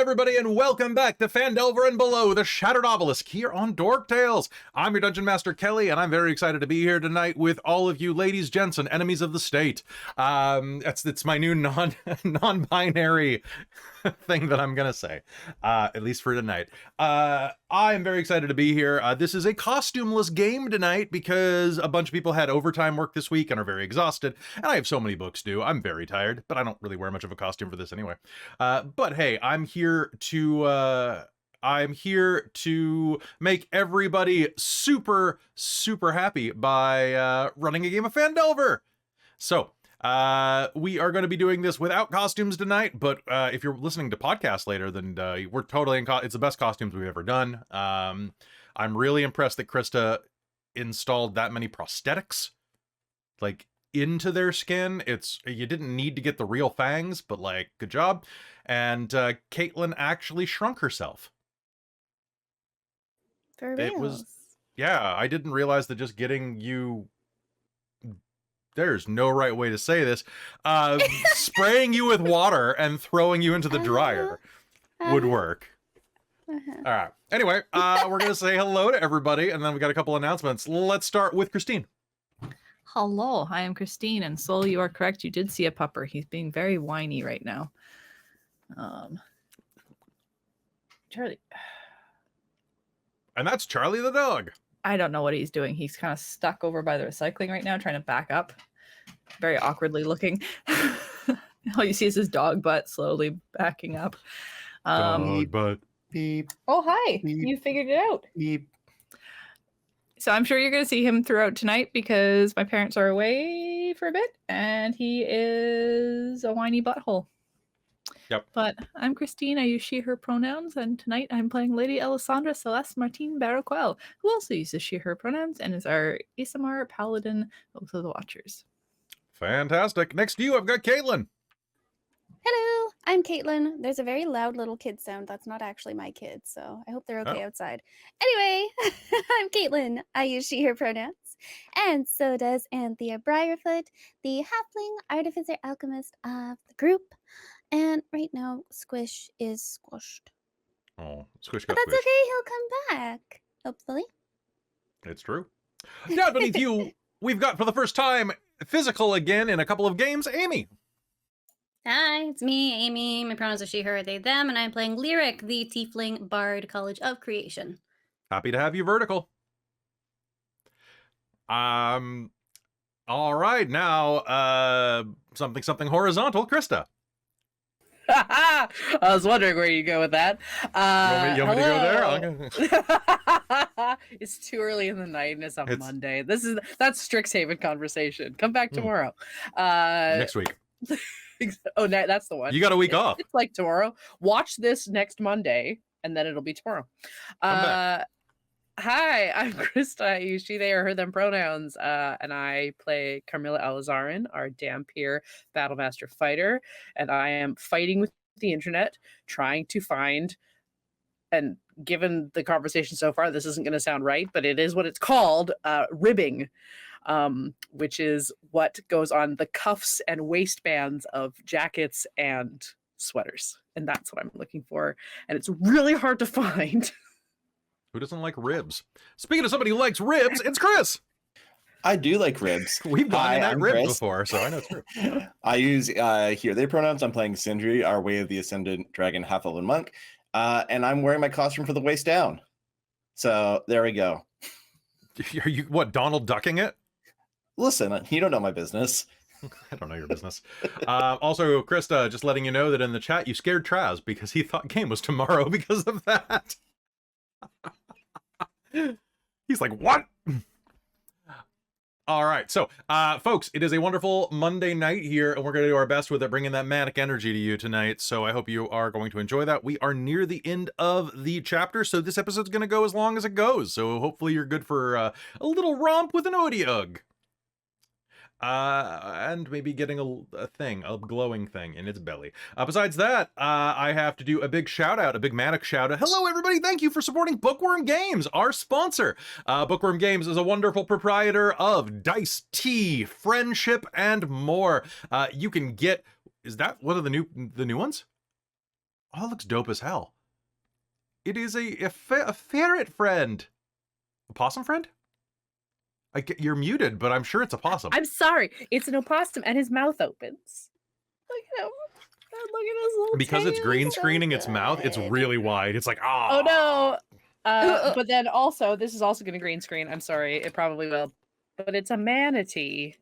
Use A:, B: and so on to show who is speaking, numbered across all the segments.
A: everybody, and welcome back to Phandelver and Below, the Shattered Obelisk, here on Dork Tales. I'm your Dungeon Master, Kelly, and I'm very excited to be here tonight with all of you ladies, gents, and enemies of the state. It's my new non-binary thing that I'm gonna say, at least for tonight. I am very excited to be here. This is a costumeless game tonight because a bunch of people had overtime work this week and are very exhausted, and I have so many books due. I'm very tired, but I don't really wear much of a costume for this anyway. But hey, I'm here to make everybody super happy by running a game of Phandelver. So we are going to be doing this without costumes tonight, but if you're listening to podcasts later, then we're totally it's the best costumes we've ever done. I'm really impressed that Christa installed that many prosthetics, like, into their skin. You didn't need to get the real fangs, but like, good job. And Caitlan actually shrunk herself.
B: For real.
A: Yeah, I didn't realize that just getting you, there's no right way to say this, spraying you with water and throwing you into the dryer would work. All right. Anyway, we're going to say hello to everybody, and then we got a couple announcements. Let's start with Christine.
C: Hello, I am Christine, and Soul, you are correct. You did see a pupper. He's being very whiny right now. Charlie.
A: And that's Charlie the dog.
C: I don't know what he's doing. He's kind of stuck over by the recycling right now, trying to back up. Very awkwardly looking. All you see is his dog butt slowly backing up.
A: Dog butt.
D: Beep.
C: Oh, hi.
D: Beep.
C: You figured it out.
D: Beep.
C: So I'm sure you're going to see him throughout tonight because my parents are away for a bit, and he is a whiny butthole.
A: Yep.
C: But I'm Christine. I use she, her pronouns, and tonight I'm playing Lady Alessandra Celeste Martine Barraquel, who also uses she, her pronouns and is our ASMR paladin of the Watchers.
A: Fantastic. Next to you, I've got Caitlan.
B: Hello, I'm Caitlan. There's a very loud little kid sound. That's not actually my kid, so I hope they're okay outside. Anyway, I'm Caitlan. I use she, her pronouns. And so does Anthea Briarfoot, the halfling artificer alchemist of the group. And right now, Squish is squished.
A: Oh, Squish
B: But
A: got
B: that's
A: squished.
B: okay, he'll come back, hopefully.
A: It's true. Down beneath you, we've got for the first time physical again in a couple of games, Amy.
E: Hi, it's me, Amy. My pronouns are she, her, they, them, and I'm playing Lyric, the Tiefling Bard College of Creation.
A: Happy to have you vertical. All right, now, something horizontal, Christa.
F: I was wondering where you go with that.
A: You want me to go there?
F: It's too early in the night and it's Monday. That's Strixhaven conversation. Come back tomorrow.
A: Next week.
F: Oh, that's the one.
A: You got a week off.
F: It's like tomorrow. Watch this next Monday, and then it'll be tomorrow. Hi, I'm Christa. I use she, they, or her, them pronouns, and I play Carmilla Alizarin, our Dampier Battlemaster fighter, and I am fighting with the internet, trying to find, and given the conversation so far, this isn't going to sound right, but it is what it's called, ribbing. Which is what goes on the cuffs and waistbands of jackets and sweaters. And that's what I'm looking for. And it's really hard to find.
A: Who doesn't like ribs? Speaking of somebody who likes ribs, it's Chris.
D: I do like ribs.
A: We've gone in that ribs
D: Chris.
A: before, so I know it's true.
D: I use here they pronouns. I'm playing Sindri, our Way of the Ascendant Dragon Half-Elven Monk. And I'm wearing my costume for the waist down. So there we go.
A: Are you, what, Donald Ducking it?
D: Listen, you don't know my business.
A: I don't know your business. Also, Christa, just letting you know that in the chat you scared Traz because he thought game was tomorrow because of that. He's like, what? All right, so, folks, it is a wonderful Monday night here, and we're going to do our best with it, bringing that manic energy to you tonight, so I hope you are going to enjoy that. We are near the end of the chapter, so this episode's going to go as long as it goes, so hopefully you're good for a little romp with an Odiug. And maybe getting a glowing thing in its belly. Besides that, I have to do a big shout out, a big manic shout out. Hello, everybody. Thank you for supporting Bookworm Games, our sponsor. Bookworm Games is a wonderful proprietor of Dice, Tea, Friendship, and more. You can get, is that one of the new ones? Oh, that looks dope as hell. It is a ferret friend. A possum friend? You're muted, but I'm sure it's a possum.
F: I'm sorry. It's an opossum, and his mouth opens. Look at him. Look at his little
A: Because it's
F: tail,
A: green
F: so
A: screening its mouth, it's
F: good.
A: really wide. It's like,
F: Oh no. But then also, this is also going to green screen. I'm sorry. It probably will. But it's a manatee.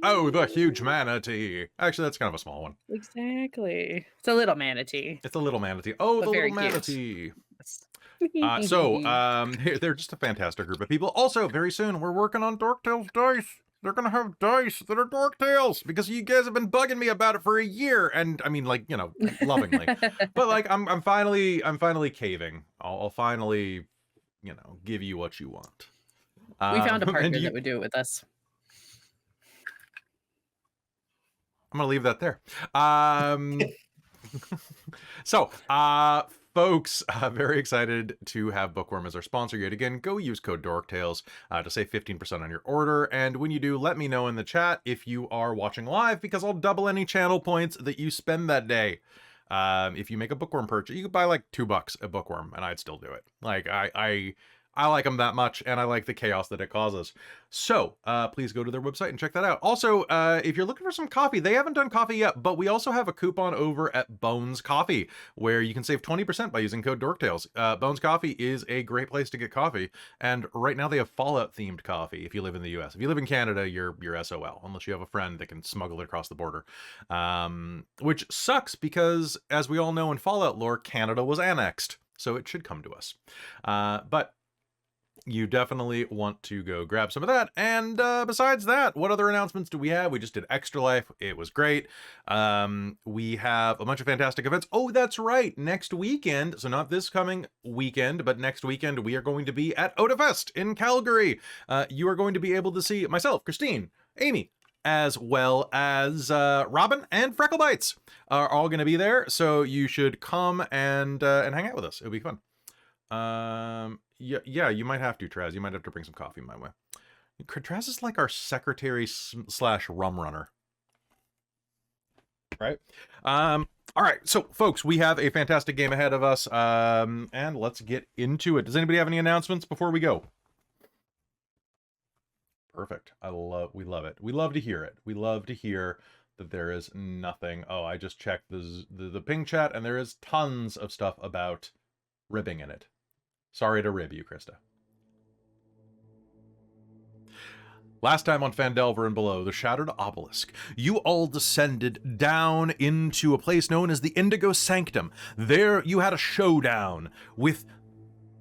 A: Oh, the huge manatee. Actually, that's kind of a small one.
F: Exactly. It's a little manatee.
A: It's a little manatee. Oh,
F: But
A: the
F: very
A: little
F: cute.
A: manatee. They're just a fantastic group of people. Also, very soon, we're working on Dork Tales dice. They're gonna have dice that are Dork Tales because you guys have been bugging me about it for a year, and I mean, like, you know, lovingly. But like, I'm finally caving. I'll finally, you know, give you what you want.
F: We found a
A: and
F: partner
A: you-
F: that would do it with us.
A: I'm gonna leave that there. So, folks, very excited to have Bookworm as our sponsor yet again. Go use code DorkTales to save 15% on your order. And when you do, let me know in the chat if you are watching live, because I'll double any channel points that you spend that day. If you make a Bookworm purchase, you could buy like $2 at Bookworm, and I'd still do it. Like, I like them that much, and I like the chaos that it causes. So please go to their website and check that out. Also, if you're looking for some coffee, they haven't done coffee yet, but we also have a coupon over at Bones Coffee, where you can save 20% by using code DorkTales. Bones Coffee is a great place to get coffee, and right now they have Fallout-themed coffee if you live in the US. If you live in Canada, you're SOL, unless you have a friend that can smuggle it across the border. Which sucks, because, as we all know in Fallout lore, Canada was annexed, so it should come to us. But you definitely want to go grab some of that. And besides that, what other announcements do we have? We just did Extra Life. It was great. We have a bunch of fantastic events. Oh, that's right. Next weekend, so not this coming weekend, but next weekend, we are going to be at Odafest in Calgary. You are going to be able to see myself, Christine, Amy, as well as Robin and Frecklebites are all going to be there. So you should come and hang out with us. It'll be fun. Yeah, you might have to, Traz. You might have to bring some coffee my way. Traz is like our secretary / rum runner. Right? All right, so folks, we have a fantastic game ahead of us, and let's get into it. Does anybody have any announcements before we go? Perfect. We love it. We love to hear it. We love to hear that there is nothing. Oh, I just checked the ping chat, and there is tons of stuff about ribbing in it. Sorry to rib you, Christa. Last time on Phandelver and Below, the Shattered Obelisk, you all descended down into a place known as the Indigo Sanctum. There you had a showdown with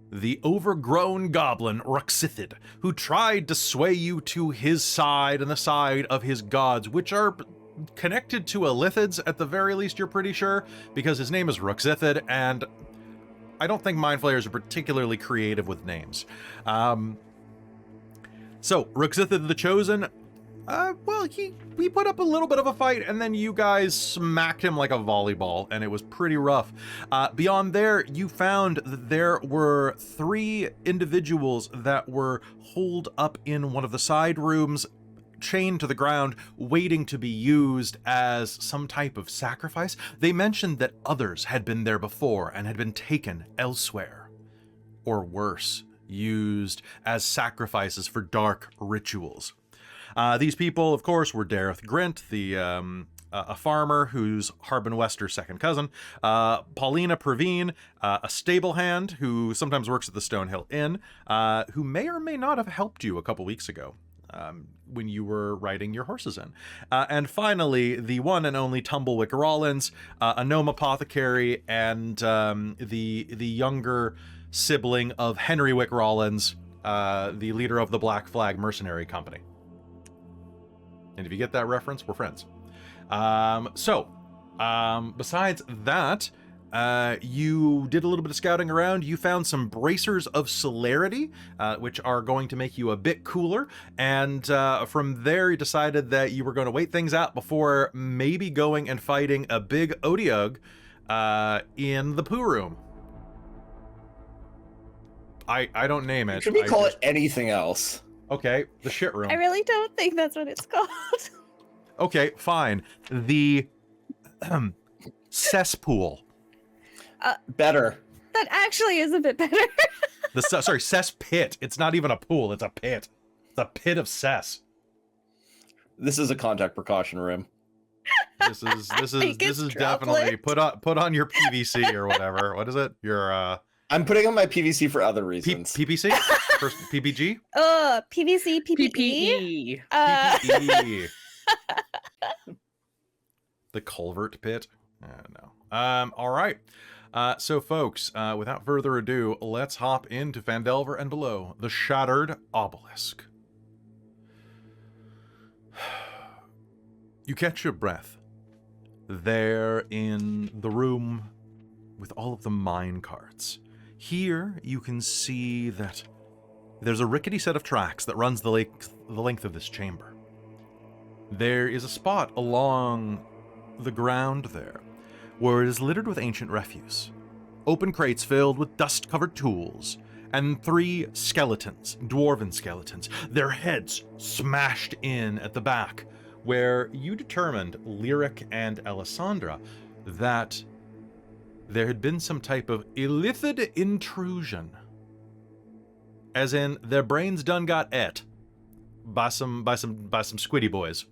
A: the overgrown goblin Ruxithid, who tried to sway you to his side and the side of his gods, which are connected to Illithids at the very least, you're pretty sure, because his name is Ruxithid, and I don't think Mind Flayers are particularly creative with names. So, Ruxithid the Chosen, well, we put up a little bit of a fight, and then you guys smacked him like a volleyball, and it was pretty rough. Beyond there, you found that there were 3 individuals that were holed up in one of the side rooms, chained to the ground, waiting to be used as some type of sacrifice. They mentioned that others had been there before and had been taken elsewhere, or worse, used as sacrifices for dark rituals. These people, of course, were Dareth Grint, a farmer who's Harbin Wester's second cousin, Paulina Praveen, a stable hand who sometimes works at the Stonehill Inn, who may or may not have helped you a couple weeks ago. When you were riding your horses in. And finally, the one and only Tumblewick Rollins, a gnome apothecary, and the younger sibling of Henry Wick Rollins, the leader of the Black Flag Mercenary Company. And if you get that reference, we're friends. Besides that, you did a little bit of scouting around. You found some bracers of celerity, which are going to make you a bit cooler. And from there, you decided that you were going to wait things out before maybe going and fighting a big Odiug in the poo room. I don't name it.
D: Should we call it anything else?
A: Okay, the shit room.
B: I really don't think that's what it's called.
A: Okay, fine. The cesspool.
D: Better.
B: That actually is a bit better.
A: Sorry, cess pit. It's not even a pool. It's a pit. It's a pit of cess.
D: This is a contact precaution room.
A: This is definitely put on your PVC or whatever. What is it? Your
D: I'm putting on my PVC for other reasons.
A: PPC? First PPG?
B: PVC, PPE.
A: PPE. The culvert pit? I don't know. All right. So folks, without further ado, let's hop into Phandelver and below, the Shattered Obelisk. You catch your breath there in the room with all of the mine carts. Here you can see that there's a rickety set of tracks that runs the length of this chamber. There is a spot along the ground there where it is littered with ancient refuse, open crates filled with dust-covered tools, and 3 skeletons, dwarven skeletons, their heads smashed in at the back, where you determined, Lyric and Alessandra, that there had been some type of illithid intrusion. As in, their brains done got et by some squiddy boys.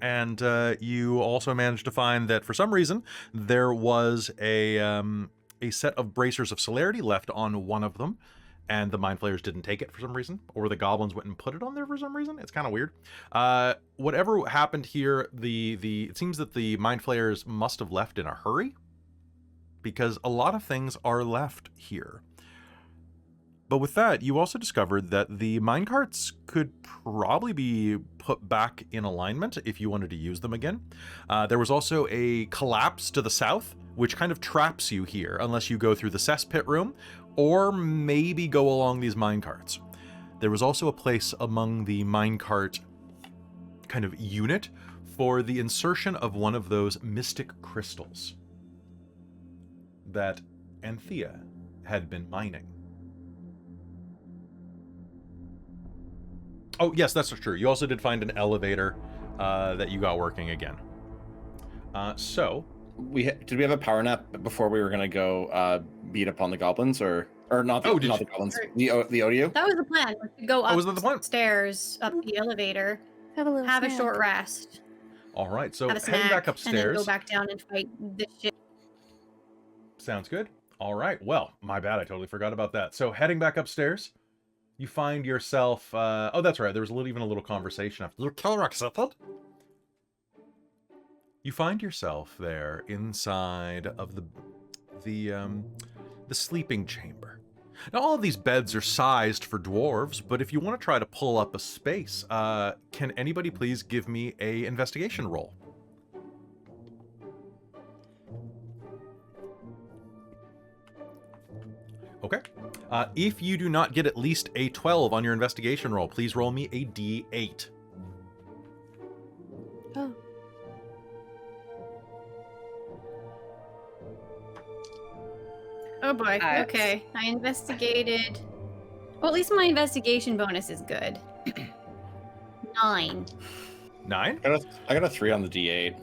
A: And you also managed to find that for some reason there was a set of bracers of celerity left on one of them, and the mind flayers didn't take it for some reason, or the goblins went and put it on there for some reason. It's kind of weird. Whatever happened here, it seems that the mind flayers must have left in a hurry, because a lot of things are left here. But with that, you also discovered that the minecarts could probably be put back in alignment if you wanted to use them again. There was also a collapse to the south, which kind of traps you here unless you go through the cesspit room or maybe go along these minecarts. There was also a place among the minecart kind of unit for the insertion of one of those mystic crystals that Anthea had been mining. Oh, yes, that's true. You also did find an elevator that you got working again. So...
D: Did we have a power nap before we were going to go beat up on the goblins? Or not the, not the goblins, the ODU?
E: That was the plan, was to go
A: was that the plan?
E: upstairs, up the elevator, have a short rest.
A: All right, so
E: have a
A: heading
E: snack,
A: back upstairs.
E: and then go back down and fight this shit.
A: Sounds good. All right, well, my bad, I totally forgot about that. So heading back upstairs, you find yourself... oh, that's right, there was even a little conversation after. Your killer accepted? You find yourself there inside of the sleeping chamber. Now, all of these beds are sized for dwarves, but if you want to try to pull up a space, can anybody please give me a investigation roll? Okay. If you do not get at least a 12 on your investigation roll, please roll me a D8.
B: Oh.
E: Oh boy, okay. I investigated... Well, at least my investigation bonus is good. 9.
A: 9?
D: I got a 3 on the D8.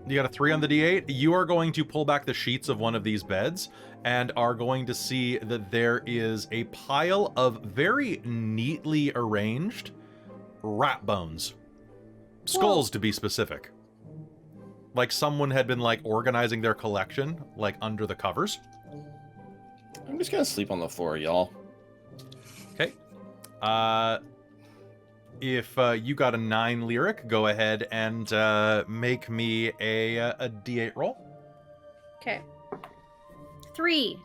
A: You got a 3 on the D8? You are going to pull back the sheets of one of these beds and are going to see that there is a pile of very neatly arranged rat bones. Skulls, to be specific. Like someone had been, like, organizing their collection, like, under the covers.
D: I'm just gonna sleep on the floor, y'all.
A: Okay. If you got a 9 lyric, go ahead and make me a D8 roll.
E: Okay. 3.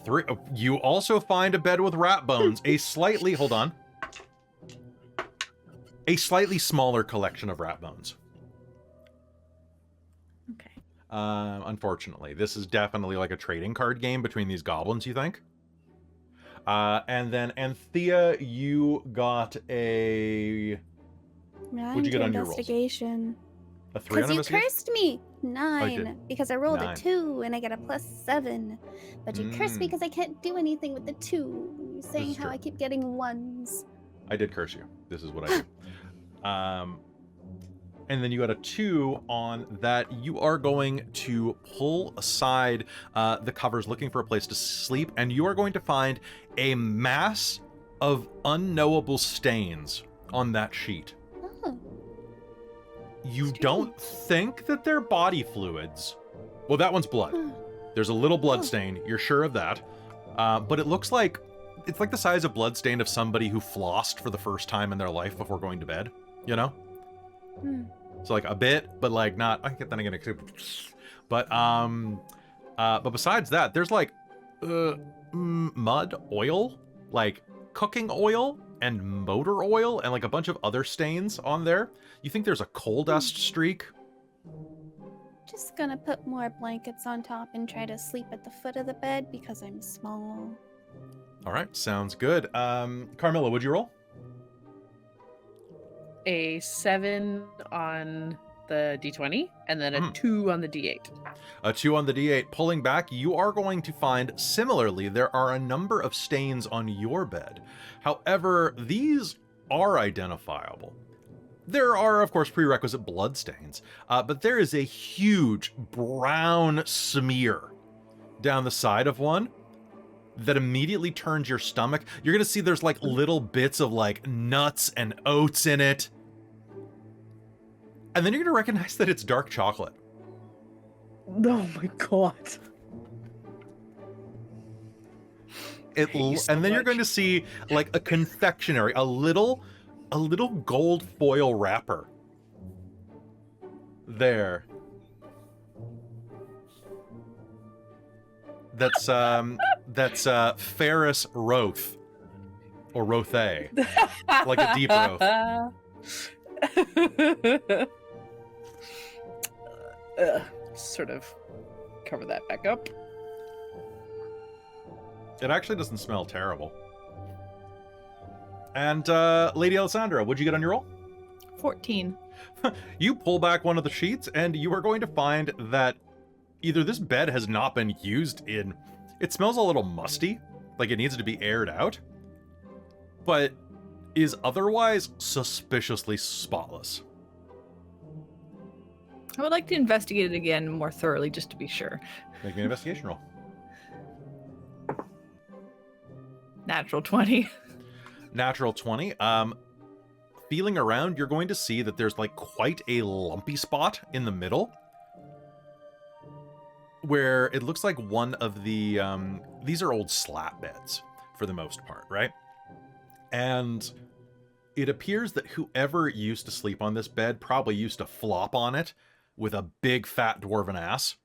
A: 3. You also find a bed with rat bones. A slightly... Hold on. A slightly smaller collection of rat bones.
E: Okay.
A: Unfortunately. This is definitely like a trading card game between these goblins, you think? And then Anthea, you got a... What'd you get on your rolls?
B: Investigation.
A: A 3 on
B: Because you
A: investigation?
B: cursed me. 9.
A: did.
B: Because I rolled
A: 9.
B: a 2 and I get a +7. But you cursed me
A: Mm.
B: because I can't do anything with the 2. You're saying
A: is
B: how
A: true.
B: I keep getting 1s.
A: I did curse you. This is what I do. and then you got a 2 on that. You are going to pull aside the covers looking for a place to sleep, and you are going to find a mass of unknowable stains on that sheet.
B: Oh,
A: You don't think that they're body fluids. Well, that one's blood. There's a little blood stain. You're sure of that. But it looks like it's like the size of blood stain of somebody who flossed for the first time in their life before going to bed, you know? So like a bit, but like not. I get that again. But besides that, there's like mud, oil, like cooking oil and motor oil, and like a bunch of other stains on there. You think there's a coal dust streak?
B: just gonna put more blankets on top and try to sleep at the foot of the bed because I'm small.
A: All right, sounds good. Carmilla, would you roll?
F: A 7 on the d20 and then a 2 on the d8.
A: A 2 on the d8. Pulling back, you are going to find, similarly, there are a number of stains on your bed. However, these are identifiable. There are, of course, prerequisite blood stains, but there is a huge brown smear down the side of one that immediately turns your stomach. You're going to see there's like little bits of like nuts and oats in it. And then you're going to recognize that it's dark chocolate.
F: Oh my god.
A: And then you're going to see like a confectionery, a little gold foil wrapper there. That's Ferris Roth or Rothe, like a deep Roth.
F: Sort of cover that back up.
A: It actually doesn't smell terrible. And Lady Alessandra, what'd you get on your roll?
C: 14.
A: You pull back one of the sheets, and you are going to find that either this bed has not been used in... It smells a little musty, like it needs to be aired out, but is otherwise suspiciously spotless.
C: I would like to investigate it again more thoroughly, just to be sure.
A: Make me an investigation roll.
C: Natural 20.
A: Natural 20. Feeling around, you're going to see that there's like quite a lumpy spot in the middle where it looks like one of the these are old slat beds for the most part, right? And it appears that whoever used to sleep on this bed probably used to flop on it with a big fat dwarven ass.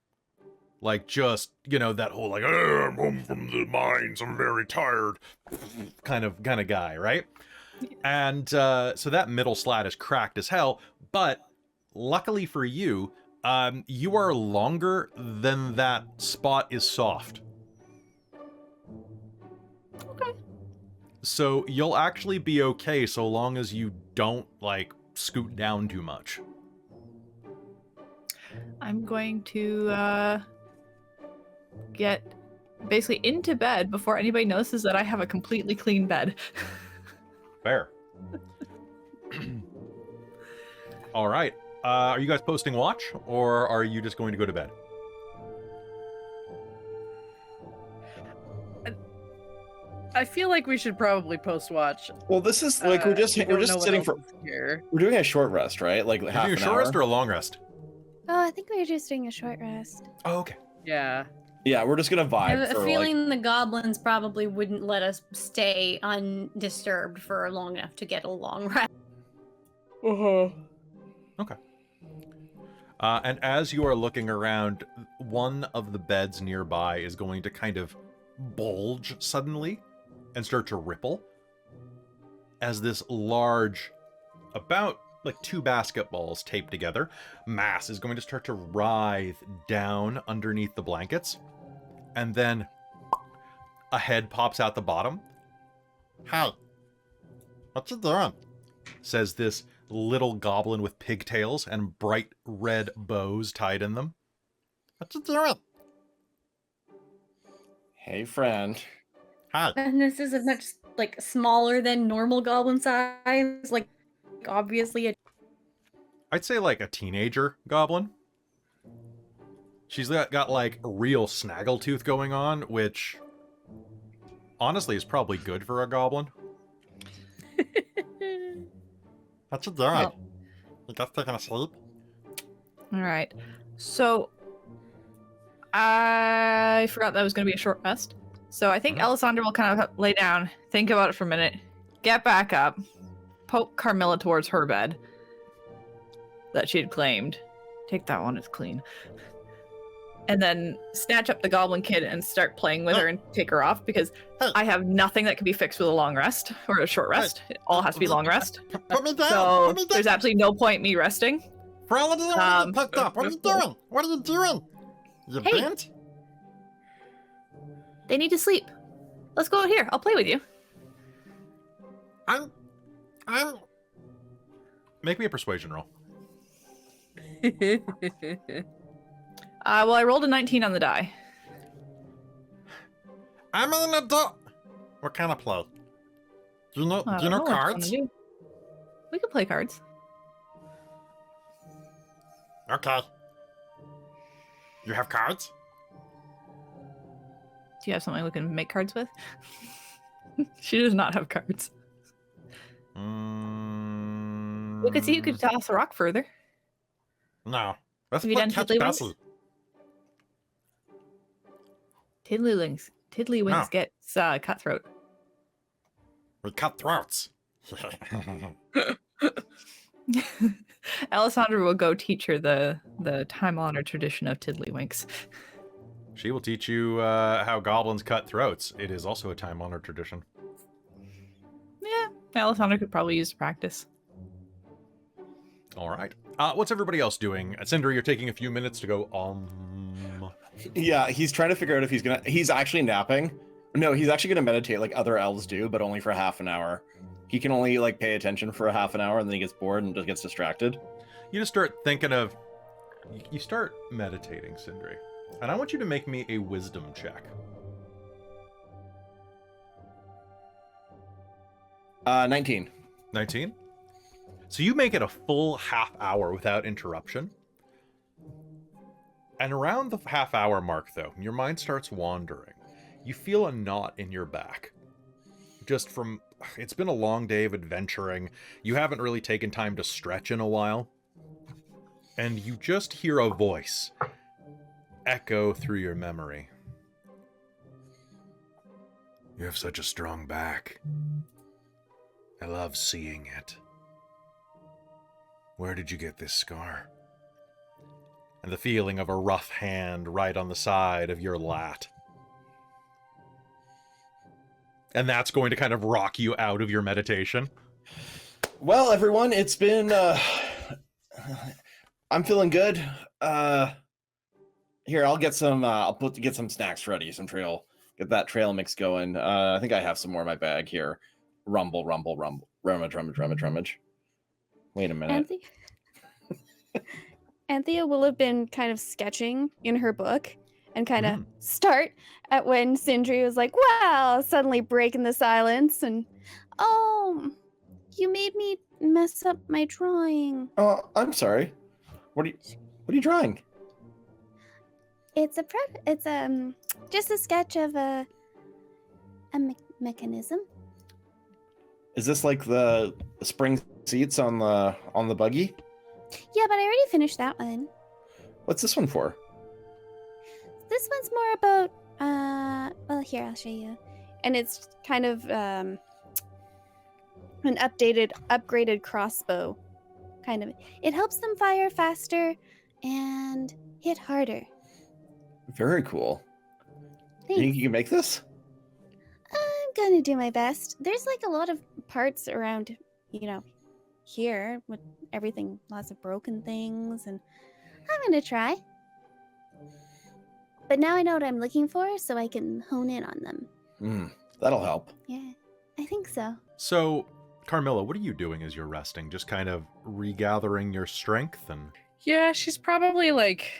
A: Like just, you know, that whole like, I'm home from the mines, I'm very tired kind of guy, right? And so that middle slat is cracked as hell, but luckily for you, you are longer than that spot is soft.
C: Okay.
A: So you'll actually be okay so long as you don't, like, scoot down too much.
C: I'm going to get basically into bed before anybody notices that I have a completely clean bed.
A: Fair. All right. Are you guys posting watch, or are you just going to go to bed?
F: I feel like we should probably post watch.
D: Well, this is like we're just sitting for
F: here.
D: we're doing a short rest, right? Like
A: Are
D: half
A: you
D: an
A: doing a short
D: hour.
A: rest or a long rest?
B: Oh, I think we were just doing a short rest.
A: Oh, okay.
F: Yeah.
D: Yeah, we're just gonna
E: I
D: vibe
E: have
D: for
E: a
D: like
E: feeling the goblins probably wouldn't let us stay undisturbed for long enough to get a long rest.
A: Okay. And as you are looking around, one of the beds nearby is going to kind of bulge suddenly and start to ripple as this large, about like 2 basketballs taped together, mass is going to start to writhe down underneath the blankets. And then a head pops out the bottom. Hi. What you doing? Says this little goblin with pigtails and bright red bows tied in them. What you doing?
D: hey friend.
A: Hi.
E: And this is a much like smaller than normal goblin size, like obviously a
A: I'd say like a teenager goblin. She's got like a real snaggletooth going on, which honestly is probably good for a goblin. What you doing?
C: Well-
A: You guys taking a sleep?
C: All right. So I forgot that was going to be a short rest. So I think Alessandra will kind of lay down, think about it for a minute, get back up, poke Carmilla towards her bed that she had claimed. Take that one, it's clean. And then snatch up the goblin kid and start playing with her and take her off because I have nothing that can be fixed with a long rest or a short rest. It all has to be long rest.
A: Put me down!
C: So
A: Put me down!
C: there's absolutely no point me resting.
A: For all of you,
C: Um,
A: picked up. What are you doing? What are you doing? You
C: Hey.
A: bent?
C: They need to sleep. Let's go out here. I'll play with you.
A: I'm. Make me a persuasion roll.
C: Well, I rolled a 19 on the die.
A: I'm an adult. What kind of play? Do you know?
C: I
A: Do you
C: don't
A: know
C: what you wanna
A: cards?
C: do. We could play cards.
A: Okay. You have cards?
C: Do you have something we can make cards with? She does not have cards. We could see who could toss a rock further.
A: No. Let's
C: Have you
A: play
C: done
A: catch
C: Tiddlywinks?
A: Bessie.
C: Tiddlywinks
A: No.
C: gets cutthroat.
A: We cut throats.
C: Alessandra will go teach her the time-honored tradition of Tiddlywinks.
A: She will teach you how goblins cut throats. It is also a time-honored tradition.
C: Yeah, Alessandra could probably use practice.
A: All right. What's everybody else doing? Sindri, you're taking a few minutes to go,
D: Yeah, he's trying to figure out if he's actually napping. No, he's actually gonna meditate like other elves do, but only for half an hour. He can only like pay attention for a half an hour and then he gets bored and just gets distracted.
A: You just start thinking of... You start meditating, Sindri. And I want you to make me a wisdom check.
D: 19.
A: 19? So you make it a full half hour without interruption. And around the half hour mark, though, your mind starts wandering. You feel a knot in your back. Just from... It's been a long day of adventuring. You haven't really taken time to stretch in a while. And you just hear a voice echo through your memory. You have such a strong back. I love seeing it. Where did you get this scar? And the feeling of a rough hand right on the side of your lat. And that's going to kind of rock you out of your meditation.
D: Well, everyone, it's been I'm feeling good. Here, I'll get some get some snacks ready, get that trail mix going. I think I have some more in my bag here. Rumble, rumble, rumble. Rummage. Wait a minute.
B: Anthea will have been kind of sketching in her book and kind of start at when Sindri was like, wow, suddenly breaking the silence and, oh, you made me mess up my drawing.
D: Oh, I'm sorry. What are you drawing?
B: It's just a sketch of a mechanism.
D: Is this like the spring seats on the buggy?
B: Yeah, but I already finished that one.
D: What's this one for?
B: This one's more about, well, here, I'll show you. And it's kind of an upgraded crossbow. Kind of. It helps them fire faster and hit harder.
D: Very cool. You
B: Thanks.
D: think you can make this?
B: I'm gonna do my best. There's like a lot of parts around, here with everything, lots of broken things, and I'm gonna try. But now I know what I'm looking for, so I can hone in on them.
D: That'll help.
B: Yeah, I think so.
A: So, Carmilla, what are you doing as you're resting? Just kind of regathering your strength and...
F: Yeah, she's probably like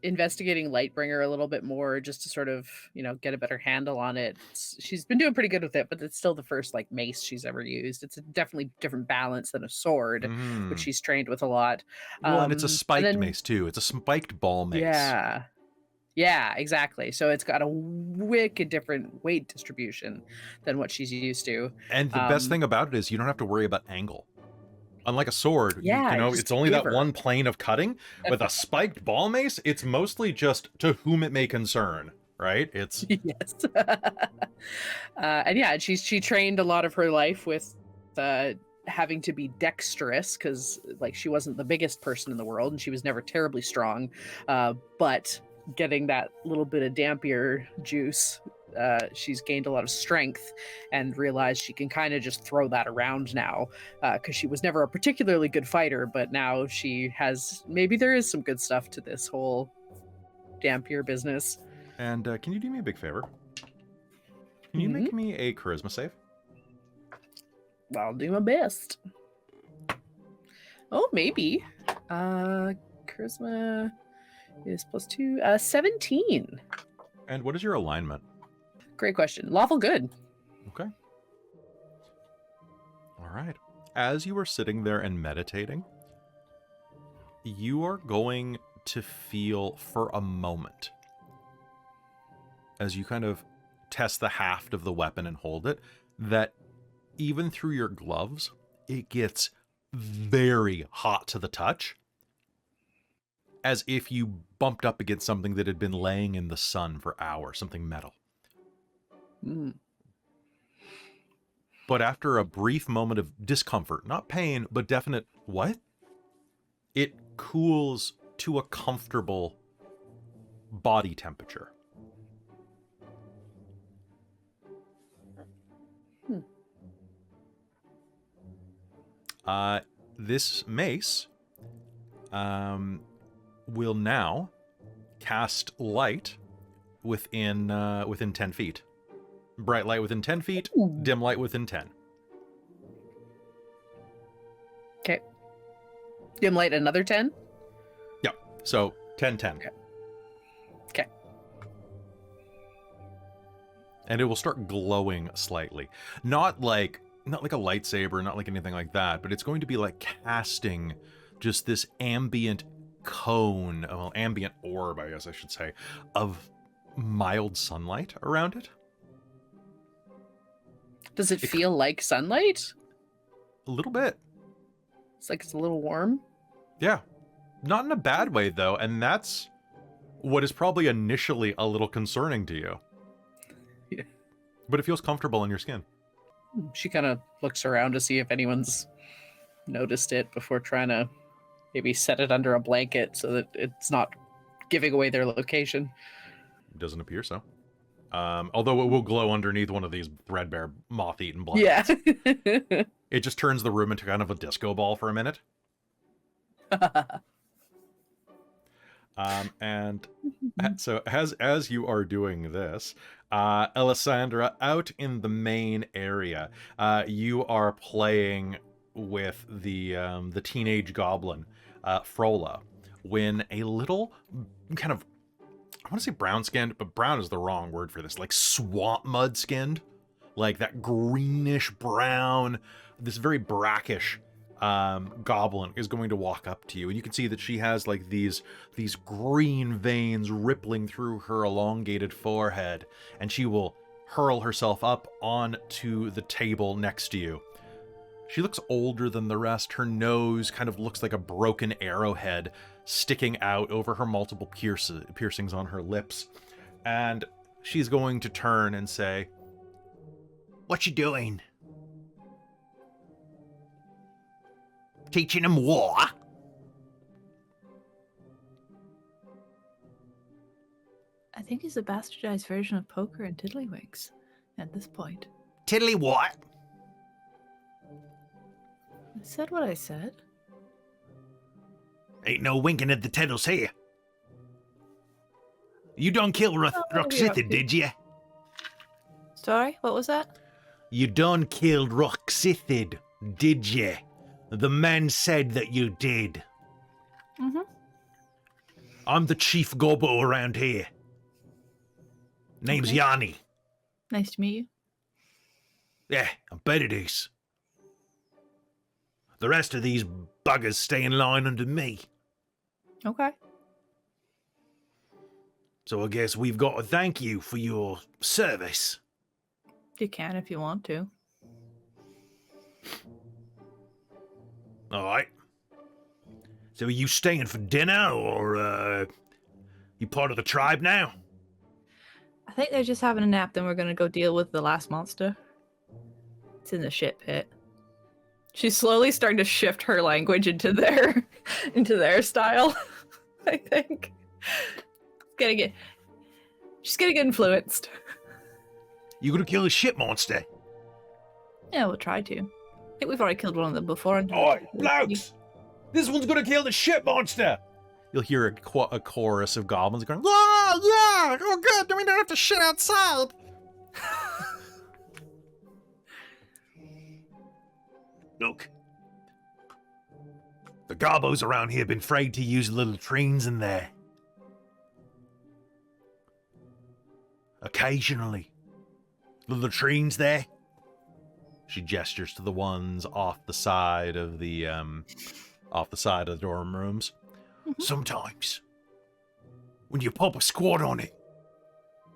F: investigating Lightbringer a little bit more just to sort of, get a better handle on it. She's been doing pretty good with it, but it's still the first like mace she's ever used. It's a definitely different balance than a sword, which she's trained with a lot.
A: Well, and it's a spiked mace too. It's a spiked ball mace.
F: Yeah, exactly. So it's got a wicked different weight distribution than what she's used to.
A: And the best thing about it is you don't have to worry about angle. Unlike a sword, it's only that one plane of cutting. With a spiked ball mace, it's mostly just to whom it may concern, right? It's
F: yes. And yeah, she trained a lot of her life with having to be dexterous because like she wasn't the biggest person in the world and she was never terribly strong, but getting that little bit of dampier juice, she's gained a lot of strength and realized she can kind of just throw that around now because she was never a particularly good fighter, but now she has, maybe there is some good stuff to this whole dampier business.
A: And can you do me a big favor? Can you make me a charisma save?
F: I'll do my best. Oh, maybe. Charisma is +2, 17.
A: And what is your alignment?
F: Great question. Lawful good.
A: Okay. All right. As you are sitting there and meditating, you are going to feel for a moment, as you kind of test the haft of the weapon and hold it, that even through your gloves, it gets very hot to the touch, as if you bumped up against something that had been laying in the sun for hours, something metal. But after a brief moment of discomfort, not pain, but definite what? It cools to a comfortable body temperature. This mace will now cast light within 10 feet. Bright light within 10 feet, dim light within 10.
F: Okay. Dim light another 10?
A: Yep. So 10, 10.
F: Okay.
A: And it will start glowing slightly. Not like a lightsaber, not like anything like that, but it's going to be like casting just this ambient cone, well, ambient orb, I guess I should say, of mild sunlight around it.
F: Does it feel like sunlight?
A: A little bit.
F: It's like it's a little warm?
A: Yeah. Not in a bad way, though, and that's what is probably initially a little concerning to you.
F: Yeah.
A: But it feels comfortable in your skin.
F: She kind of looks around to see if anyone's noticed it before trying to maybe set it under a blanket so that it's not giving away their location.
A: Doesn't appear so. Although it will glow underneath one of these threadbare, moth-eaten blankets.
F: Yeah.
A: It just turns the room into kind of a disco ball for a minute. And so as you are doing this, Alessandra, out in the main area, you are playing with the teenage goblin, Frola, when a little kind of, I want to say brown skinned, but brown is the wrong word for this, like swamp mud skinned, like that greenish brown, this very brackish goblin is going to walk up to you, and you can see that she has like these green veins rippling through her elongated forehead, and she will hurl herself up onto the table next to you. She looks older than the rest. Her nose kind of looks like a broken arrowhead sticking out over her multiple piercings on her lips. And she's going to turn and say, "What you doing? Teaching him war?"
C: I think he's a bastardized version of poker and tiddlywinks at this point.
A: Tiddly what?
C: I said what I said.
A: Ain't no winking at the tiddles here. You done killed Roxithid, did you?
C: Sorry, what was that?
A: You done killed Roxithid, did you? The man said that you did.
C: Mm-hmm.
A: I'm the chief gobbo around here. Name's
C: Okay.
A: Yanni.
C: Nice to meet you.
A: Yeah, I bet it is. The rest of these buggers stay in line under me.
C: Okay.
A: So I guess we've got to thank you for your service.
C: You can if you want to.
A: All right. So are you staying for dinner, or you part of the tribe now?
C: I think they're just having a nap, then we're gonna go deal with the last monster. It's in the shit pit. She's slowly starting to shift her language into their style, I think. She's gonna get influenced.
A: You gonna kill the shit monster?
C: Yeah, we'll try to. I think we've already killed one of them before.
A: Oi, blokes! This one's gonna kill the shit monster! You'll hear a chorus of goblins going, "Yeah, yeah! Oh good, then we don't have to shit outside!" Look. The gobbos around here have been afraid to use little trains in there. Occasionally. The latrines there. She gestures to the ones off the side of the dorm rooms. Sometimes, when you pop a squat on it,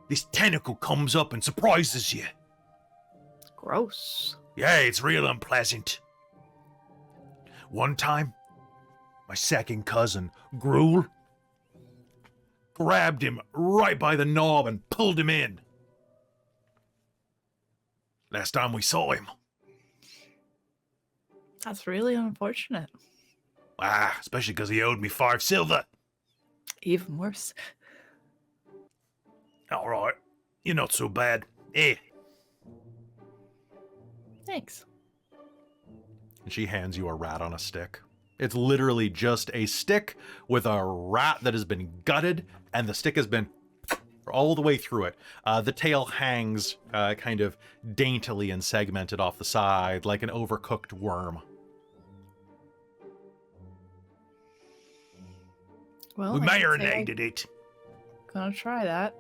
A: this tentacle comes up and surprises you.
C: Gross.
A: Yeah, it's real unpleasant. One time, my second cousin, Gruel, grabbed him right by the knob and pulled him in. Last time we saw him.
C: That's really unfortunate.
A: Especially because he owed me 5 silver.
C: Even worse.
A: All right, you're not so bad. Eh.
C: Thanks.
A: And she hands you a rat on a stick. It's literally just a stick with a rat that has been gutted, and the stick has been all the way through it. The tail hangs kind of daintily and segmented off the side like an overcooked worm.
C: Well,
A: We
C: I should say
A: marinated it.
C: Gonna try that.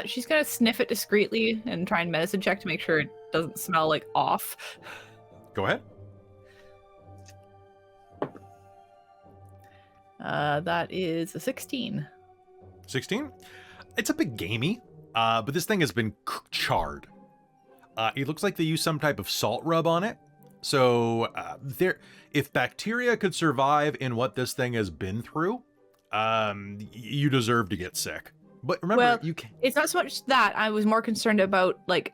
C: She's gonna sniff it discreetly and try and medicine check to make sure it doesn't smell like off.
A: Go ahead.
C: That is a 16.
A: 16? It's a bit gamey, but this thing has been charred. It looks like they use some type of salt rub on it. So if bacteria could survive in what this thing has been through, you deserve to get sick. But remember,
C: Well,
A: you can.
C: It's not so much that. I was more concerned about like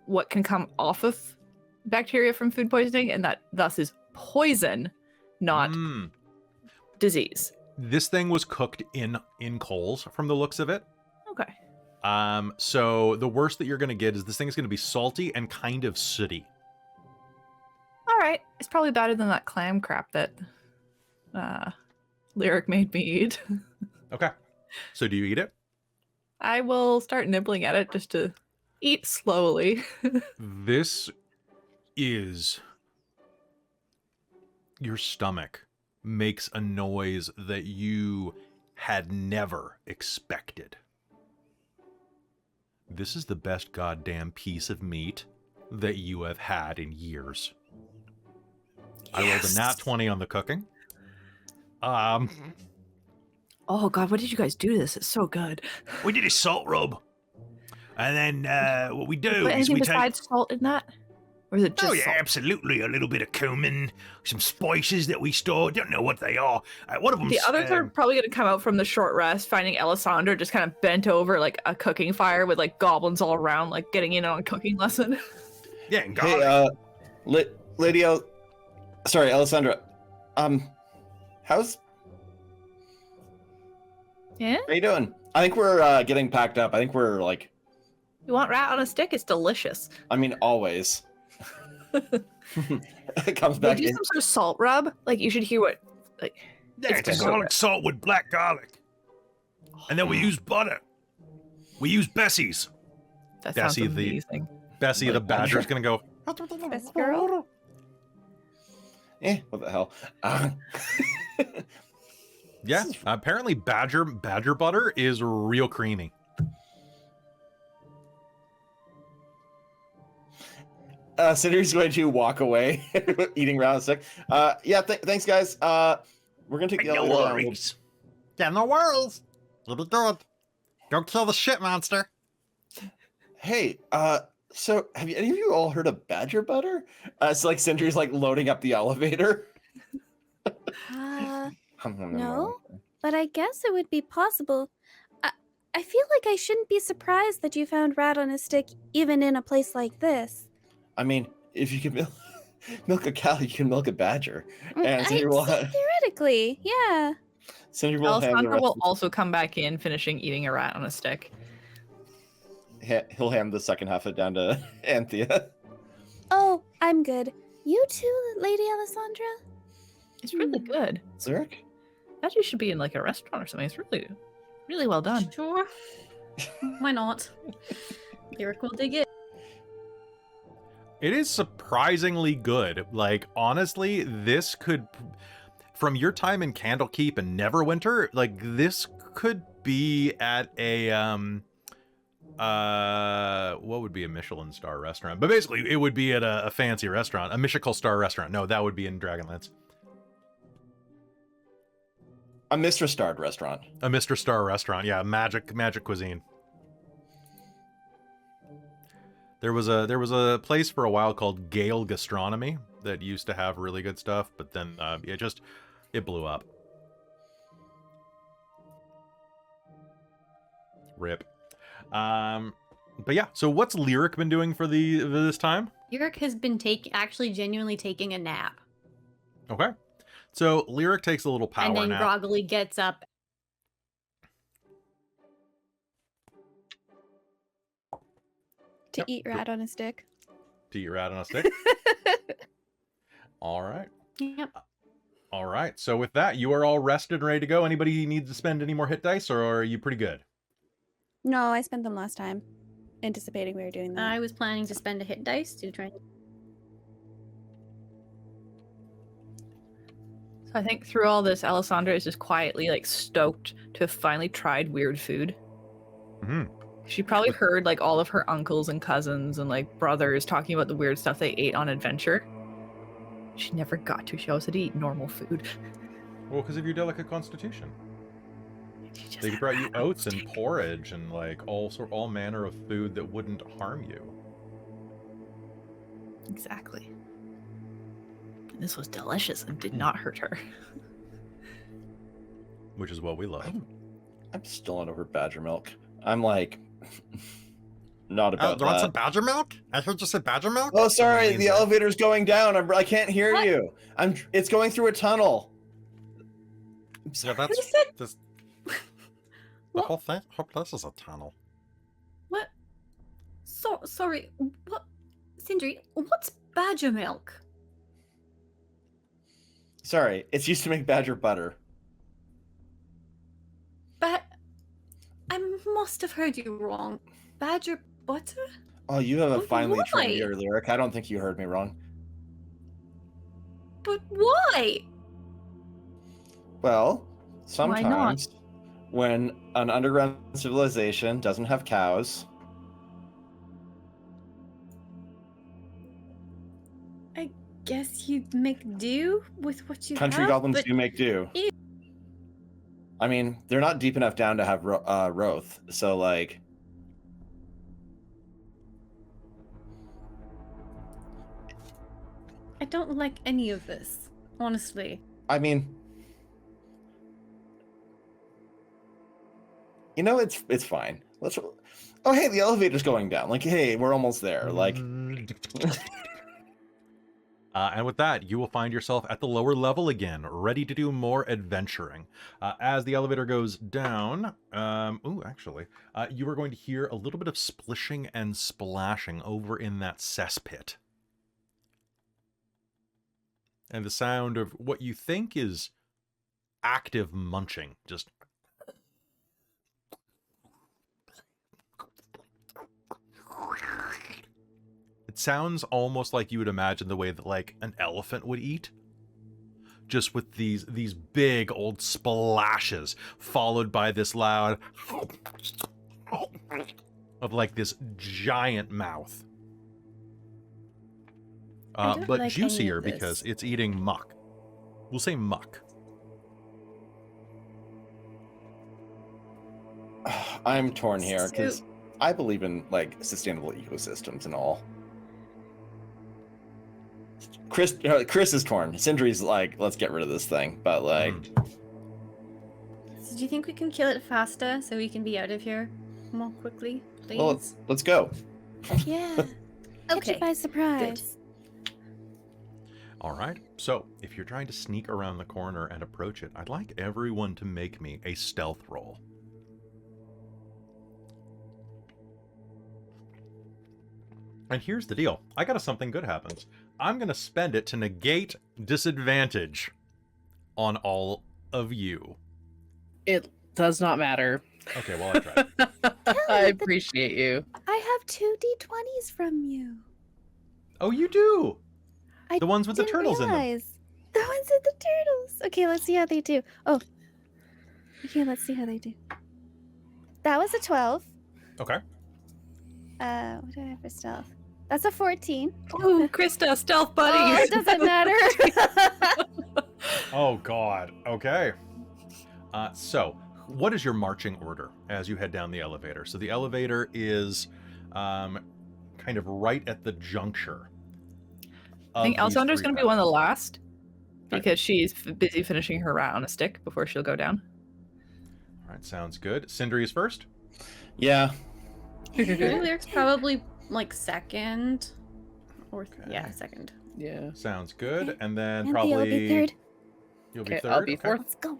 C: what can come off of bacteria from food poisoning, and that thus is poison, not disease.
A: This thing was cooked in coals from the looks of it.
C: Okay.
A: So the worst that you're going to get is this thing is going to be salty and kind of sooty.
C: All right. It's probably better than that clam crap that Lyric made me eat.
A: Okay. So do you eat it?
C: I will start nibbling at it just to eat slowly.
A: This is... Your stomach makes a noise that you had never expected. This is the best goddamn piece of meat that you have had in years. Yes. I rolled a nat 20 on the cooking.
C: Oh god, what did you guys do to this? It's so good.
A: We did a salt rub. And then what we do
C: But
A: is
C: anything
A: we
C: besides salt in that? Or is it just
A: Oh yeah,
C: salt?
A: absolutely. A little bit of cumin, some spices that we store. Don't know what they are. One of them.
C: The others are probably going to come out from the short rest, finding Alessandra just kind of bent over like a cooking fire with like goblins all around, like getting in on a cooking lesson.
A: Yeah, and
D: Hey, Lady sorry, Alessandra. How's...
C: Yeah?
D: How you doing? I think we're getting packed up. I think we're like...
C: You want rat on a stick? It's delicious.
D: I mean, always. It comes
C: They
D: back
C: do
D: in.
C: some sort of salt rub. Like you should hear what like
A: Yeah, it's a garlic salt with black garlic. And then we use butter. We use Bessie's.
C: that sounds
A: Bessie the-
C: amazing.
A: Bessie the badger's gonna go.
B: Best girl.
D: What the hell?
A: Yeah, apparently badger butter is real creamy.
D: Sindri's going to walk away, eating round stick. Yeah, thanks, guys. We're gonna take the elevator down.
A: Yeah, no worries. You'll be good. Go kill the shit monster.
D: Hey, so have any of you all heard of badger butter? It's like Sindri's like loading up the elevator.
B: No, but I guess it would be possible. I feel like I shouldn't be surprised that you found rat on a stick even in a place like this.
D: I mean, if you can milk a cow, you can milk a badger. And Sindri
B: theoretically, yeah.
D: Sindri will
C: Alessandra will also come back in, finishing eating a rat on a stick.
D: He'll hand the second half of it down to Anthea.
B: Oh, I'm good. You too, Lady Alessandra?
C: It's really good.
D: Zurich?
C: That you should be in like a restaurant or something. It's really, really well done.
E: Sure. Why not? Lyric will dig it.
A: It is surprisingly good. Like, honestly, this could, from your time in Candlekeep and Neverwinter, like, this could be at a, what would be a Michelin star restaurant? But basically, it would be at a fancy restaurant, a Michelin star restaurant. No, that would be in Dragonlance.
D: A Mr. Starred restaurant.
A: A Mr. Star restaurant, yeah, magic cuisine. There was a place for a while called Gale Gastronomy that used to have really good stuff, but then it blew up. Rip. But yeah, so what's Lyric been doing for this time?
E: Lyric has been actually genuinely taking a nap.
A: Okay. So Lyric takes a little power nap.
E: And then groggily gets up.
B: To eat rat on a stick.
A: To eat rat on a stick? All right.
E: Yep.
A: All right. So with that, you are all rested and ready to go. Anybody need to spend any more hit dice, or are you pretty good?
B: No, I spent them last time, anticipating we were doing that.
E: I was planning to spend a hit dice to try.
C: I think through all this, Alessandra is just quietly like stoked to have finally tried weird food.
A: Mm-hmm.
C: She probably heard like all of her uncles and cousins and like brothers talking about the weird stuff they ate on adventure. She never got to. She always had to eat normal food.
A: Well, because of your delicate constitution. They brought you oats and porridge and like all manner of food that wouldn't harm you.
C: Exactly. And this was delicious and did not hurt her.
A: Which is what we love.
D: I'm still not over badger milk. I'm like, not about
A: do you want some badger milk? I heard you say badger milk.
D: Oh, sorry, the elevator's going down. I can't hear you. It's going through a tunnel.
A: Yeah, that's this. The whole thing. Whole place is a tunnel.
E: What? Sorry. What? Sindri, what's badger milk?
D: Sorry, it's used to make badger butter.
E: I must have heard you wrong. Badger butter?
D: Oh, you have a
E: But
D: finely
E: why?
D: trained ear, Lyric. I don't think you heard me wrong.
E: But why?
D: Well,
C: Why not?
D: sometimes when an underground civilization doesn't have cows,
E: I guess you make do with what you
D: country
E: have,
D: goblins
E: but
D: do make do.
E: Ew.
D: I mean, they're not deep enough down to have Roth, so like...
E: I don't like any of this, honestly.
D: I mean... You know, it's fine. Let's... Oh, hey, the elevator's going down. Like, hey, we're almost there. Like...
A: And with that, you will find yourself at the lower level again, ready to do more adventuring. As the elevator goes down, you are going to hear a little bit of splishing and splashing over in that cesspit. And the sound of what you think is active munching, just... It sounds almost like you would imagine the way that, like, an elephant would eat. just with these big old splashes, followed by this loud of like this giant mouth.
E: I don't
A: But
E: like any of
A: juicier
E: this.
A: because it's eating muck. We'll say muck.
D: I'm torn here because I believe in like sustainable ecosystems and all. Chris is torn. Sindri's like, let's get rid of this thing, but like,
E: So do you think we can kill it faster so we can be out of here more quickly, please?
D: well, let's go.
E: Yeah.
B: Catch
E: Okay.
B: it by surprise.
A: All right. So if you're trying to sneak around the corner and approach it, I'd like everyone to make me a stealth roll. And here's the deal. I got something good happens. I'm going to spend it to negate disadvantage on all of you.
F: It does not matter.
A: Okay, well, I tried.
F: I appreciate you.
B: I have 2 d20s from you.
A: Oh, you do?
B: I
A: The ones with the
B: didn't
A: turtles in them.
B: realize. The ones with the turtles. Okay, let's see how they do. Oh. Okay, let's see how they do. That was a 12.
A: Okay.
B: What do I have for stealth? That's a 14.
C: Ooh, Christa, stealth
B: Oh,
C: buddies.
B: it doesn't matter.
A: Oh, God. Okay. So, what is your marching order as you head down the elevator? So the elevator is kind of right at the juncture.
C: I think
A: of these
C: Alisandra's
A: three
C: going to be one of the
A: paths.
C: last because she's busy finishing her route on a stick before she'll go down.
A: All right, sounds good. Sindri is first.
D: Yeah.
E: Lyric's probably like second. Or yeah,
A: Okay.
E: second.
F: Yeah.
A: Sounds good.
B: Okay.
A: And then
B: Anthea
A: probably
B: will be third.
A: you'll be
F: Okay,
A: third.
F: I'll be
A: okay.
F: fourth.
B: Let's go.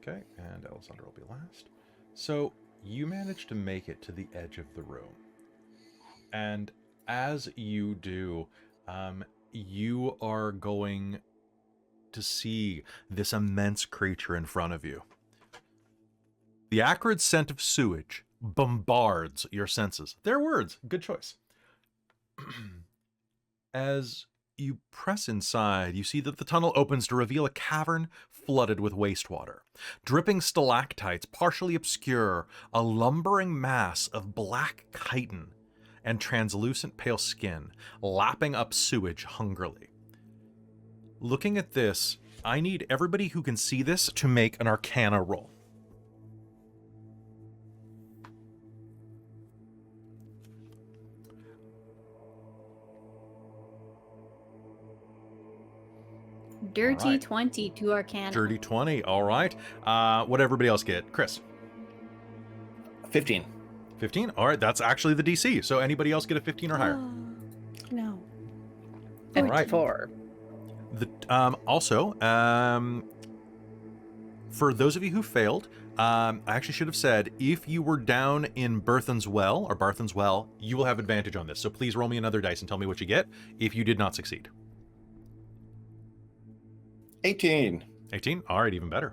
A: Okay, and Alessandra will be last. So you manage to make it to the edge of the room. And as you do, you are going to see this immense creature in front of you. The acrid scent of sewage bombards your senses. Their words. Good choice. As you press inside, you see that the tunnel opens to reveal a cavern flooded with wastewater. Dripping stalactites partially obscure a lumbering mass of black chitin and translucent pale skin, lapping up sewage hungrily. Looking at this, I need everybody who can see this to make an Arcana roll.
E: Dirty
A: Alright.
E: 20 to Arcana.
A: Dirty 20, all right. What everybody else get? Chris?
D: 15.
A: 15? All right, that's actually the DC. So anybody else get a 15 or higher?
B: Oh, no.
A: All right.
F: 4.
A: For those of you who failed, I actually should have said, if you were down in Barthen's Well, you will have advantage on this. So please roll me another dice and tell me what you get if you did not succeed.
D: 18.
A: 18? All right, even better.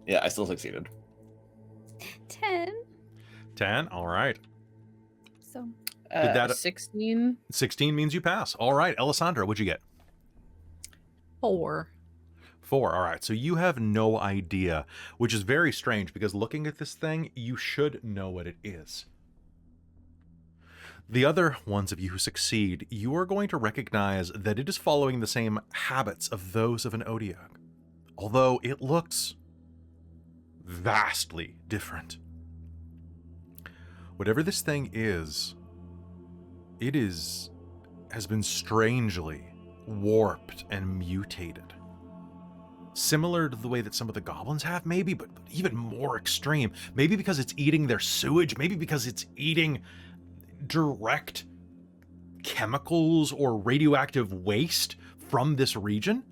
D: Yeah, I still succeeded.
B: 10.
A: 10? All right.
B: So,
A: Did that-
F: 16.
A: 16 means you pass. All right, Alessandra, what'd you get?
C: 4.
A: 4. All right, so you have no idea, which is very strange because looking at this thing, you should know what it is. The other ones of you who succeed, you are going to recognize that it is following the same habits of those of an Odiog, although it looks vastly different. Whatever this thing is, has been strangely warped and mutated. Similar to the way that some of the goblins have, maybe, but even more extreme. Maybe because it's eating their sewage, maybe because it's eating direct chemicals or radioactive waste from this region.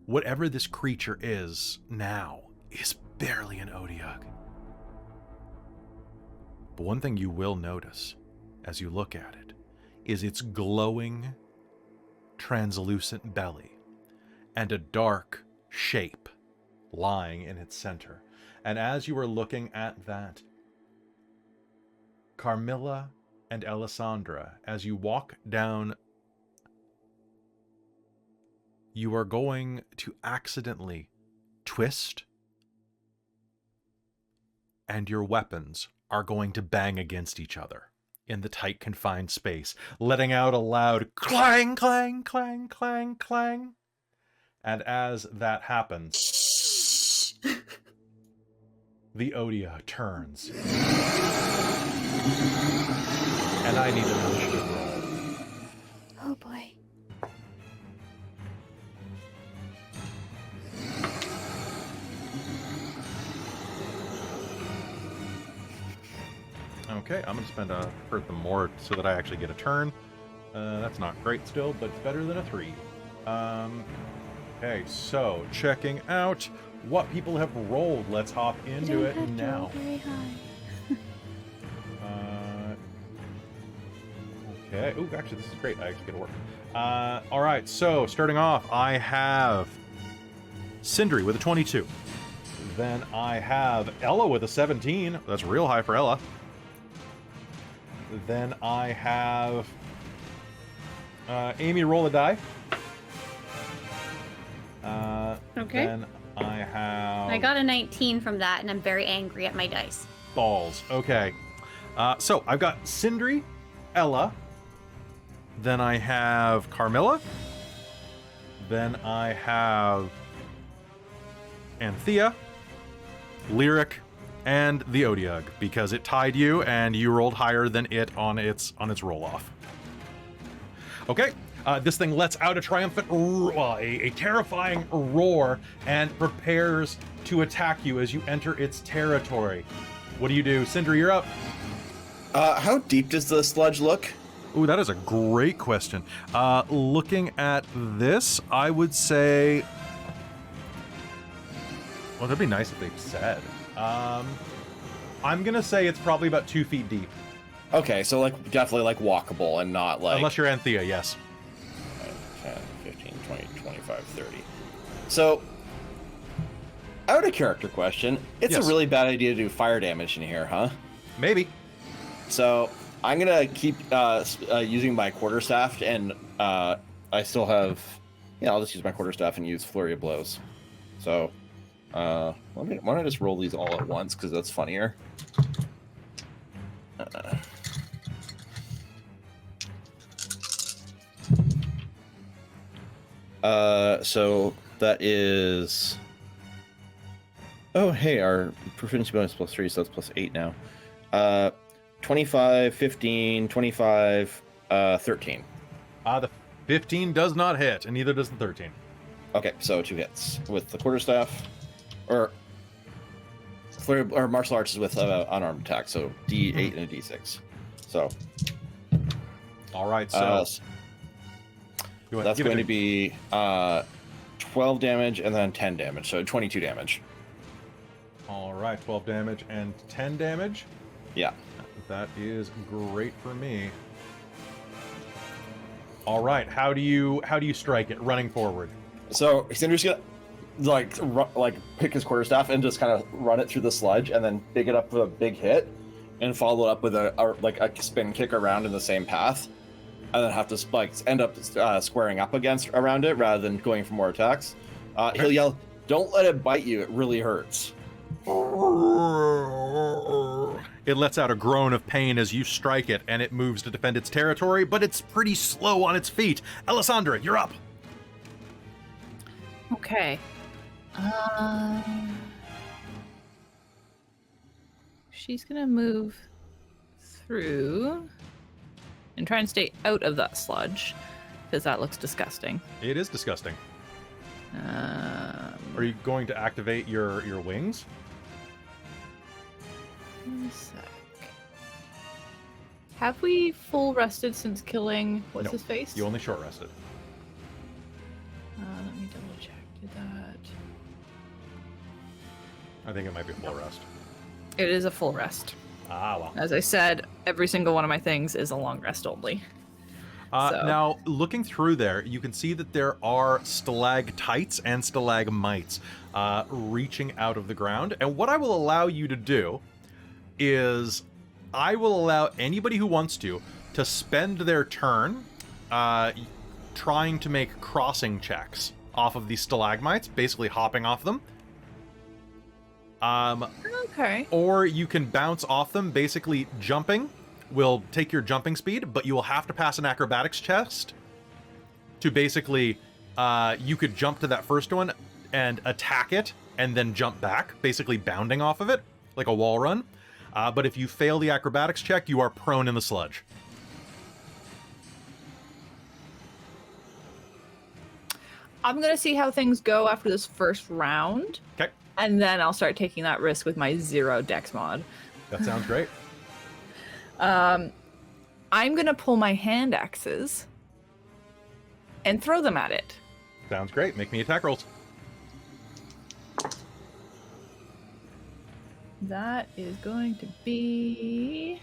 A: Whatever this creature is now is barely an Odiog. But one thing you will notice as you look at it is its glowing, translucent belly and a dark shape lying in its center. And as you are looking at that, Carmilla and Alessandra, as you walk down, you are going to accidentally twist, and your weapons are going to bang against each other in the tight, confined space, letting out a loud clang, clang, clang, clang, clang. And as that happens, the Odia turns. And I need an initiative roll.
B: Oh boy.
A: Okay, I'm going to spend a hurt them more so that I actually get a turn. That's not great still, but it's better than a 3. Okay, so checking out what people have rolled. Let's hop into it now.
B: Very high.
A: Okay. Ooh, actually, this is great. I actually get to work. All right, so starting off, I have Sindri with a 22. Then I have Ella with a 17. That's real high for Ella. Then I have Amy roll a die.
E: Okay.
A: Then I have...
E: I got a 19 from that, and I'm very angry at my dice.
A: Balls. Okay. So I've got Sindri, Ella. Then I have Carmilla. Then I have Anthea, Lyric, and the Odiug, because it tied you and you rolled higher than it on its roll-off. Okay. This thing lets out a triumphant, a terrifying roar and prepares to attack you as you enter its territory. What do? Sindri, you're up.
D: How deep does the sludge look?
A: Ooh, that is a great question. Looking at this, I would say... Well, that'd be nice if they said. I'm going to say it's probably about 2 feet deep.
D: Okay, so like definitely like walkable and not like...
A: Unless you're Anthea, yes.
D: 10, 15, 20, 25, 30. So, out of character question, it's
A: Yes.
D: a really bad idea to do fire damage in here, huh?
A: Maybe.
D: So, I'm gonna keep using my quarterstaff, and I still have... Yeah, I'll just use my quarterstaff and use Flurry of Blows. So, why don't I just roll these all at once, because that's funnier. So that is... Oh, hey, our proficiency bonus is +3, so that's +8 now. 25, 15, 25, 13.
A: The 15 does not hit, and neither does the 13.
D: Okay, so 2 hits with the quarterstaff, or martial arts is with unarmed attack, so D8 and a D6. So,
A: All right, so
D: that's going to be 12 damage and then 10 damage, so 22 damage.
A: All right, 12 damage and 10 damage.
D: Yeah.
A: That is great for me. All right, how do you strike it running forward?
D: So Sindri's gonna like pick his quarterstaff and just kind of run it through the sludge, and then pick it up with a big hit, and follow it up with a spin kick around in the same path, and then have to end up squaring up around it rather than going for more attacks. He'll yell, "Don't let it bite you! It really hurts."
A: It lets out a groan of pain as you strike it, and it moves to defend its territory, but it's pretty slow on its feet. Alessandra, you're up.
C: Okay. She's gonna move through and try and stay out of that sludge, because that looks disgusting.
A: It is disgusting. Are you going to activate your wings?
C: One sec. Have we full rested since killing what's
A: No,
C: his face?
A: You only short rested.
C: Let me double check. Did that?
A: I think it might be a full rest.
C: It is a full rest.
A: Ah, well.
C: As I said, every single one of my things is a long rest only. So.
A: Now, looking through there, you can see that there are stalactites and stalagmites reaching out of the ground. And what I will allow you to do is I will allow anybody who wants to spend their turn trying to make crossing checks off of these stalagmites, basically hopping off them.
C: Okay.
A: Or you can bounce off them, basically jumping will take your jumping speed, but you will have to pass an acrobatics test to basically, you could jump to that first one and attack it and then jump back, basically bounding off of it, like a wall run. But if you fail the acrobatics check, you are prone in the sludge.
C: I'm going to see how things go after this first round.
A: Okay.
C: And then I'll start taking that risk with my 0 dex mod.
A: That sounds great.
C: I'm going to pull my hand axes and throw them at it.
A: Sounds great. Make me attack rolls.
C: That is going to be...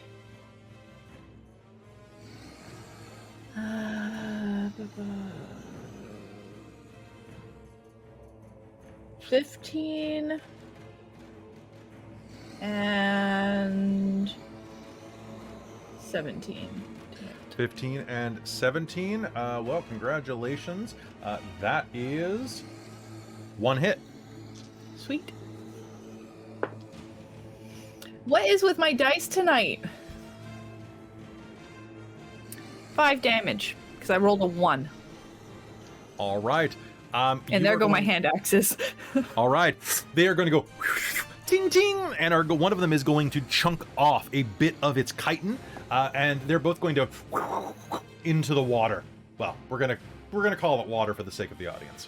C: 15 and 17.
A: 15 and 17. Well, congratulations. That is 1 hit.
C: Sweet. What is with my dice tonight? 5 damage, because I rolled a 1.
A: All right.
C: And there go my hand axes.
A: All right. They are going to go ting ting, and one of them is going to chunk off a bit of its chitin, and they're both going to into the water. Well, we're gonna call it water for the sake of the audience.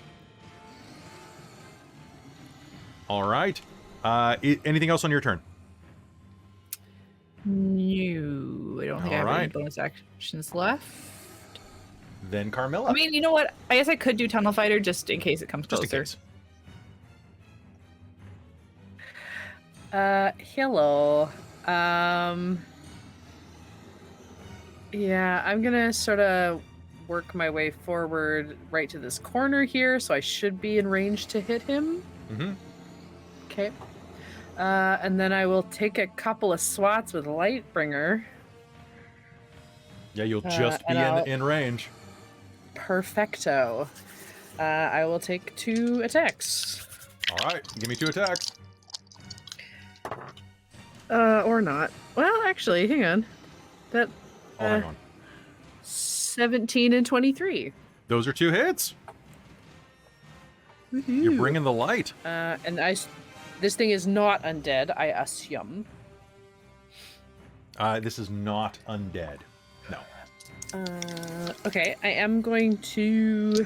A: All right. Anything else on your turn?
C: No, I don't think I have any bonus actions left.
A: Then Carmilla.
C: I mean, you know what? I guess I could do Tunnel Fighter just in case it comes
A: just
C: closer.
A: in case.
F: Hello. Yeah, I'm gonna sort of work my way forward right to this corner here, so I should be in range to hit him.
A: Mm-hmm.
F: Okay. And then I will take a couple of swats with Lightbringer.
A: Yeah, you'll just be in range.
F: Perfecto. I will take 2 attacks.
A: All right, give me 2 attacks.
F: Or not. Well, actually, hang on. That.
A: Hang on.
F: 17 and 23.
A: Those are 2 hits.
F: Woo-hoo.
A: You're bringing the light.
F: And this thing is not undead, I assume.
A: This is not undead. No.
F: Okay, I am going to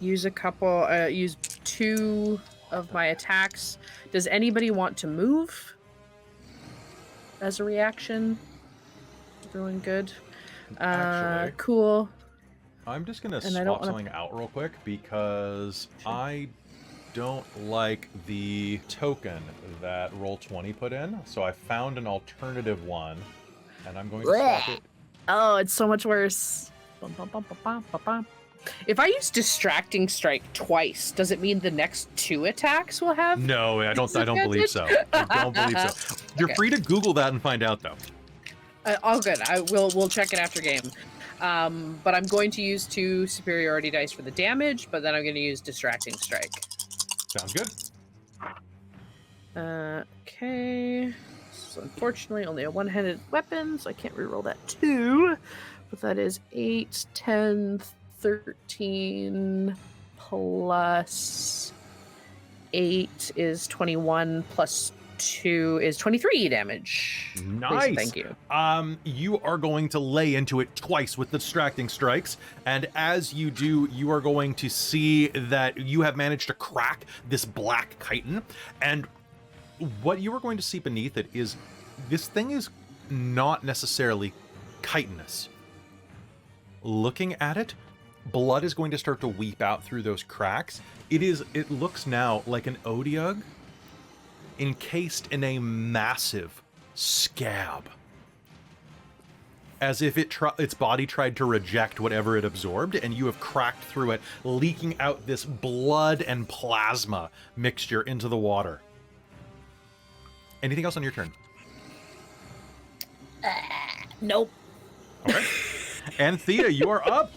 F: use use 2 of my attacks. Does anybody want to move as a reaction? Everyone good?
A: Actually,
F: cool.
A: I'm just gonna
F: And
A: swap something out real quick because I don't like the token that Roll20 put in, so I found an alternative one, and I'm going to swap it.
F: Oh, it's so much worse. If I use Distracting Strike twice, does it mean the next 2 attacks will have?
A: No, I don't believe so. I don't believe so. You're free to Google that and find out, though.
F: All good. We'll check it after game. But I'm going to use 2 superiority dice for the damage, but then I'm going to use Distracting Strike.
A: Sounds good.
F: Okay. So unfortunately, only a one-handed weapon, so I can't reroll that 2. But that is 8, 10, 13 plus 8 is 21 plus 2 is 23 damage.
A: Nice.
F: Please, thank you.
A: You are going to lay into it twice with the distracting strikes, and as you do, you are going to see that you have managed to crack this black chitin, and what you are going to see beneath it is this thing is not necessarily chitinous. Looking at it, blood is going to start to weep out through those cracks. It looks now like an Odiug encased in a massive scab, as if its body tried to reject whatever it absorbed, and you have cracked through it, leaking out this blood and plasma mixture into the water. Anything else on your turn?
F: Nope.
A: All right. Anthea, you are up.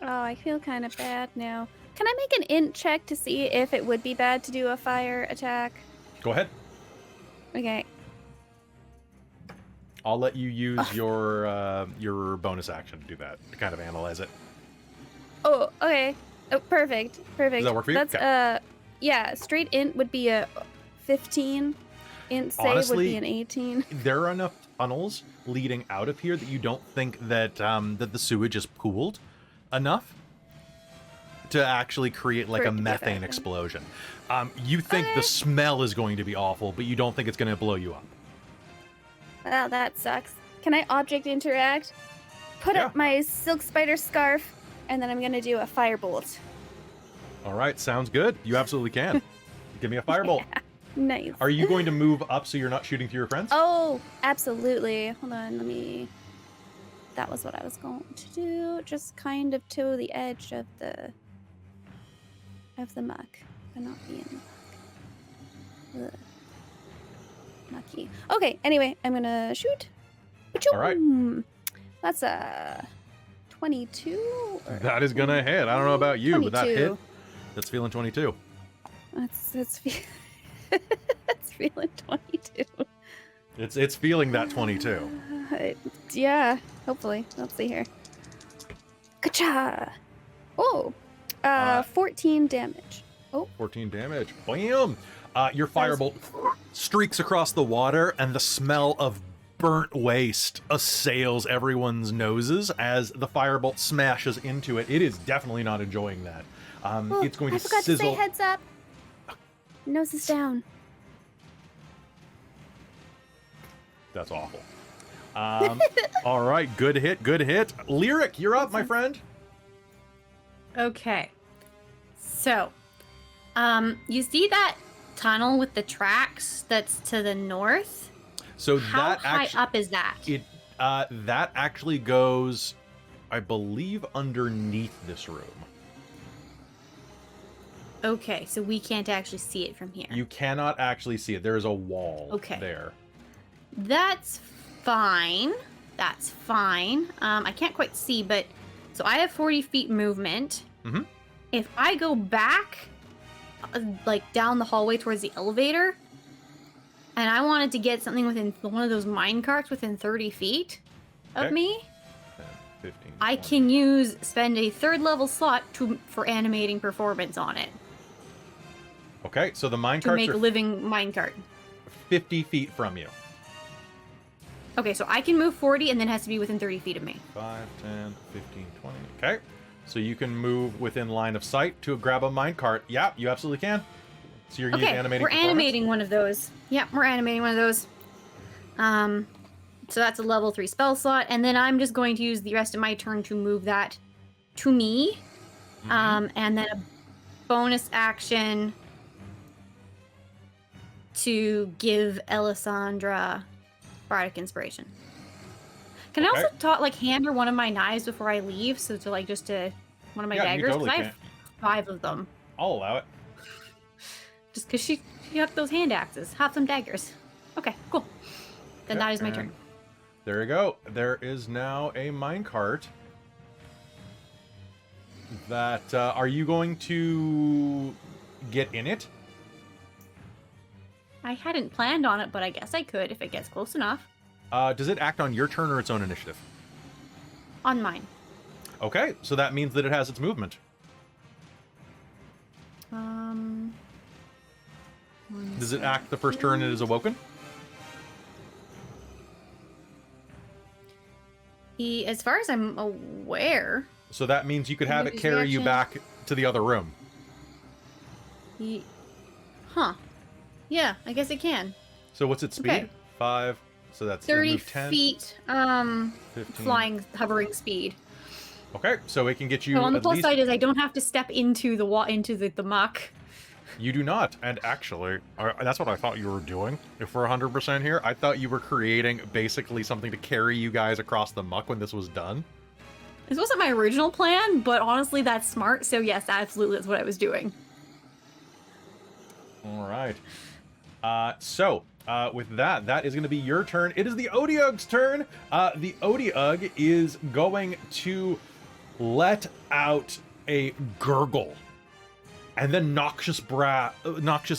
B: Oh, I feel kind of bad now. Can I make an int check to see if it would be bad to do a fire attack?
A: Go ahead.
B: Okay.
A: I'll let you use your bonus action to do that, to kind of analyze it.
B: Oh, okay. Oh, perfect. Perfect.
A: Does that work for you?
B: That's
A: Okay.
B: yeah, straight int would be a 15. Int save
A: Honestly,
B: would be an 18.
A: There are enough tunnels leading out of here that you don't think that that the sewage is pooled enough to actually create like
B: For
A: a
B: it to be
A: methane
B: effective.
A: explosion. You think the smell is going to be awful, but you don't think it's going to blow you up.
B: Well, that sucks. Can I object interact? Put up my silk spider scarf, and then I'm gonna do a firebolt.
A: All right, sounds good. You absolutely can. Give me a firebolt.
B: Nice.
A: Are you going to move up so you're not shooting through your friends?
B: Oh, absolutely. Hold on, let me... That was what I was going to do. Just kind of to the edge of the muck. But not be in the muck. Ugh. Mucky. Okay, anyway, I'm gonna shoot.
A: All right.
B: That's a 22? Or
A: That is going to hit. I don't know about you, but that
B: 22.
A: hit. That's feeling 22.
B: That's feeling 22.
A: It's feeling that 22.
B: Yeah, hopefully. Let's see here. Ka-cha! Oh, 14 damage.
A: 14 damage. Bam! Your firebolt streaks across the water, and the smell of burnt waste assails everyone's noses as the firebolt smashes into it. It is definitely not enjoying that. It's going to
B: I forgot
A: sizzle.
B: to say heads up. Nose is down.
A: That's awful. All right, good hit, good hit. Lyric, you're up, my friend.
E: Okay. So, you see that tunnel with the tracks that's to the north?
A: So
E: How
A: that
E: high
A: actually,
E: up is that?
A: that actually goes, I believe, underneath this room.
E: Okay, so we can't actually see it from here.
A: You cannot actually see it. There is a wall
E: Okay.
A: there.
E: That's fine. That's fine. I can't quite see, but so I have 40 feet movement.
A: Mhm.
E: If I go back, like down the hallway towards the elevator, and I wanted to get something within one of those mine carts within 30 feet of
A: Okay.
E: me,
A: 10, 15,
E: I
A: 20.
E: can spend a third level slot for animating performance on it
A: Okay, so the
E: to
A: minecarts
E: make a
A: are
E: living minecart.
A: 50 feet from you.
E: Okay, so I can move 40 and then it has to be within 30 feet of me.
A: 5, 10, 15, 20. Okay, so you can move within line of sight to grab a minecart. Yeah, you absolutely can. So you're
E: Okay,
A: animating
E: we're
A: performance?
E: animating one of those. Yep, we're animating one of those. So that's a level 3 spell slot, and then I'm just going to use the rest of my turn to move that to me.
A: Mhm.
E: And then a bonus action to give Ellasandra Bardic Inspiration. Can I
A: Okay.
E: also hand her one of my knives before I leave? So to one of my
A: Yeah, you
E: daggers?
A: totally
E: I
A: can.
E: have 5 of them.
A: I'll allow it.
E: Just because she got those hand axes. Have some daggers. Okay, cool. Then
A: Okay,
E: that is my
A: and
E: turn.
A: There you go. There is now a minecart. That, are you going to get in it?
E: I hadn't planned on it, but I guess I could if it gets close enough.
A: Does it act on your turn or its own initiative?
E: On mine.
A: Okay, so that means that it has its movement. Does it act the first turn it is awoken?
E: As far as I'm aware,
A: So that means you could have it
E: Maybe
A: carry you
E: reaction.
A: back to the other room.
E: huh? Yeah, I guess it can.
A: So what's its speed?
E: Okay.
A: 5. So that's
E: 30
A: move 10,
E: feet,
A: 15.
E: flying, hovering speed.
A: Okay, so it can get you
E: So on the
A: at
E: plus
A: least.
E: side is I don't have to step into the muck.
A: You do not. And actually, that's what I thought you were doing. If we're 100% here, I thought you were creating basically something to carry you guys across the muck when this was done.
E: This wasn't my original plan, but honestly, that's smart. So yes, absolutely, that's what I was doing.
A: All right. With that is going to be your turn. It is the Odiug's turn. The Odiug is going to let out a gurgle and then noxious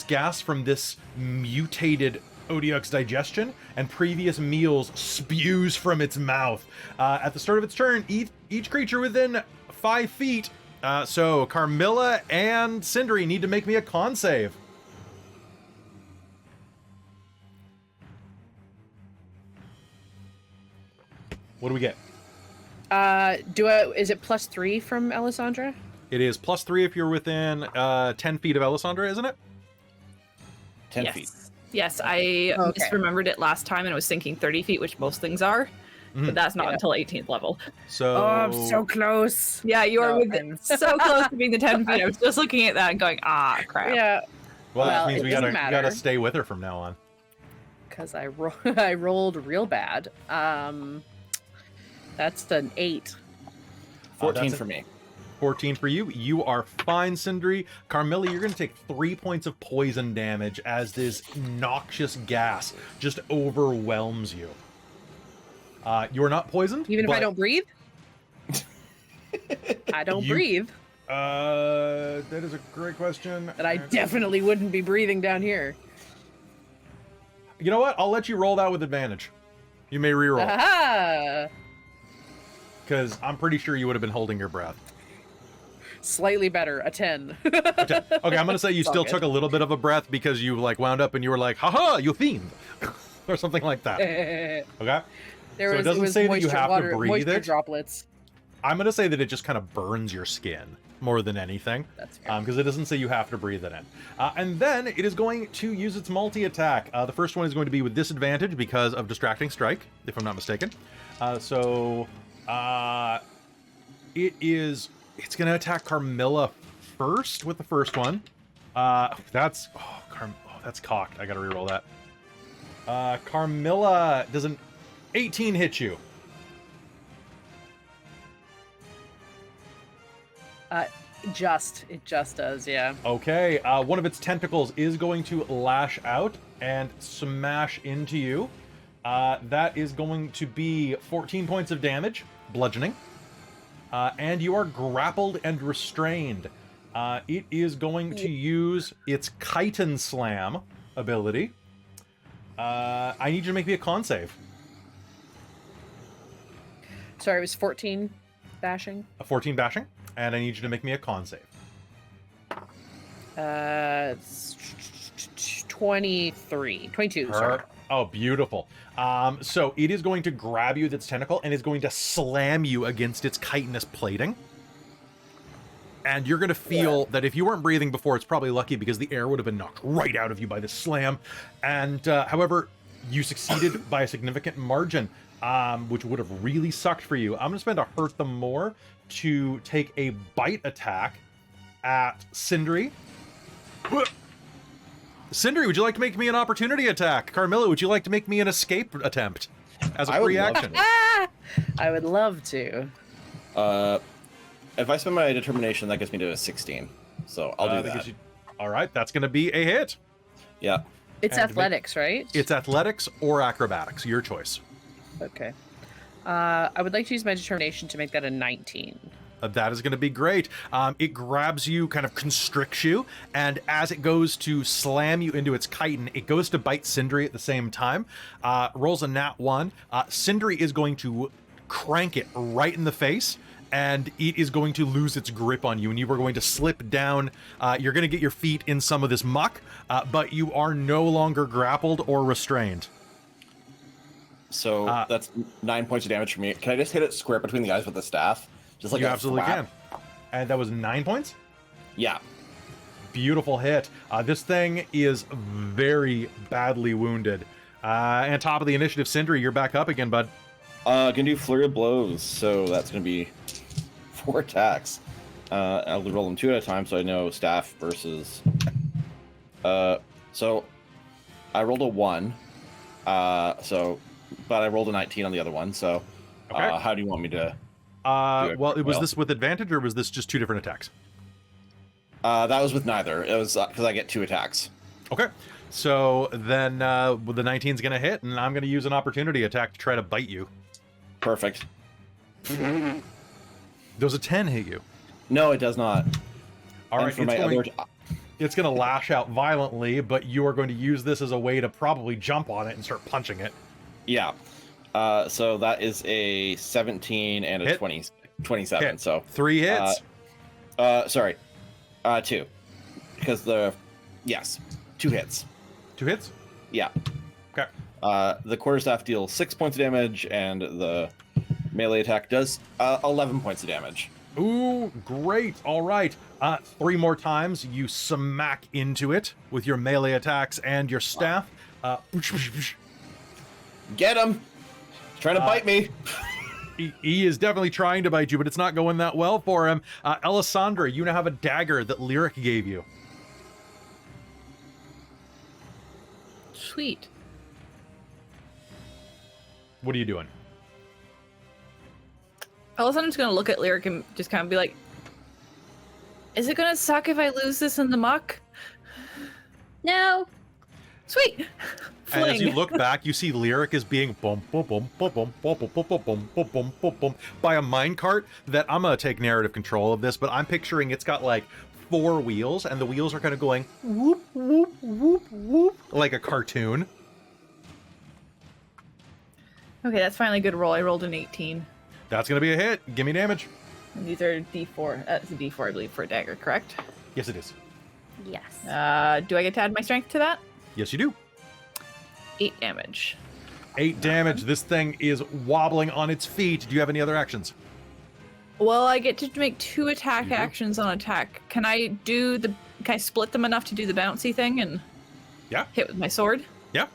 A: gas from this mutated Odiux digestion and previous meals spews from its mouth. At the start of its turn, each creature within 5 feet, so Carmilla and Sindri need to make me a con save. What do we get?
F: Is it +3 from Alessandra?
A: It is +3 if you're within 10 feet of Alessandra, isn't it?
D: 10
C: yes.
D: feet.
C: Yes, I
F: Okay.
C: misremembered it last time and I was thinking 30 feet, which most things are. But that's not until 18th level.
A: So
F: Oh, I'm so close.
C: Yeah, you are
F: No, I'm-
C: so close to being the 10 feet. I was just looking at that and going, ah, crap.
F: Yeah,
A: well, that
F: well,
A: means
F: it
A: we
F: doesn't
A: gotta
F: matter.
A: stay with her from now on.
F: because I rolled real bad. That's an 8.
D: 14
A: that's
D: for me.
A: 14 for you. You are fine, Sindri. Carmilla, you're going to take 3 points of poison damage as this noxious gas just overwhelms you. You're not poisoned.
F: Even if I
A: but,
F: don't breathe? I don't breathe.
A: That is a great question.
F: And I definitely wouldn't be breathing down here.
A: You know what? I'll let you roll that with advantage. You may reroll,
F: Aha!
A: because I'm pretty sure you would have been holding your breath.
F: Slightly better, a 10.
A: Okay, I'm going to say you
F: It's all
A: still
F: good.
A: took a little bit of a breath because you like wound up and you were like, haha, you fiend. Or something like that. Okay?
F: There
A: So it
F: was,
A: doesn't
F: was
A: say that you
F: moisture,
A: have to
F: water,
A: breathe
F: moisture
A: it.
F: droplets.
A: I'm going to say that it just kind of burns your skin more than anything.
F: That's fair.
A: Because it doesn't say you have to breathe it in. And then it is going to use its multi-attack. The first one is going to be with disadvantage because of Distracting Strike, if I'm not mistaken. It's going to attack Carmilla first with the first one. That's cocked. I got to reroll that. Carmilla, does an 18 hit you?
F: It just does, yeah.
A: Okay, one of its tentacles is going to lash out and smash into you. That is going to be 14 points of damage, bludgeoning. And you are grappled and restrained. It is going to use its Chitin Slam ability. I need you to make me a con save.
F: Sorry, it was 14 bashing.
A: A 14 bashing, and I need you to make me a con save.
F: It's 22, sorry.
A: Oh, beautiful. So it is going to grab you with its tentacle and is going to slam you against its chitinous plating. And you're going to feel that if you weren't breathing before, it's probably lucky because the air would have been knocked right out of you by this slam. And however, you succeeded by a significant margin, which would have really sucked for you. I'm going to spend a hurt them more to take a bite attack at Sindri. Sindri, would you like to make me an opportunity attack? Carmilla, would you like to make me an escape attempt as a
D: I would
A: free
D: love
A: action?
F: I would love to.
D: If I spend my determination, that gets me to a 16. So I'll do
A: that
D: that.
A: gives you- All right, that's going to be a hit.
D: Yeah.
F: It's
A: And
F: athletics, right?
A: It's athletics or acrobatics, your choice.
F: Okay. I would like to use my determination to make that a 19.
A: That is going to be great. It grabs you, kind of constricts you, and as it goes to slam you into its chitin, it goes to bite Sindri at the same time. Rolls a nat 1. Sindri is going to crank it right in the face, and it is going to lose its grip on you, and you are going to slip down. You're going to get your feet in some of this muck, but you are no longer grappled or restrained.
D: So that's 9 points of damage for me. Can I just hit it square between the eyes with the staff? Just like
A: You
D: a
A: absolutely
D: thwap?
A: can. And that was 9 points?
D: Yeah.
A: Beautiful hit. This thing is very badly wounded. And top of the initiative, Sindri, you're back up again, bud.
D: Gonna do flurry of blows, so that's gonna be 4 attacks. I'll roll them 2 at a time, so I know staff versus. So I rolled a 1. But I rolled a 19 on the other one. So,
A: Okay.
D: how do you want me to?
A: Well, was
D: well.
A: this with advantage or was this just 2 different attacks?
D: That was with neither. It was because I get 2 attacks.
A: Okay. So then the 19's going to hit, and I'm going to use an opportunity attack to try to bite you.
D: Perfect.
A: Does a 10 hit you?
D: No, it does not.
A: All
D: And
A: right,
D: for my other,
A: it's going to lash out violently, but you are going to use this as a way to probably jump on it and start punching it.
D: yeah. So that is a 17 and a
A: Hit.
D: 27.
A: Hit.
D: So
A: 3 hits.
D: sorry, 2, because yes, 2 hits.
A: 2 hits?
D: Yeah.
A: Okay.
D: The quarterstaff deals 6 points of damage, and the melee attack does 11 points of damage.
A: Ooh, great. All right. 3 more times, you smack into it with your melee attacks and your staff.
D: Get him! He's trying to bite me.
A: He is definitely trying to bite you, but it's not going that well for him. Alessandra, you now have a dagger that Lyric gave you.
C: Sweet.
A: What are you doing?
C: Alisandra's gonna look at Lyric and just kind of be like, is it gonna suck if I lose this in the muck?
E: No.
C: Sweet.
A: And as you
C: Fling.
A: look back, you see Lyric is being boom, boom, boom, boom, boom, boom, boom, boom, boom, boom, boom, boom, boom, boom, by a minecart that I'm gonna take narrative control of this, but I'm picturing it's got like 4 wheels, and the wheels are kind of going whoop, whoop, whoop, whoop, like a cartoon.
C: Okay, that's finally a good roll. I rolled an 18.
A: That's gonna be a hit. Give me damage.
C: And these are D4. That's a D4, I believe, for a dagger, correct?
A: Yes, it is.
E: Yes.
C: Do I get to add my strength to that?
A: Yes, you do.
C: 8 damage.
A: 8 damage. This thing is wobbling on its feet. Do you have any other actions?
C: Well, I get to make 2 attack
A: You do.
C: actions on attack. Can I split them enough to do the bouncy thing and
A: Yeah.
C: hit with my sword?
A: Yeah.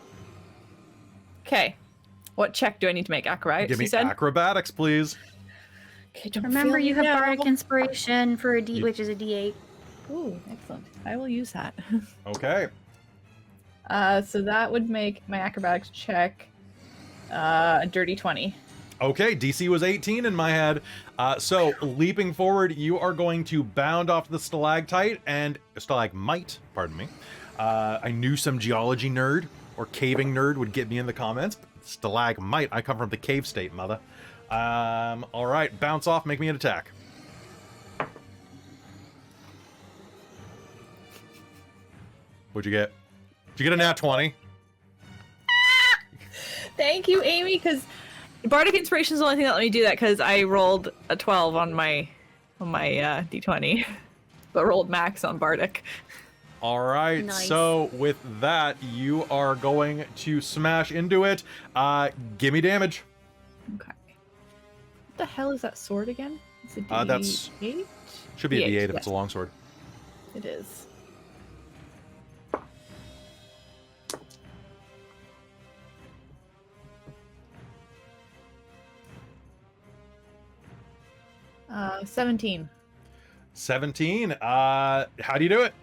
C: Okay. What check do I need to make? Acrobatics,
A: Give me
C: you said?
A: acrobatics, please.
C: Okay, don't
E: Remember,
C: fail
E: you
C: me
E: have
C: now.
E: bardic inspiration for a D,
A: You-
E: which is a D8.
C: Ooh, excellent. I will use that.
A: Okay.
C: So that would make my acrobatics check a dirty 20.
A: Okay, DC was 18 in my head. So leaping forward, you are going to bound off the stalactite and stalagmite, pardon me. I knew some geology nerd or caving nerd would get me in the comments. Stalagmite, I come from the cave state, mother. All right, bounce off, make me an attack. What'd you get? Did you get a nat 20?
C: Thank you, Amy, because bardic inspiration is the only thing that let me do that, because I rolled a 12 on my d20, but rolled max on bardic.
A: All right,
E: Nice.
A: so with that, you are going to smash into it. Give me damage.
C: Okay. What the hell is that sword again? It's a D8?
A: That's- Should be a D8 if
C: yes.
A: it's a longsword.
C: It is. Uh, 17.
A: 17. How do you do it?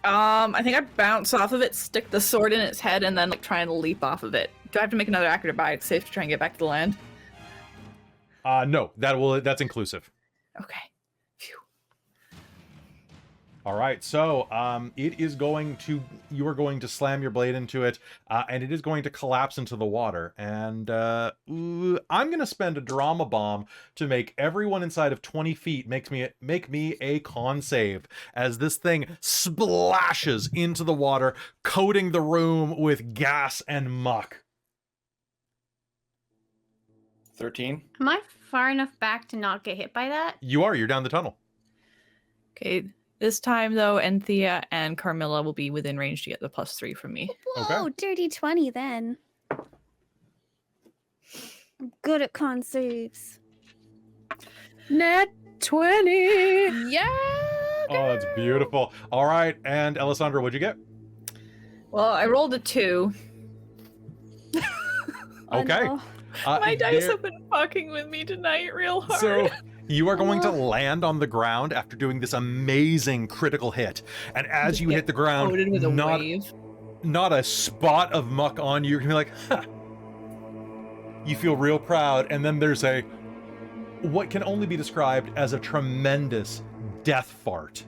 C: I think I bounce off of it, stick the sword in its head, and then like try and leap off of it. Do I have to make another acrobatics save to try and get back to the land?
A: No, that's inclusive.
C: Okay. Phew.
A: All right, so you are going to slam your blade into it, and it is going to collapse into the water. And I'm going to spend a drama bomb to make everyone inside of 20 feet make me a con save as this thing splashes into the water, coating the room with gas and muck.
D: 13.
E: Am I far enough back to not get hit by that?
A: You're down the tunnel.
C: Okay. This time, though, Anthea and Carmilla will be within range to get the +3 from me.
B: Whoa, dirty 20 then. I'm good at con saves.
F: Nat 20.
B: Yeah.
A: Oh, that's beautiful. All right, and Alessandra, what'd you get?
C: Well, I rolled a 2.
A: Okay.
B: no.
C: My dice
A: there-
C: have been fucking with me tonight real hard.
A: So you are going to land on the ground after doing this amazing critical hit. And as you hit the ground,
C: Coated with a wave.
A: not a spot of muck on you. You're gonna be like, ha. You feel real proud. And then there's what can only be described as a tremendous death fart.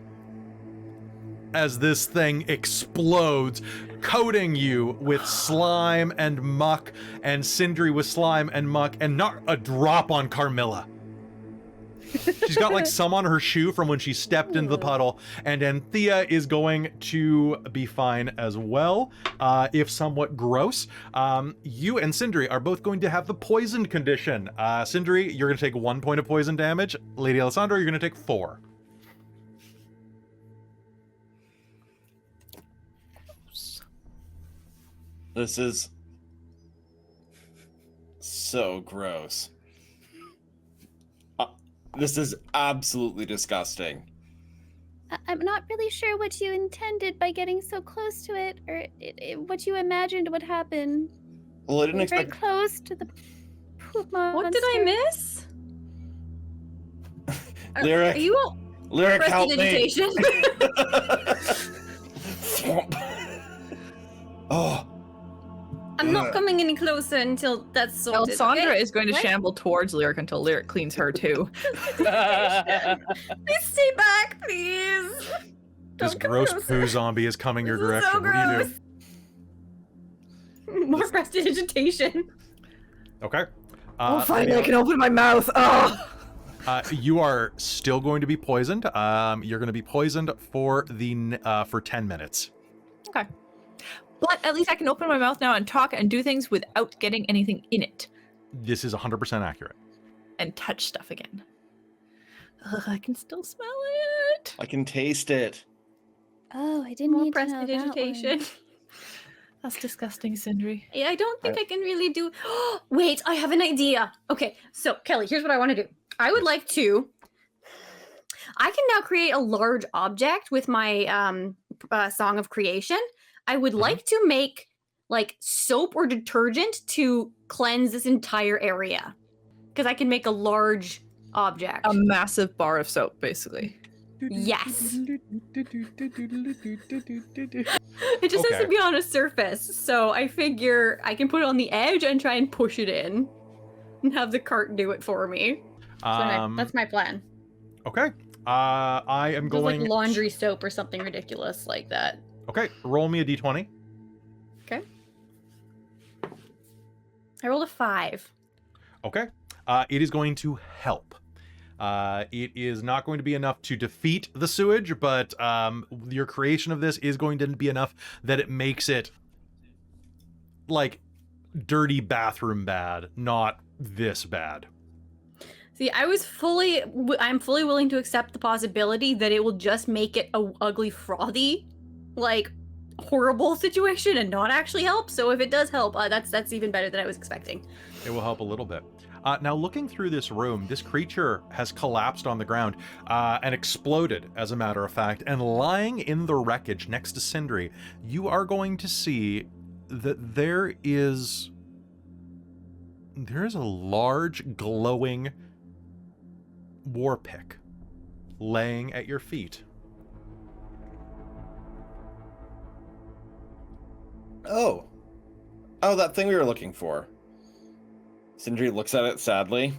A: As this thing explodes, coating you with slime and muck, and Sindri with slime and muck, and not a drop on Carmilla. She's got like some on her shoe from when she stepped into the puddle, and Anthea is going to be fine as well, if somewhat gross. You and Sindri are both going to have the poisoned condition. Sindri, you're going to take 1 point of poison damage. Lady Alessandra, you're going to take 4.
D: This is so gross. This is absolutely disgusting.
B: I'm not really sure what you intended by getting so close to it, or what you imagined would happen.
D: Well, I didn't
B: We're very
D: expect.
B: close to the poop monster.
E: What did I miss?
D: Lyric.
E: Are you all
D: Lyric, help me.
E: prestidigitation?
D: Oh.
E: I'm not coming any closer until that's sorted.
C: Alessandra
E: okay?
C: is going to
E: What?
C: shamble towards Lyric until Lyric cleans her too.
E: Please stay back, please.
A: This
E: Don't come
A: gross
E: closer.
A: poo zombie is coming your
E: This is so
A: direction. What do you do?
E: More prestidigitation.
A: Okay.
C: Finally, I can open my mouth. Oh.
A: You are still going to be poisoned. You're going to be poisoned for for 10 minutes.
C: Okay. But at least I can open my mouth now and talk and do things without getting anything in it.
A: This is 100% accurate.
C: And touch stuff again. Ugh, I can still smell it.
D: I can taste it.
B: Oh, I didn't
E: More
B: need to know that
E: prestidigitation.
B: one.
C: That's disgusting, Sindri.
E: Yeah, I don't think I can really do. Wait, I have an idea. Okay, so Kelly, here's what I want to do. I would like to. I can now create a large object with my Song of Creation. I would like to make like soap or detergent to cleanse this entire area, because I can make a large object.
C: A massive bar of soap, basically.
E: Yes. It just has
A: Okay.
E: to be on a surface, so I figure I can put it on the edge and try and push it in, and have the cart do it for me. That's my plan.
A: Okay. I am
E: Just like
A: going.
E: laundry soap or something ridiculous like that.
A: Okay, roll me a d20.
E: Okay. I rolled a 5.
A: Okay. It is going to help. It is not going to be enough to defeat the sewage, but your creation of this is going to be enough that it makes it like dirty bathroom bad, not this bad.
E: See, I'm fully willing to accept the possibility that it will just make it a ugly, frothy, like horrible situation and not actually help. So if it does help, that's even better than I was expecting.
A: It will help a little bit. Now, looking through this room, this creature has collapsed on the ground and exploded, as a matter of fact. And lying in the wreckage next to Sindri, you are going to see that there is a large, glowing war pick laying at your feet.
D: Oh, that thing we were looking for. Sindri looks at it sadly,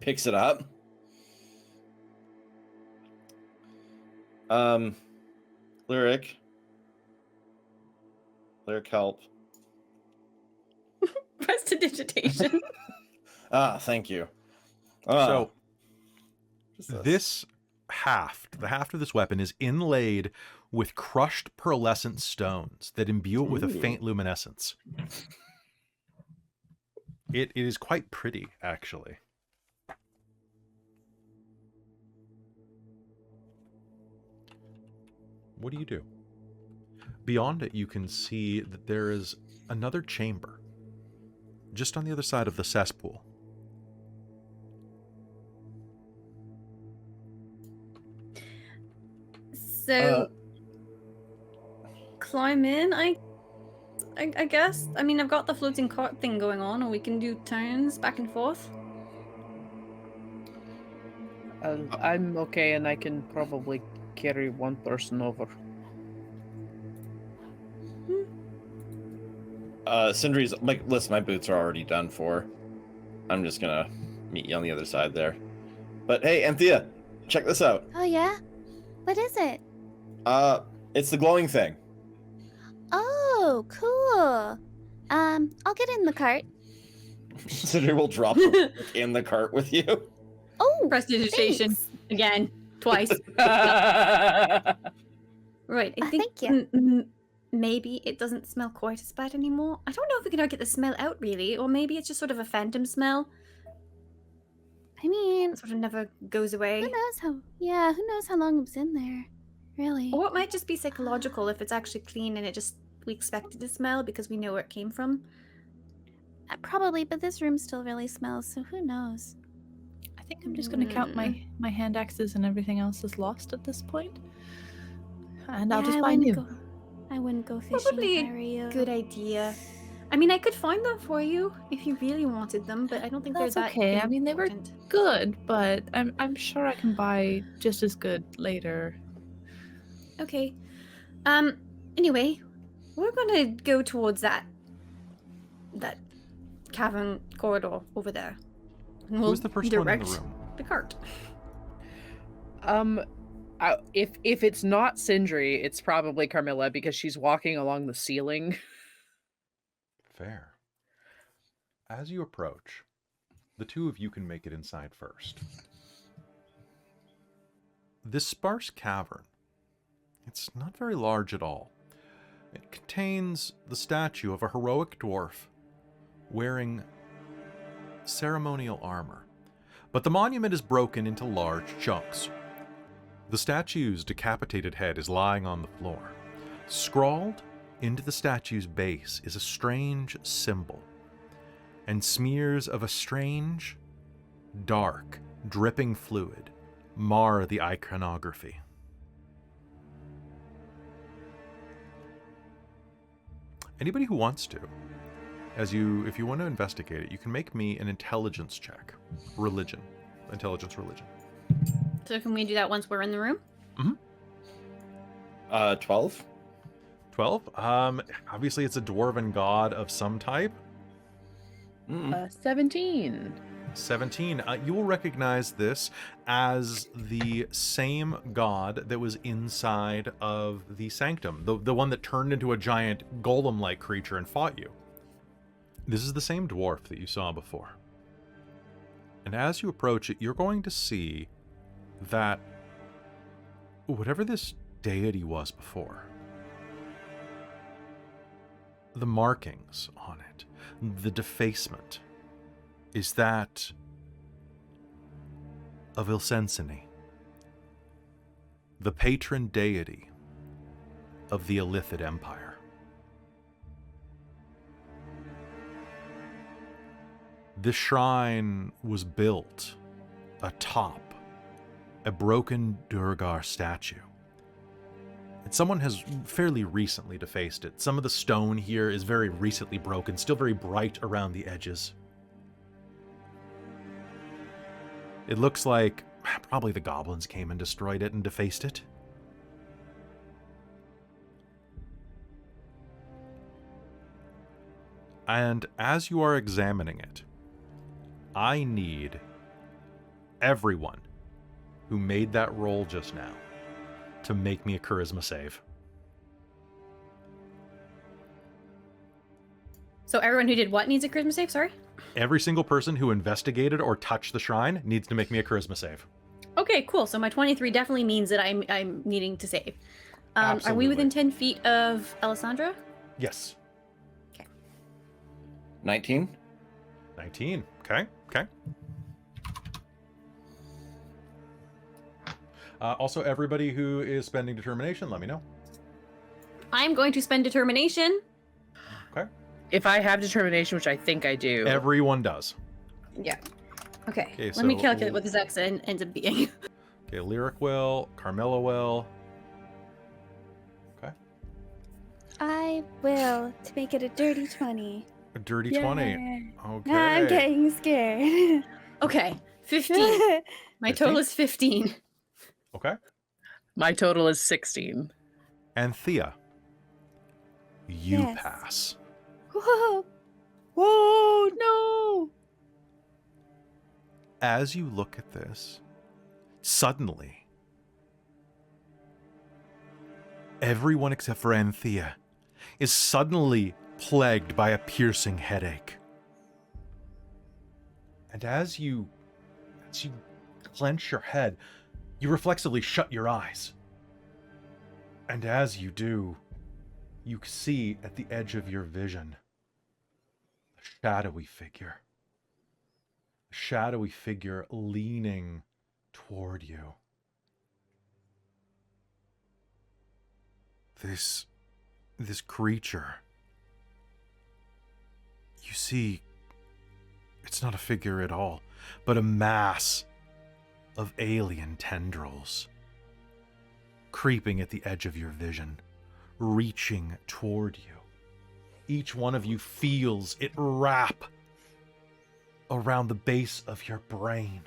D: picks it up. Lyric, help.
E: Prestidigitation.
D: Thank you.
A: So,
D: What's
A: the haft of this weapon is inlaid with crushed pearlescent stones that imbue it with a faint luminescence. It is quite pretty, actually. What do you do? Beyond it, you can see that there is another chamber, just on the other side of the cesspool.
E: So climb in, I guess. I mean, I've got the floating cart thing going on, or we can do turns back and forth.
F: I'm okay, and I can probably carry one person over.
D: Sindri's like, listen, my boots are already done for. I'm just gonna meet you on the other side there. But hey, Anthea, check this out.
B: Oh yeah? What is it?
D: It's the glowing thing.
B: Oh, cool. I'll get in the cart.
D: Sindri will drop the book in the cart with you.
B: Oh,
E: Prestidigitation
B: thanks.
E: again, twice. Right, I think
B: Thank you.
E: maybe it doesn't smell quite as bad anymore. I don't know if we can get the smell out really, or maybe it's just sort of a phantom smell.
B: I mean,
E: It sort of never goes away.
B: who knows how? Yeah, who knows how long it was in there? Really?
E: Or it might just be psychological if it's actually clean and we expect it to smell because we know where it came from.
B: Probably, but this room still really smells, so who knows?
C: I think I'm just going to count my hand axes and everything else is lost at this point. And I'll
B: Yeah,
C: just
B: I
C: buy
B: wouldn't
C: new.
B: go- I wouldn't go fishing
E: Probably
B: if I were you.
E: Good idea. I mean, I could find them for you if you really wanted them, but I don't think
C: That's
E: they're that
C: okay. I mean, they were
E: important.
C: good, but I'm sure I can buy just as good later.
E: Okay. Anyway, we're gonna go towards that cavern corridor over there. And
A: Who's the first one in the
E: direct
A: room?
E: the cart.
F: If it's not Sindri, it's probably Carmilla because she's walking along the ceiling.
A: Fair. As you approach, the two of you can make it inside first. This sparse cavern, it's not very large at all. It contains the statue of a heroic dwarf wearing ceremonial armor, but the monument is broken into large chunks. The statue's decapitated head is lying on the floor. Scrawled into the statue's base is a strange symbol, and smears of a strange, dark, dripping fluid mar the iconography. Anybody who wants to, if you want to investigate it, you can make me an intelligence check. Intelligence religion.
E: So can we do that once we're in the room?
D: 12.
A: 12. Obviously it's a dwarven god of some type.
F: 17.
A: 17. You will recognize this as the same god that was inside of the sanctum, the one that turned into a giant golem-like creature and fought you. This is the same dwarf that you saw before. And as you approach it, you're going to see that whatever this deity was before, the markings on it, the defacement, is that of Ilsensini, the patron deity of the Illithid Empire. This shrine was built atop a broken Durgar statue. And someone has fairly recently defaced it. Some of the stone here is very recently broken, still very bright around the edges. It looks like probably the goblins came and destroyed it and defaced it. And as you are examining it, I need everyone who made that roll just now to make me a charisma save.
E: So everyone who did what needs a charisma save? Sorry.
A: Every single person who investigated or touched the shrine needs to make me a charisma save.
E: Okay, cool. So my 23 definitely means that I'm needing to save. Are we
A: Absolutely.
E: within 10 feet of Alessandra?
A: Yes.
D: 19.
A: 19. Okay. Also, everybody who is spending determination, let me know.
E: I'm going to spend determination.
A: Okay.
F: If I have determination, which I think I do.
A: Everyone does.
E: Yeah. Okay.
A: Okay,
E: Let me
A: so-
E: calculate what this X ends up being.
A: Okay, Lyric will, Carmilla will. Okay.
B: I will, to make it a dirty 20.
A: A dirty 20.
B: Yeah.
A: Okay.
B: I'm getting scared.
E: Okay. 15. My total is 15.
A: Okay.
F: My total is 16.
A: Anthea, you
B: Yes.
A: pass.
B: Whoa.
C: Whoa, no!
A: As you look at this, suddenly, everyone except for Anthea is suddenly plagued by a piercing headache. And as you clench your head, you reflexively shut your eyes. And as you do, you see at the edge of your vision a shadowy figure. A shadowy figure leaning toward you. This creature, you see, it's not a figure at all, but a mass of alien tendrils creeping at the edge of your vision, reaching toward you. Each one of you feels it wrap around the base of your brain.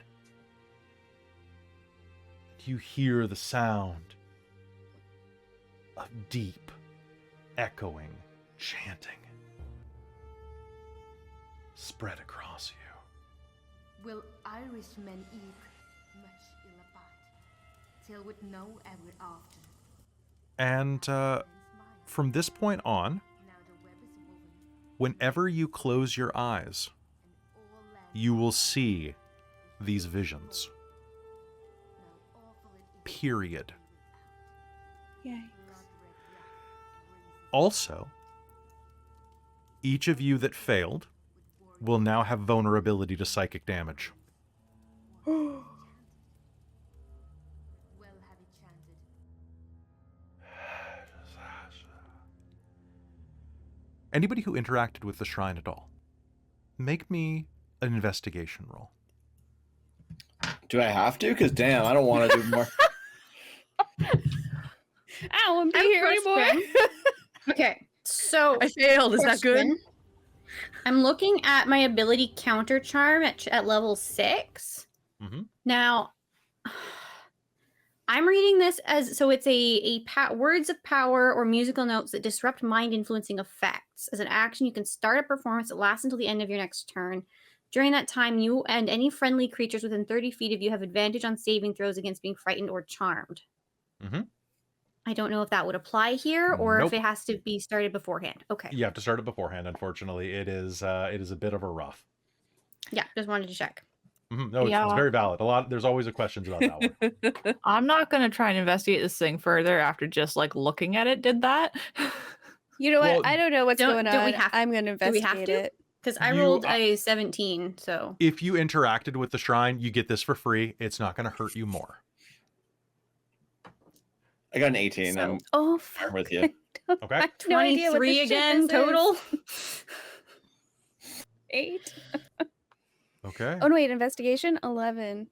A: You hear the sound of deep, echoing chanting spread across you.
G: Will Irishmen eat much illabat, till with no ever after?
A: And from this point on,
G: Now the web is woven,
A: whenever you close your eyes,
G: and all land
A: you will see these visions.
G: now awful it is.
A: Period.
B: Yikes.
A: Also, each of you that failed will now have vulnerability to psychic damage.
G: Well have it chanted.
A: Anybody who interacted with the shrine at all, make me an investigation roll.
D: Do I have to? Because damn, I don't want to do more.
B: I don't want to
E: I
B: be
E: have a
B: here anymore.
E: question. Okay, so
F: I failed. Is that good?
E: question. I'm looking at my ability counter charm at level 6.
A: Mm-hmm.
E: Now, I'm reading this as so it's words of power or musical notes that disrupt mind influencing effects. As an action, you can start a performance that lasts until the end of your next turn. During that time, you and any friendly creatures within 30 feet of you have advantage on saving throws against being frightened or charmed.
A: Mm-hmm.
E: I don't know if that would apply here or
A: Nope.
E: if it has to be started beforehand. Okay.
A: You have to start it beforehand, unfortunately. It is a bit of a rough.
E: Yeah, just wanted to check.
A: Mhm. No, it's
C: Yeah.
A: very valid. There's always a questions about that one.
C: I'm not going to try and investigate this thing further after just like looking at it did that.
B: You know what?
A: Well,
B: I don't know what's going
E: do
B: on.
E: we have-
B: I'm going to
E: do we have
B: investigate
E: to?
B: it.
E: Because I
A: You-
E: rolled a 17, so.
A: If you interacted with the shrine, you get this for free. It's not going to hurt you more.
D: I got an 18.
B: So-
D: I'm
B: Oh,
D: I'm with you.
A: Okay.
B: I have no idea what
E: 23
B: this shit
E: again
B: this is.
E: total.
B: 8.
A: Okay.
B: Oh no, wait, investigation 11.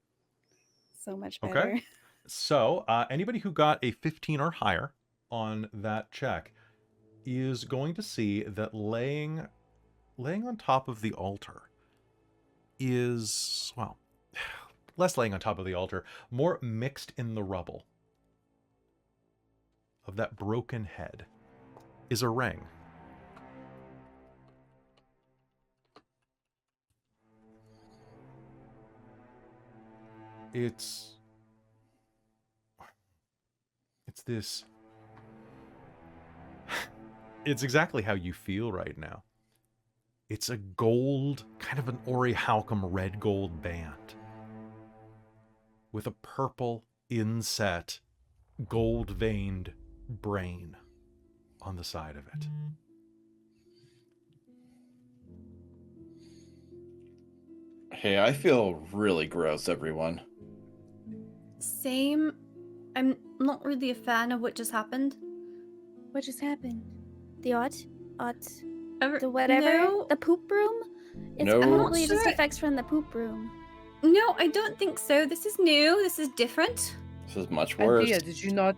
B: So much
A: Okay.
B: better.
A: So, anybody who got a 15 or higher on that check is going to see that laying on top of the altar is, well, less laying on top of the altar, more mixed in the rubble of that broken head is a ring. It's this. It's exactly how you feel right now. It's a gold, kind of an Orihaucum red gold band with a purple inset, gold veined brain on the side of it.
D: Hey, I feel really gross, everyone.
E: Same. I'm not really a fan of what just happened.
B: What just happened? The
E: The
B: whatever?
E: No,
B: The poop room? It's
D: No.
B: probably just
E: Sure.
B: effects from the poop room.
E: no, I don't think so. This is new. This is different.
D: This is much worse.
F: Anthea, did you not?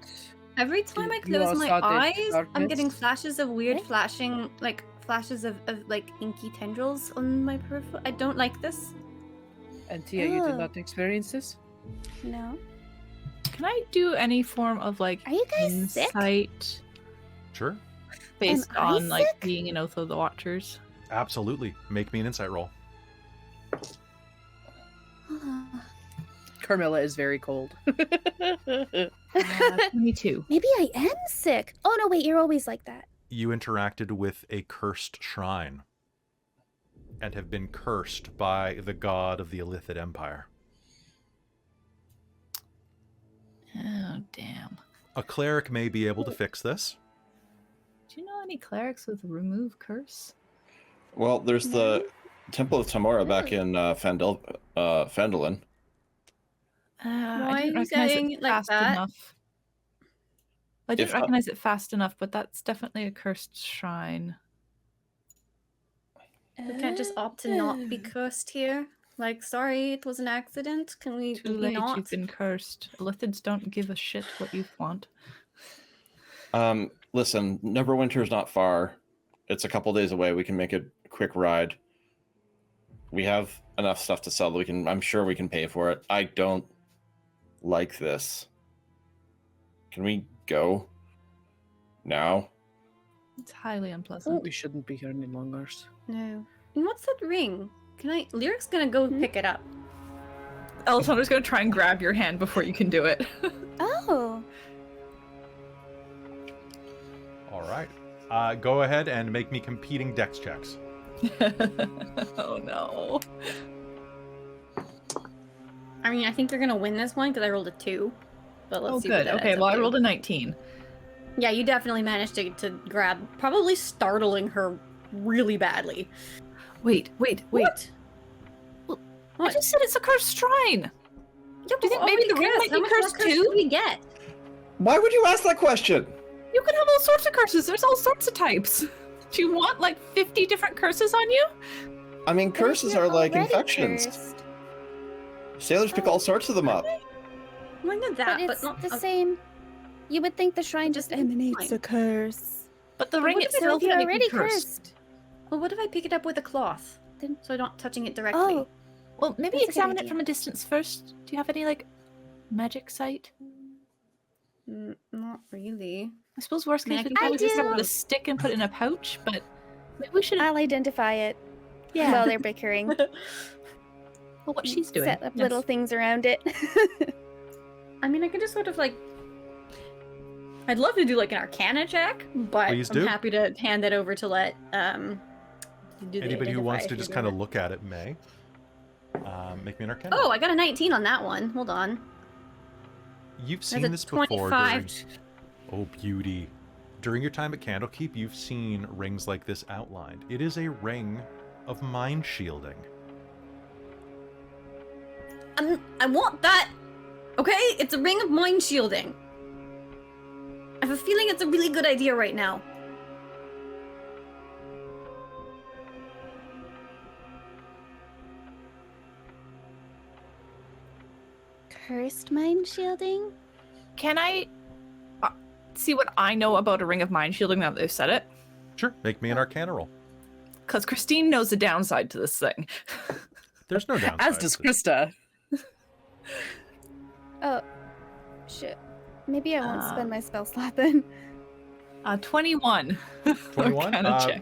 E: Every time I
F: You all
E: close my
F: saw the
E: eyes, I'm getting
F: darkness?
E: flashes of weird
B: What?
E: flashing, like flashes of like inky tendrils on my peripheral. I don't like this.
F: Anthea, you did
B: Oh.
F: not experience this?
B: No.
C: Can I do any form of like
B: Are you guys sick?
C: insight
A: Sure.
C: based
B: Am I
C: on like
B: sick?
C: being an Oath of the Watchers?
A: Absolutely. Make me an insight roll.
F: Carmilla is very cold.
C: 22.
B: Maybe I am sick. Oh no, wait, you're always like that.
A: You interacted with a cursed shrine. and have been cursed by the god of the Illithid Empire.
C: Oh, damn.
A: A cleric may be able to fix this.
C: Do you know any clerics with remove curse?
D: Well, there's the Temple of Tamora back in Phandalin.
C: I
E: Why
C: didn't
E: are you
C: recognize
E: saying
C: it
E: it like
C: fast
E: that?
C: enough. I didn't
D: If-
C: recognize it fast enough, but that's definitely a cursed shrine.
E: We can't just opt to not be cursed here. Like, sorry, it was an accident. Can we
C: Too
E: we
C: late,
E: not?
C: you've been cursed. Illithids don't give a shit what you want.
D: Listen, Neverwinter's not far. It's a couple days away. We can make it a quick ride. We have enough stuff to sell that I'm sure we can pay for it. I don't like this. Can we go now?
C: It's highly unpleasant.
F: We shouldn't be here any longer.
E: No. And what's that ring? Lyric's gonna go pick it up.
C: Alisandra's gonna try and grab your hand before you can do it.
B: Oh.
A: All right. Go ahead and make me competing dex checks.
C: Oh no.
E: I mean, I think you're gonna win this one because I rolled a 2. But let's
C: Oh
E: see.
C: good.
E: What that
C: Okay,
E: ends
C: well
E: up
C: I
E: to.
C: rolled a 19.
E: Yeah, you definitely managed to grab, probably startling her really badly.
C: Wait.
E: What?
C: Well, I
E: What?
C: just said it's a cursed shrine.
E: Yeah,
C: Do you think maybe the ring might be cursed too?
E: Do we get?
D: Why would you ask that question?
C: You can have all sorts of curses. There's all sorts of types. Do you want like 50 different curses on you?
D: I mean,
B: What if
D: curses
B: you're
D: are like
B: already
D: infections.
B: cursed?
D: Sailors pick all sorts of them up.
E: I know that,
B: But
E: but
B: it's
E: not
B: the same. You would think the shrine just emanates a curse.
C: But the
E: But
C: ring
E: what if it's
C: itself
B: You're
C: might be
B: already
C: cursed.
B: cursed.
E: Well, what if I pick it up with a cloth?
B: Then-
E: So I'm not touching it directly.
B: Oh,
C: Well, maybe
B: That's a good
C: examine it
B: idea.
C: from a distance first. Do you have any like magic sight?
E: Not really.
C: I suppose worst
E: I mean,
C: case
E: I
C: we
E: can
C: could probably just
E: do-
C: start with a stick and put it in a pouch, but maybe we should.
B: I'll identify it
C: Yeah.
B: while they're bickering.
C: Well, what she's doing.
B: Set up
C: Yes.
B: little things around it.
E: I mean, I could just sort of like. I'd love to do like an Arcana check, but
A: Please
E: I'm
A: do.
E: happy to hand that over to let do the
A: Anybody who wants
E: identify
A: to
E: if
A: just
E: you're
A: kind of
E: doing
A: look at it may. Make me an Arcana.
E: it. Oh, I got a 19 on that one. Hold on.
A: You've
E: There's
A: seen
E: a
A: this before.
E: 25.
A: Oh, beauty. During your time at Candlekeep, you've seen rings like this outlined. It is a ring of mind shielding.
E: I want that. Okay, it's a ring of mind shielding. I have a feeling it's a really good idea right now.
B: Cursed mind shielding?
C: Can I see what I know about a ring of mind shielding now that they've said it?
A: Sure, make me an Arcana roll.
C: Because Christine knows the downside to this thing.
A: There's no downside.
F: As does Christa.
B: Oh, shit. Maybe I won't spend my spell slot then.
C: 21.
A: 21?
C: Arcana check.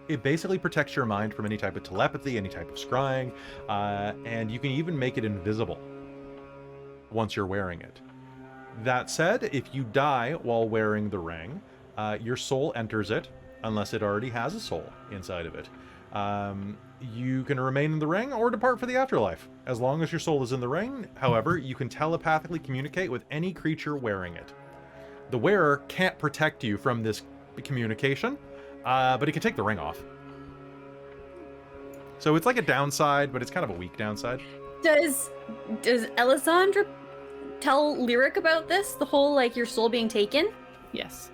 A: It basically protects your mind from any type of telepathy, any type of scrying, and you can even make it invisible once you're wearing it. That said, if you die while wearing the ring, your soul enters it, unless it already has a soul inside of it. You can remain in the ring or depart for the afterlife, as long as your soul is in the ring. However, you can telepathically communicate with any creature wearing it. The wearer can't protect you from this communication, but it can take the ring off. So it's like a downside, but it's kind of a weak downside.
E: Does Ellasandra tell Lyric about this? The whole like your soul being taken?
C: Yes.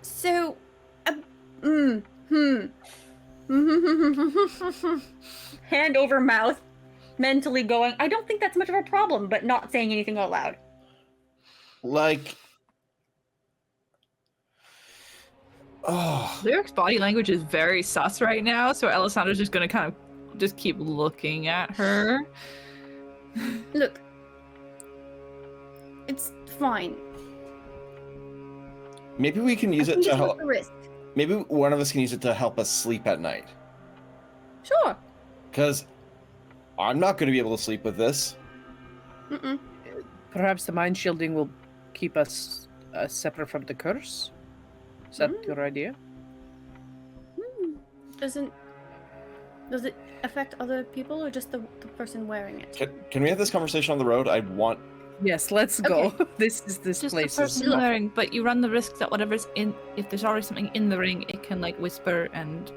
E: So, hand over mouth, mentally going, I don't think that's much of a problem, but not saying anything out loud.
D: Like, oh,
C: Lyric's body language is very sus right now, so Alisandra's just gonna kind of just keep looking at her.
E: Look, it's fine.
D: maybe we can use
E: I
D: it
E: think
D: to
E: it's worth
D: help.
E: the risk.
D: Maybe one of us can use it to help us sleep at night.
E: Sure.
D: Because I'm not going to be able to sleep with this.
E: Mm-mm.
F: Perhaps the mind shielding will keep us separate from the curse. Is that your idea?
E: Does it affect other people or just the person wearing it?
D: Can we have this conversation on the road? I want.
F: Yes, let's go.
E: Okay.
F: This
C: Just
F: place
C: the
F: is.
C: person wearing, but you run the risk that whatever's in, if there's already something in the ring, it can like whisper and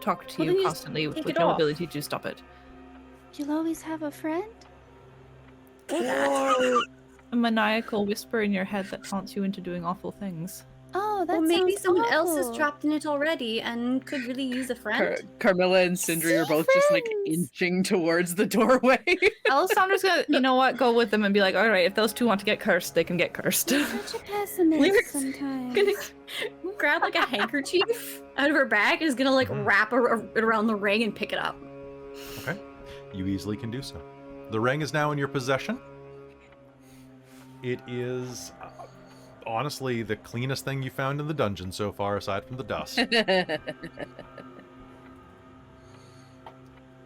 C: talk to
E: Well, then
C: you
E: you just
C: constantly
E: take
C: with
E: it
C: no
E: off.
C: ability to stop it.
B: You'll always have a friend?
C: Or a maniacal whisper in your head that taunts you into doing awful things.
B: Oh, that
E: Well, maybe
B: sounds
E: someone else is
B: awful.
E: trapped in it already and could really use a friend.
F: Carmilla and Sindri are
B: See
F: both just like
B: friends.
F: inching towards the doorway.
C: Alisandra's gonna, you know what, go with them and be like, alright, if those two want to get cursed, they can get cursed.
B: You're such a pessimist
E: Lyrics.
B: sometimes.
E: Gonna grab like a handkerchief out of her bag and is gonna like wrap it around the ring and pick it up.
A: Okay. You easily can do so. The ring is now in your possession. It is honestly the cleanest thing you found in the dungeon so far, aside from the dust.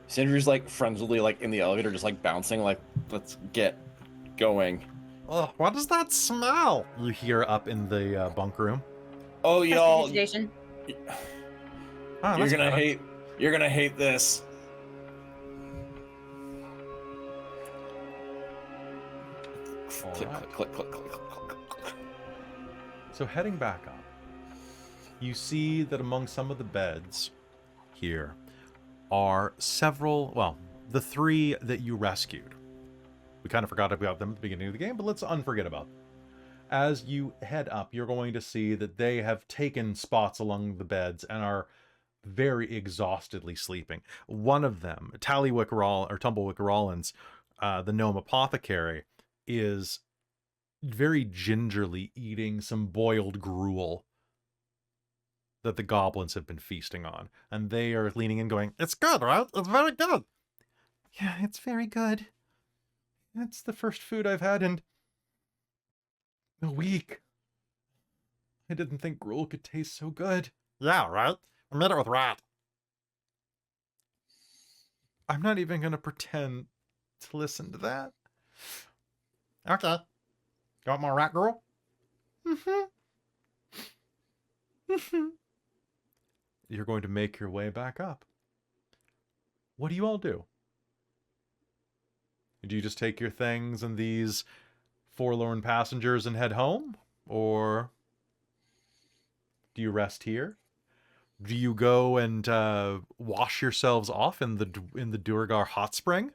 D: Sindri's like frenziedly like in the elevator, just like bouncing, like let's get going.
A: Oh, what does that smell? You hear up in the bunk room.
D: Oh, y'all,
E: Prestidigitation.
A: Oh,
D: you're
A: that's
D: gonna
A: better.
D: hate this.
A: All
D: Click,
A: right.
D: click, click, click, click, click, click.
A: So heading back up, you see that among some of the beds here are several, well, the three that you rescued. We kind of forgot about them at the beginning of the game, but let's unforget about them. As you head up, you're going to see that they have taken spots along the beds and are very exhaustedly sleeping. One of them, Tumblewick Rollins, the gnome apothecary, is very gingerly eating some boiled gruel that the goblins have been feasting on. And they are leaning in going, "It's good, right? It's very good." "Yeah, it's very good. It's the first food I've had in a week. I didn't think gruel could taste so good." "Yeah, right? I made it with rat." "I'm not even going to pretend to listen to that." "Okay. You want more rat gruel?" "Mm-hmm. Mm-hmm." You're going to make your way back up. What do you all do? Do you just take your things and these forlorn passengers and head home? Or do you rest here? Do you go and wash yourselves off in the Durgar hot spring?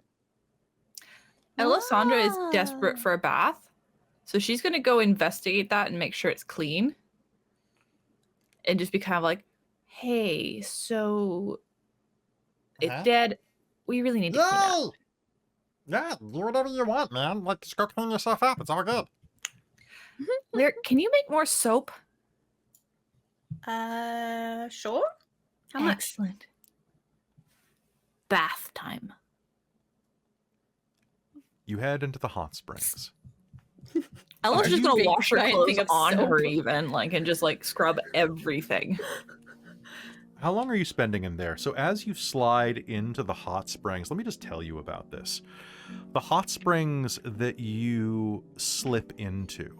C: Alessandra is desperate for a bath, so she's gonna go investigate that and make sure it's clean. And just be kind of like, hey, so it's dead. We really need to clean up.
A: Yeah, do whatever you want, man. Like, just go clean yourself up. It's all good.
C: Lyric, can you make more soap?
E: Sure. How much?
C: Excellent. Bath time.
A: You head into the hot springs.
C: Ella's
A: Are
C: just
A: you
C: gonna
E: big
C: wash her
E: giant
C: clothes
E: thing of
C: on
E: soap?
C: her even, like, and just like scrub everything.
A: How long are you spending in there? So as you slide into the hot springs, let me just tell you about this. The hot springs that you slip into,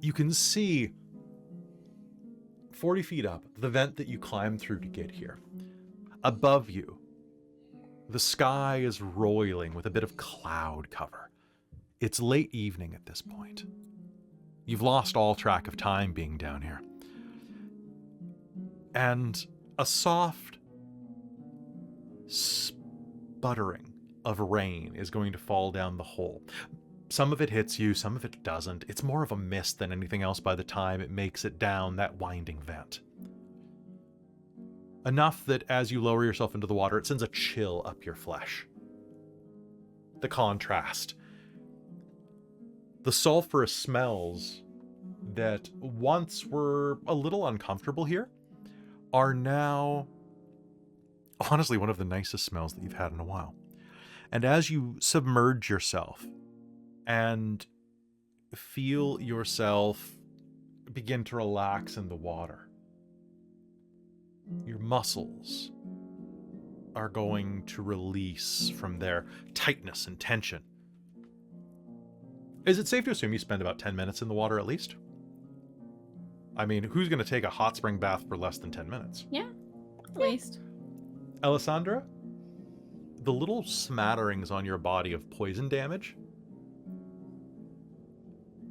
A: you can see 40 feet up, the vent that you climbed through to get here. Above you, the sky is roiling with a bit of cloud cover. It's late evening at this point. You've lost all track of time being down here. And a soft sputtering of rain is going to fall down the hole. Some of it hits you, some of it doesn't. It's more of a mist than anything else by the time it makes it down that winding vent. Enough that as you lower yourself into the water, it sends a chill up your flesh. The contrast. The sulfurous smells that once were a little uncomfortable here are now honestly one of the nicest smells that you've had in a while. And as you submerge yourself and feel yourself begin to relax in the water, your muscles are going to release from their tightness and tension. Is it safe to assume you spend about 10 minutes in the water at least? I mean, who's going to take a hot spring bath for less than 10 minutes?
E: Yeah, at least.
A: Alessandra, the little smatterings on your body of poison damage,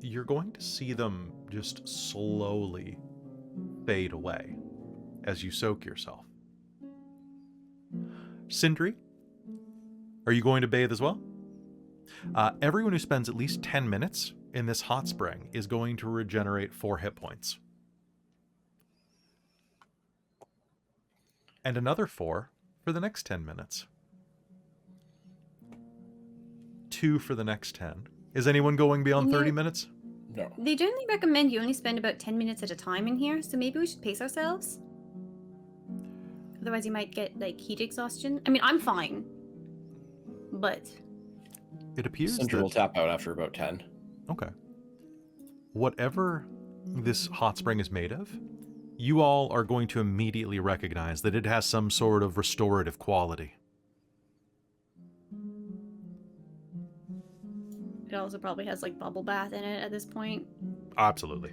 A: you're going to see them just slowly fade away as you soak yourself. Sindri, are you going to bathe as well? Everyone who spends at least 10 minutes in this hot spring is going to regenerate 4 hit points. And another 4 for the next 10 minutes. 2 for the next 10. Is anyone going beyond 30 minutes?
D: No.
E: They generally recommend you only spend about 10 minutes at a time in here, so maybe we should pace ourselves. Otherwise you might get, like, heat exhaustion. I mean, I'm fine. But...
A: It appears
D: Sindri will tap out after about 10.
A: Okay. Whatever this hot spring is made of, you all are going to immediately recognize that it has some sort of restorative quality.
E: it also probably has, like, bubble bath in it at this point.
A: Absolutely.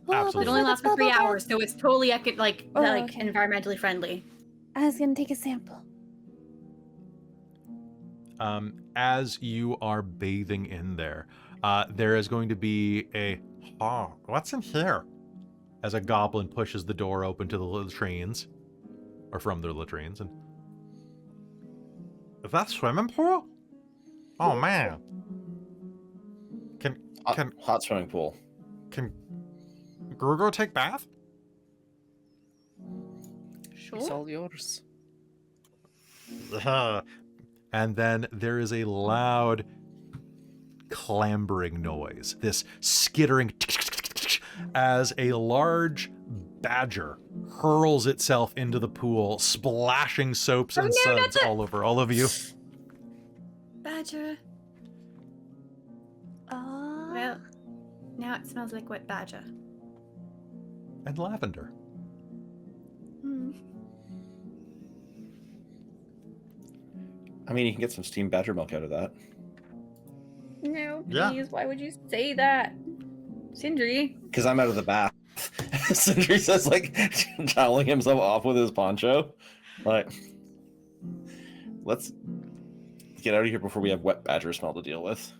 B: Oh,
E: It
A: Absolutely.
E: only lasts for 3
B: Bubble bath.
E: hours, so it's totally, like
B: okay.
E: environmentally friendly.
B: I was gonna take a sample.
A: As you are bathing in there, there is going to be a, oh, what's in here? As a goblin pushes the door open to the latrines, or from the latrines, and is that swimming pool? Oh man, can
D: Hot swimming pool.
A: Grugo take bath?
F: It's all yours.
A: And then there is a loud clambering noise, this skittering as a large badger hurls itself into the pool, splashing soaps and suds all over all of you.
E: Badger.
B: Oh.
E: Well, now it smells like wet badger.
A: And lavender.
B: Hmm.
D: I mean, you can get some steamed badger milk out of that.
E: No,
A: Yeah.
E: please. Why would you say that? Sindri.
D: Because I'm out of the bath. Sindri says, like, toweling himself off with his poncho. Like, let's get out of here before we have wet badger smell to deal with.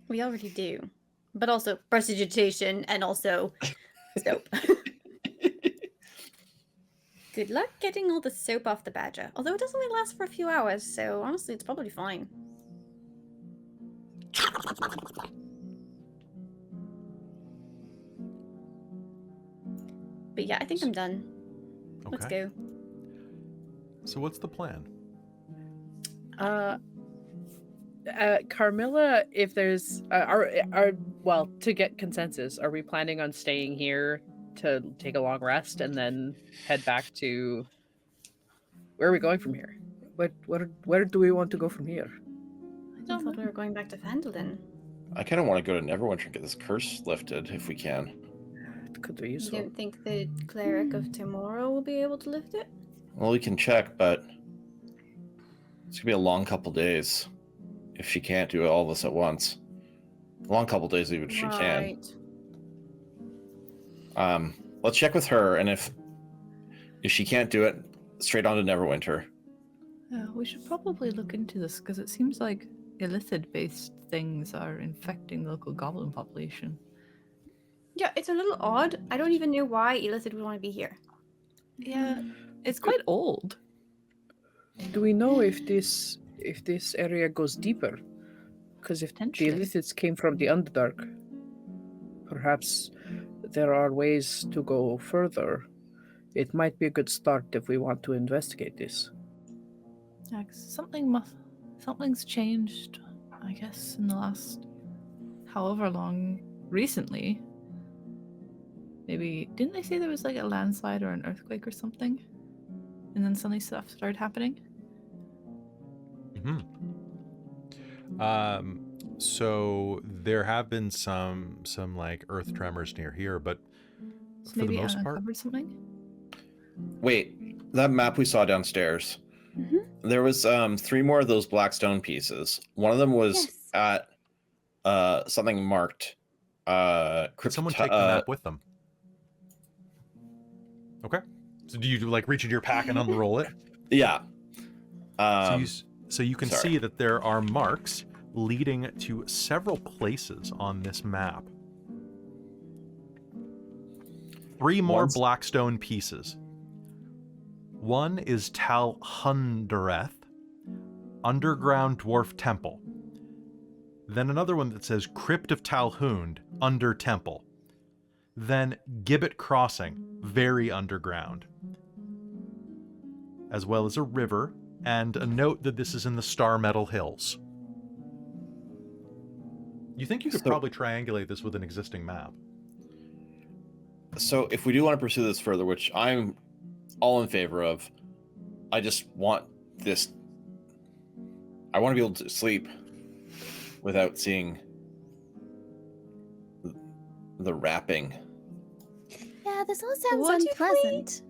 E: We already do. But also prestidigitation and also soap. Good luck getting all the soap off the badger. Although it does only last for a few hours, so honestly it's probably fine. But yeah, I think I'm done. Let's
A: Okay.
E: go.
A: So what's the plan?
F: Carmilla, if there's well, to get consensus, are we planning on staying here to take a long rest and then head back to where are we going from here? Where do we want to go from here?
E: I thought we were going back to Phandalin.
D: I kind of want to go to Neverwinter and get this curse lifted if we can.
F: It could be
E: You
F: useful.
E: don't think the cleric of tomorrow will be able to lift it?
D: Well, we can check, but it's gonna be a long couple days if she can't do all this at once. A long couple days even if she can. Let's check with her, and if she can't do it, straight on to Neverwinter.
C: Yeah, we should probably look into this because it seems like illithid-based things are infecting the local goblin population.
E: Yeah, it's a little odd. I don't even know why Illithid would want to be here.
C: Yeah, it's quite old.
F: Do we know if this area goes deeper? Because if the
C: Potentially.
F: Illithids came from the Underdark, perhaps there are ways to go further. It might be a good start if we want to investigate this.
C: Yeah, 'cause something's changed, I guess, in the last however long recently. Maybe didn't they say there was like a landslide or an earthquake or something? And then suddenly stuff started happening?
A: So there have been some like earth tremors near here, but
C: So
A: for the
C: maybe
A: most
C: Anna
A: part,
C: covered something?
D: Wait, that map we saw downstairs. There was 3 more of those black stone pieces. One of them was
B: Yes.
D: at something marked
A: could someone take the map with them? Okay. So do you like reach into your pack and unroll it?
D: Yeah.
A: So you can
D: sorry.
A: see that there are marks leading to several places on this map. 3 more Blackstone pieces. One is Tal Hundereth, Underground Dwarf Temple. Then another one that says Crypt of Talhund, Under Temple. Then Gibbet Crossing, very underground. As well as a river, and a note that this is in the Star Metal Hills. You think you could probably triangulate this with an existing map?
D: So if we do want to pursue this further, which I'm all in favor of, I just want this. I want to be able to sleep without seeing the wrapping.
B: Yeah, this all sounds
E: What if we-
B: unpleasant.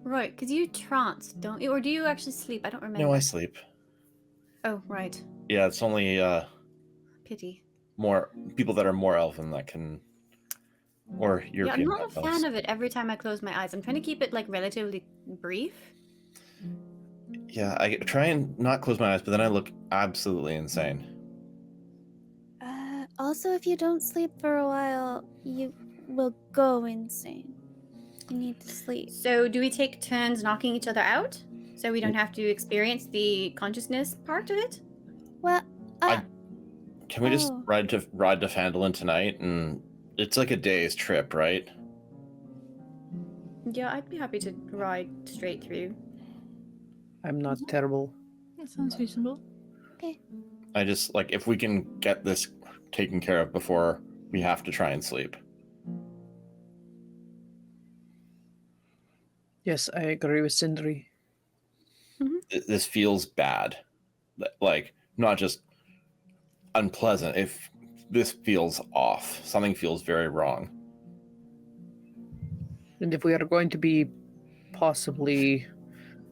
E: Right, because you trance, don't you? Or do you actually sleep? I don't remember.
D: No, I sleep.
E: Oh, right.
D: Yeah, it's only
E: Pity.
D: more people that are more elven that can, or
E: Yeah, I'm
D: European.
E: not a fan of it every time I close my eyes. I'm trying to keep it like relatively brief.
D: Yeah, I try and not close my eyes, but then I look absolutely insane.
B: Also, if you don't sleep for a while, you will go insane. You need to sleep.
E: So do we take turns knocking each other out? So we don't have to experience the consciousness part of it?
B: Well,
D: Can we just
B: Oh.
D: ride to Phandalin tonight? And it's like a day's trip, right?
E: Yeah, I'd be happy to ride straight through.
F: I'm not terrible.
C: That sounds reasonable.
D: I just like if we can get this taken care of before we have to try and sleep.
F: Yes, I agree with Sindri.
D: This feels bad, like not just unpleasant. If this feels off, something feels very wrong.
F: And if we are going to be possibly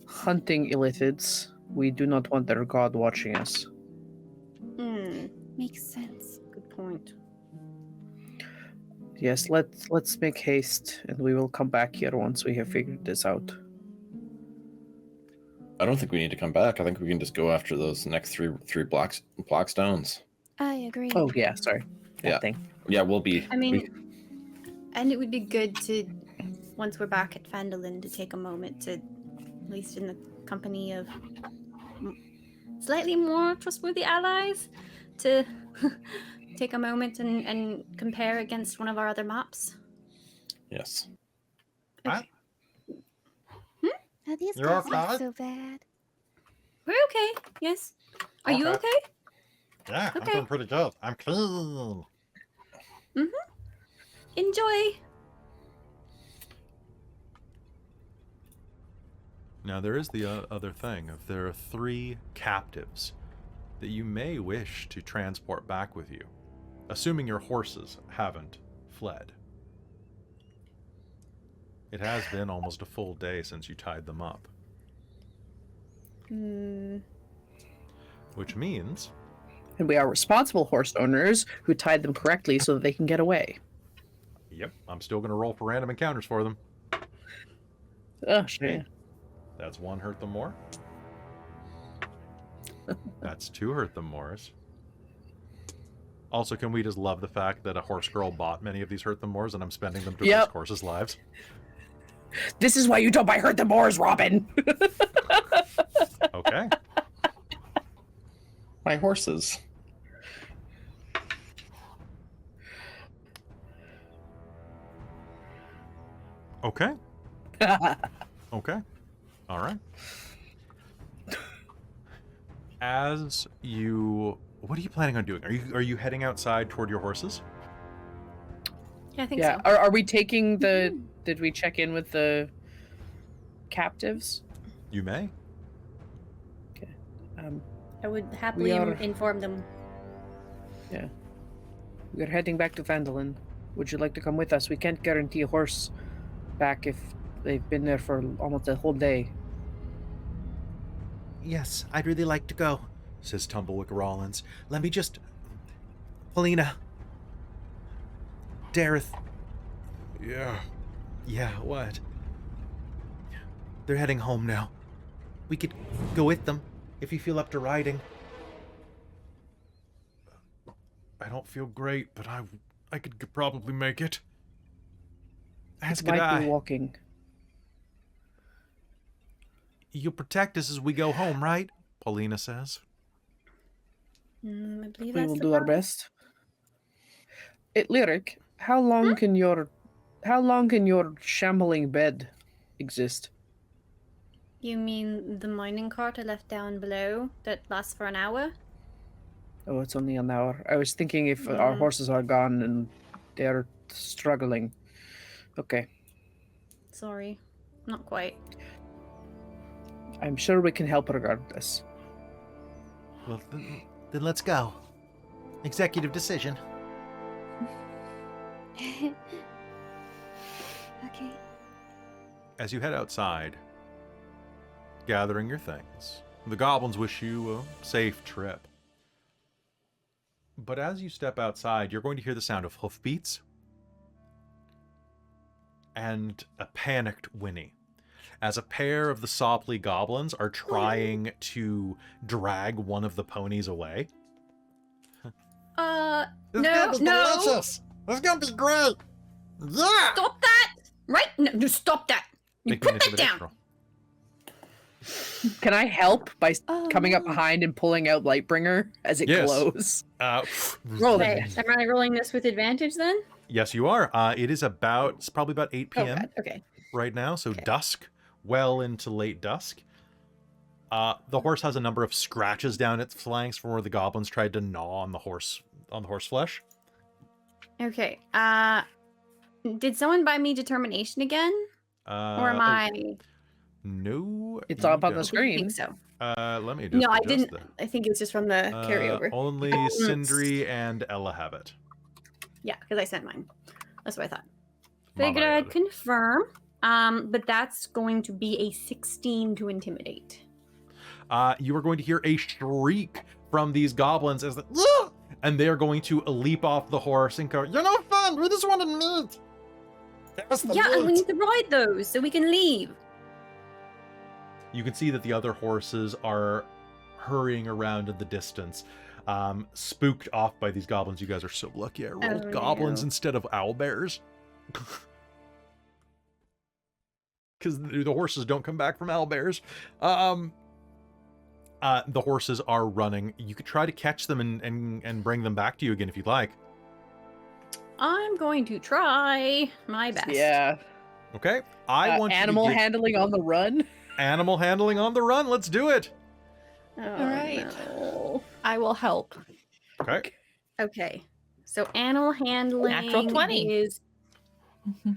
F: hunting illithids, we do not want their god watching us.
E: Hmm,
B: makes sense.
E: good point.
F: Yes, let's make haste, and we will come back here once we have figured this out.
D: I don't think we need to come back. I think we can just go after those next three black stones.
B: I agree.
F: Oh yeah, sorry. That
D: Yeah.
F: thing.
D: Yeah, we'll be.
E: I mean, and it would be good to, once we're back at Phandalin, to take a moment to, at least in the company of slightly more trustworthy allies, to take a moment and compare against one of our other maps.
D: Yes.
B: Now these
A: You're
B: guys
A: okay?
B: aren't so bad.
E: We're okay. Yes. Are you
A: Okay.
E: okay?
A: Yeah,
E: Okay.
A: I'm doing pretty good. I'm clean.
E: Enjoy.
A: Now there is the other thing of there are 3 captives that you may wish to transport back with you, assuming your horses haven't fled. It has been almost a full day since you tied them up, which means
F: And we are responsible horse owners who tied them correctly so that they can get away.
A: yep, I'm still going to roll for random encounters for them.
F: Oh, shit.
A: That's 1 hurt them more. That's 2 hurt them mores. Also, can we just love the fact that a horse girl bought many of these hurt them mores and I'm spending them to risk horses' lives?
F: This is why you don't buy Hurt the Moors, Robin!
A: Okay.
D: My horses.
A: Okay. Okay. All right. As you, what are you planning on doing? Are you heading outside toward your horses?
E: Yeah, I think
F: Yeah,
E: so.
F: are we taking the... Did we check in with the captives?
A: You may.
E: I would happily
F: are-
E: inform them.
F: We are heading back to Phandalin. Would you like to come with us? We can't guarantee a horse back if they've been there for almost a whole day.
A: Yes, I'd really like to go, says Tumblewick Rollins. Let me just... Polina. Dareth. Yeah. Yeah, what? They're heading home now. We could go with them if you feel up to riding. I don't feel great, but I could probably make it. As
F: It
A: could
F: might be
A: I.
F: walking.
A: You'll protect us as we go home, right? Paulina says.
B: I believe
F: We
B: that's
F: will
B: the
F: do our
B: plan.
F: best. Lyric, how long can your shambling bed exist?
E: You mean the mining cart I left down below that lasts for an hour?
F: Oh, it's only an hour. I was thinking if our horses are gone and they're struggling. Okay.
E: Sorry, not quite.
F: I'm sure we can help regardless.
A: Well, then let's go. Executive decision.
B: Okay.
A: As you head outside, gathering your things, the goblins wish you a safe trip. But as you step outside, you're going to hear the sound of hoofbeats and a panicked whinny, as a pair of the Sopley goblins are trying to drag one of the ponies away.
E: No,
A: This is gonna be great! Yeah!
E: Stop that! Right? No, just stop that! You
A: Make me an
E: put that
A: intimidation
E: down!
A: roll.
F: Can I help by
B: Oh,
F: coming up
B: no.
F: behind and pulling out Lightbringer as it
A: Yes.
F: glows? Roll
E: Okay,
F: it.
E: am I rolling this with advantage then?
A: Yes, you are. It's probably about 8
E: Oh,
A: p.m.
E: God. Okay.
A: right now, so
E: Okay.
A: dusk, well into late dusk. The horse has a number of scratches down its flanks from where the goblins tried to gnaw on the horse flesh.
E: Okay. Did someone buy me determination again? Or am I?
A: No.
F: It's
A: you
F: up on the
A: don't.
F: screen.
E: I think so.
A: Let me just
E: No, I
A: adjust
E: didn't.
A: that.
E: I think it was just from the carryover.
A: Only Sindri and Ella have it.
E: Yeah, because I sent mine. That's what I thought.
A: Mama
E: Figured
A: had
E: I'd
A: it.
E: confirm. But that's going to be a 16 to intimidate.
A: You are going to hear a shriek from these goblins as the, and they are going to leap off the horse and go, "You're no fun! We just wanted meat!"
E: Yeah, and we need to ride those so we can leave.
A: You can see that the other horses are hurrying around in the distance, spooked off by these goblins. You guys are so lucky I rolled
E: Oh,
A: goblins
E: no.
A: instead of owlbears. Because the horses don't come back from owlbears. The horses are running. You could try to catch them and bring them back to you again if you'd like.
E: I'm going to try my best.
F: Yeah.
A: Okay? I want
F: animal
A: you to get
F: handling on the run.
A: animal handling on the run. Let's do it.
E: Oh,
C: All right.
E: no.
C: I will help.
A: Okay.
E: Okay. So animal handling
C: Natural 20.
E: is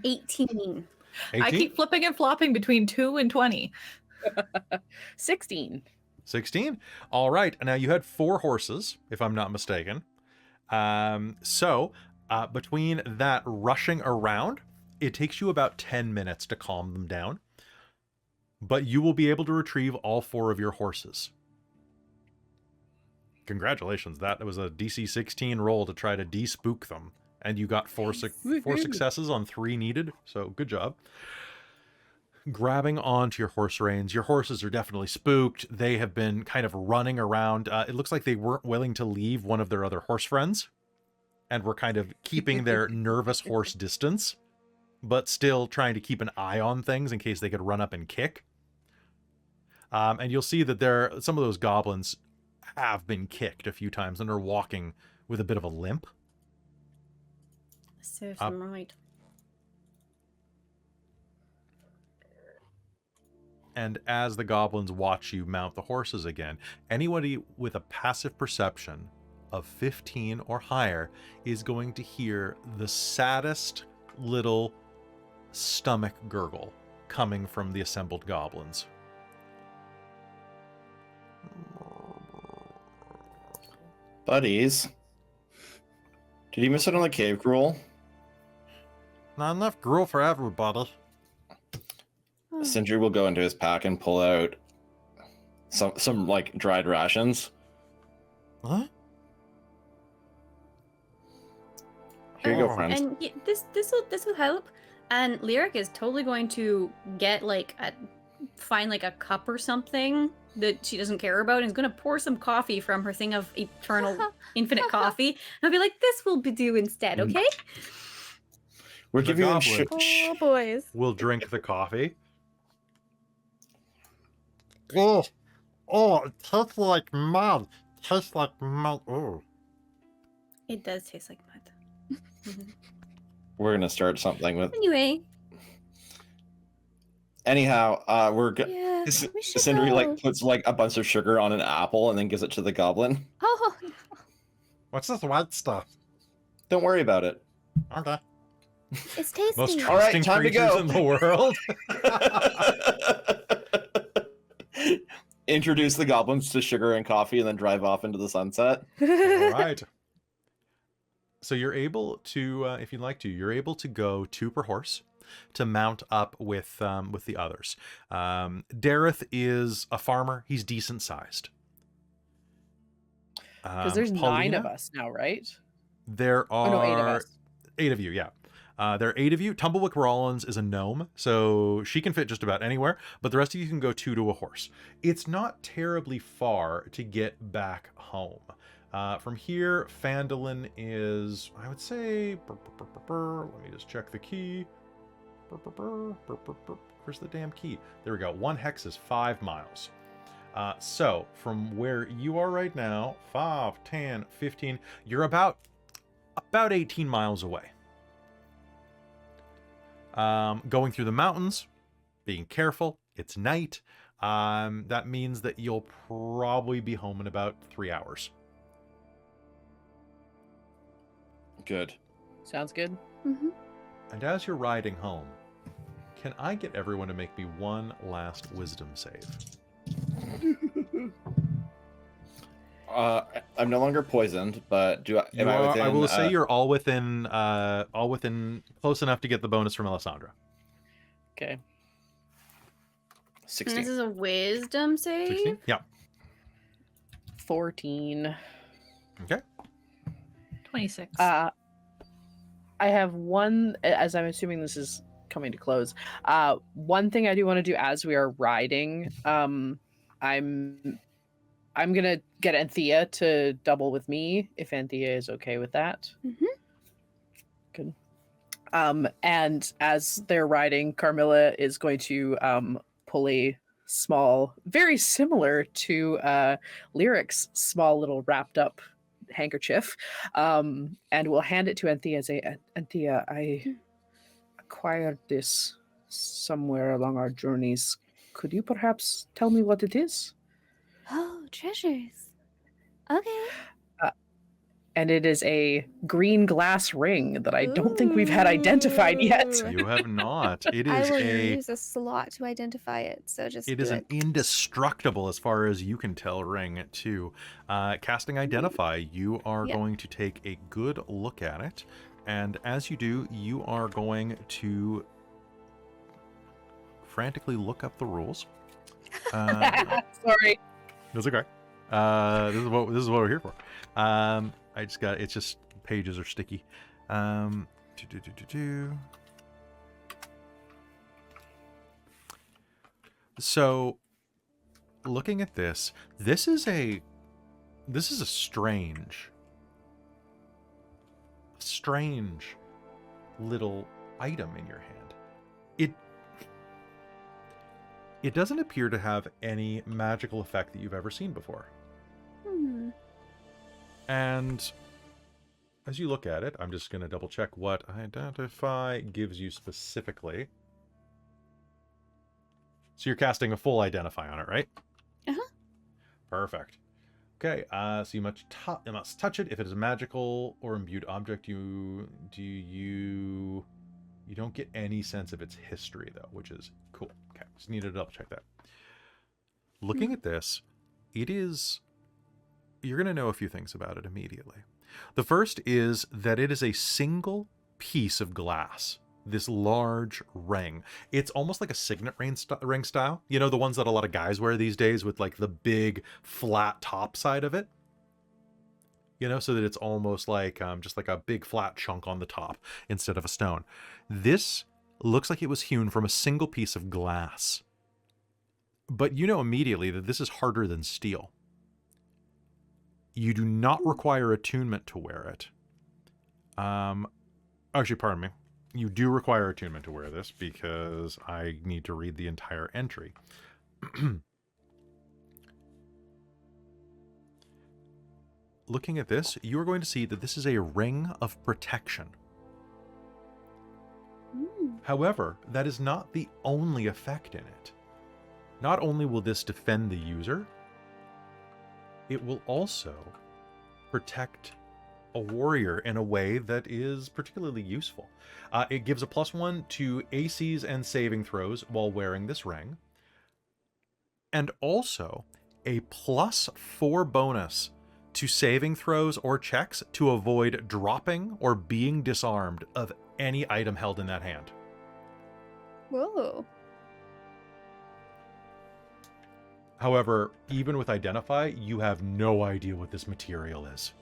E: 18.
A: 18?
C: I keep flipping and flopping between 2 and 20.
F: 16.
A: 16. All right. Now you had 4 horses, if I'm not mistaken. So between that rushing around, it takes you about 10 minutes to calm them down. But you will be able to retrieve all 4 of your horses. Congratulations. That was a DC 16 roll to try to de-spook them. And you got 4 successes on 3 needed. So good job. Grabbing onto your horse reins. Your horses are definitely spooked. They have been kind of running around. It looks like they weren't willing to leave one of their other horse friends and were kind of keeping their nervous horse distance, but still trying to keep an eye on things in case they could run up and kick. And you'll see that some of those goblins have been kicked a few times and are walking with a bit of a limp.
E: Serves them right.
A: And as the goblins watch you mount the horses again, anybody with a passive perception of 15 or higher is going to hear the saddest little stomach gurgle coming from the assembled goblins.
D: Buddies, did you miss out on the cave gruel?
A: Not enough gruel for everybody.
D: Sindri will go into his pack and pull out some like dried rations.
A: Huh?
D: Here you go, friends.
E: And this will help. And Lyric is totally going to get find like a cup or something that she doesn't care about, and is going to pour some coffee from her thing of eternal infinite coffee. And I'll be like, this will be do instead, okay?
D: We're
A: The
D: giving them
A: goblin.
B: Oh, boys.
A: We'll drink the coffee.
H: Oh, it tastes like mud. Tastes like mud. Oh.
E: It does taste like mud.
D: We're gonna start something with.
E: Anyway,
D: Anyhow, we're
B: Yeah, we should
D: Sindri
B: go.
D: like puts like a bunch of sugar on an apple and then gives it to the goblin.
B: Oh,
H: What's this white stuff?
D: Don't worry about it.
H: Okay.
B: it's tasty.
A: Most
D: All right,
A: trusting
D: time to
A: creatures
D: go.
A: in the world.
D: Introduce the goblins to sugar and coffee and then drive off into the sunset.
A: All right. So you're able to, if you'd like to, you're able to go 2 per horse to mount up with the others. Dareth is a farmer. He's decent sized.
F: Because there's 9 of
A: Paulina,
F: us now, right?
A: There
F: Oh,
A: are
F: no, 8 of us.
A: 8 of you, yeah. There are 8 of you. Tumblewick Rollins is a gnome, so she can fit just about anywhere, but the rest of you can go 2 to a horse. It's not terribly far to get back home. From here, Phandalin is, I would say, let me just check the key. Where's the damn key? There we go. 1 hex is 5 miles. So from where you are right now, 5, 10, 15, you're about 18 miles away. Going through the mountains, being careful. It's night. That means that you'll probably be home in about 3 hours.
D: Good.
F: Sounds good.
B: Mhm.
A: And as you're riding home, can I get everyone to make me one last wisdom save?
D: I'm no longer poisoned, but am I within?
A: I will say you're all within close enough to get the bonus from Alessandra.
F: Okay.
E: and
D: 16.
E: this is a wisdom save.
A: 16? Yeah.
F: 14.
A: Okay.
C: 26.
F: I have one, as I'm assuming this is coming to close. One thing I do want to do as we are riding, I'm gonna get Anthea to double with me if Anthea is okay with that.
B: Mhm.
F: Good. And as they're riding, Carmilla is going to pull a small, very similar to Lyric's small little wrapped up handkerchief, and we'll hand it to Anthea. Say, Anthea, I acquired this somewhere along our journeys. Could you perhaps tell me what it is?
B: Oh, treasures. Okay.
F: And it is a green glass ring that I don't think we've had identified yet.
B: Ooh.
A: You have not. It
B: I
A: is
B: will
A: a
B: use a slot to identify it. So just
A: it
B: do
A: is an indestructible, as far as you can tell, ring too. Casting Identify, you are
B: Yep.
A: going to take a good look at it, and as you do, you are going to frantically look up the rules.
F: Sorry.
A: That's okay. This is what we're here for. It's just pages are sticky. So, looking at this, this is a strange little item in your hand. It doesn't appear to have any magical effect that you've ever seen before.
B: Hmm.
A: And as you look at it, I'm just going to double check what Identify gives you specifically. So you're casting a full Identify on it, right?
B: Uh-huh.
A: Perfect. Okay, so you must touch it. If it is a magical or imbued object, you don't get any sense of its history, though, which is cool. Okay, just need to double check that. Looking at this, you're going to know a few things about it immediately. The first is that it is a single piece of glass, this large ring. It's almost like a signet ring style. You know, the ones that a lot of guys wear these days with like the big flat top side of it. You know, so that it's almost like just like a big flat chunk on the top instead of a stone. This looks like it was hewn from a single piece of glass. But you know immediately that this is harder than steel. You do not require attunement to wear it. Actually, pardon me. You do require attunement to wear this because I need to read the entire entry. Looking at this, you are going to see that this is a ring of protection. However, that is not the only effect in it. Not only will this defend the user, it will also protect a warrior in a way that is particularly useful. It gives a +1 to ACs and saving throws while wearing this ring, and also a +4 bonus to saving throws or checks to avoid dropping or being disarmed of any item held in that hand.
B: Whoa.
A: However, even with Identify, you have no idea what this material is.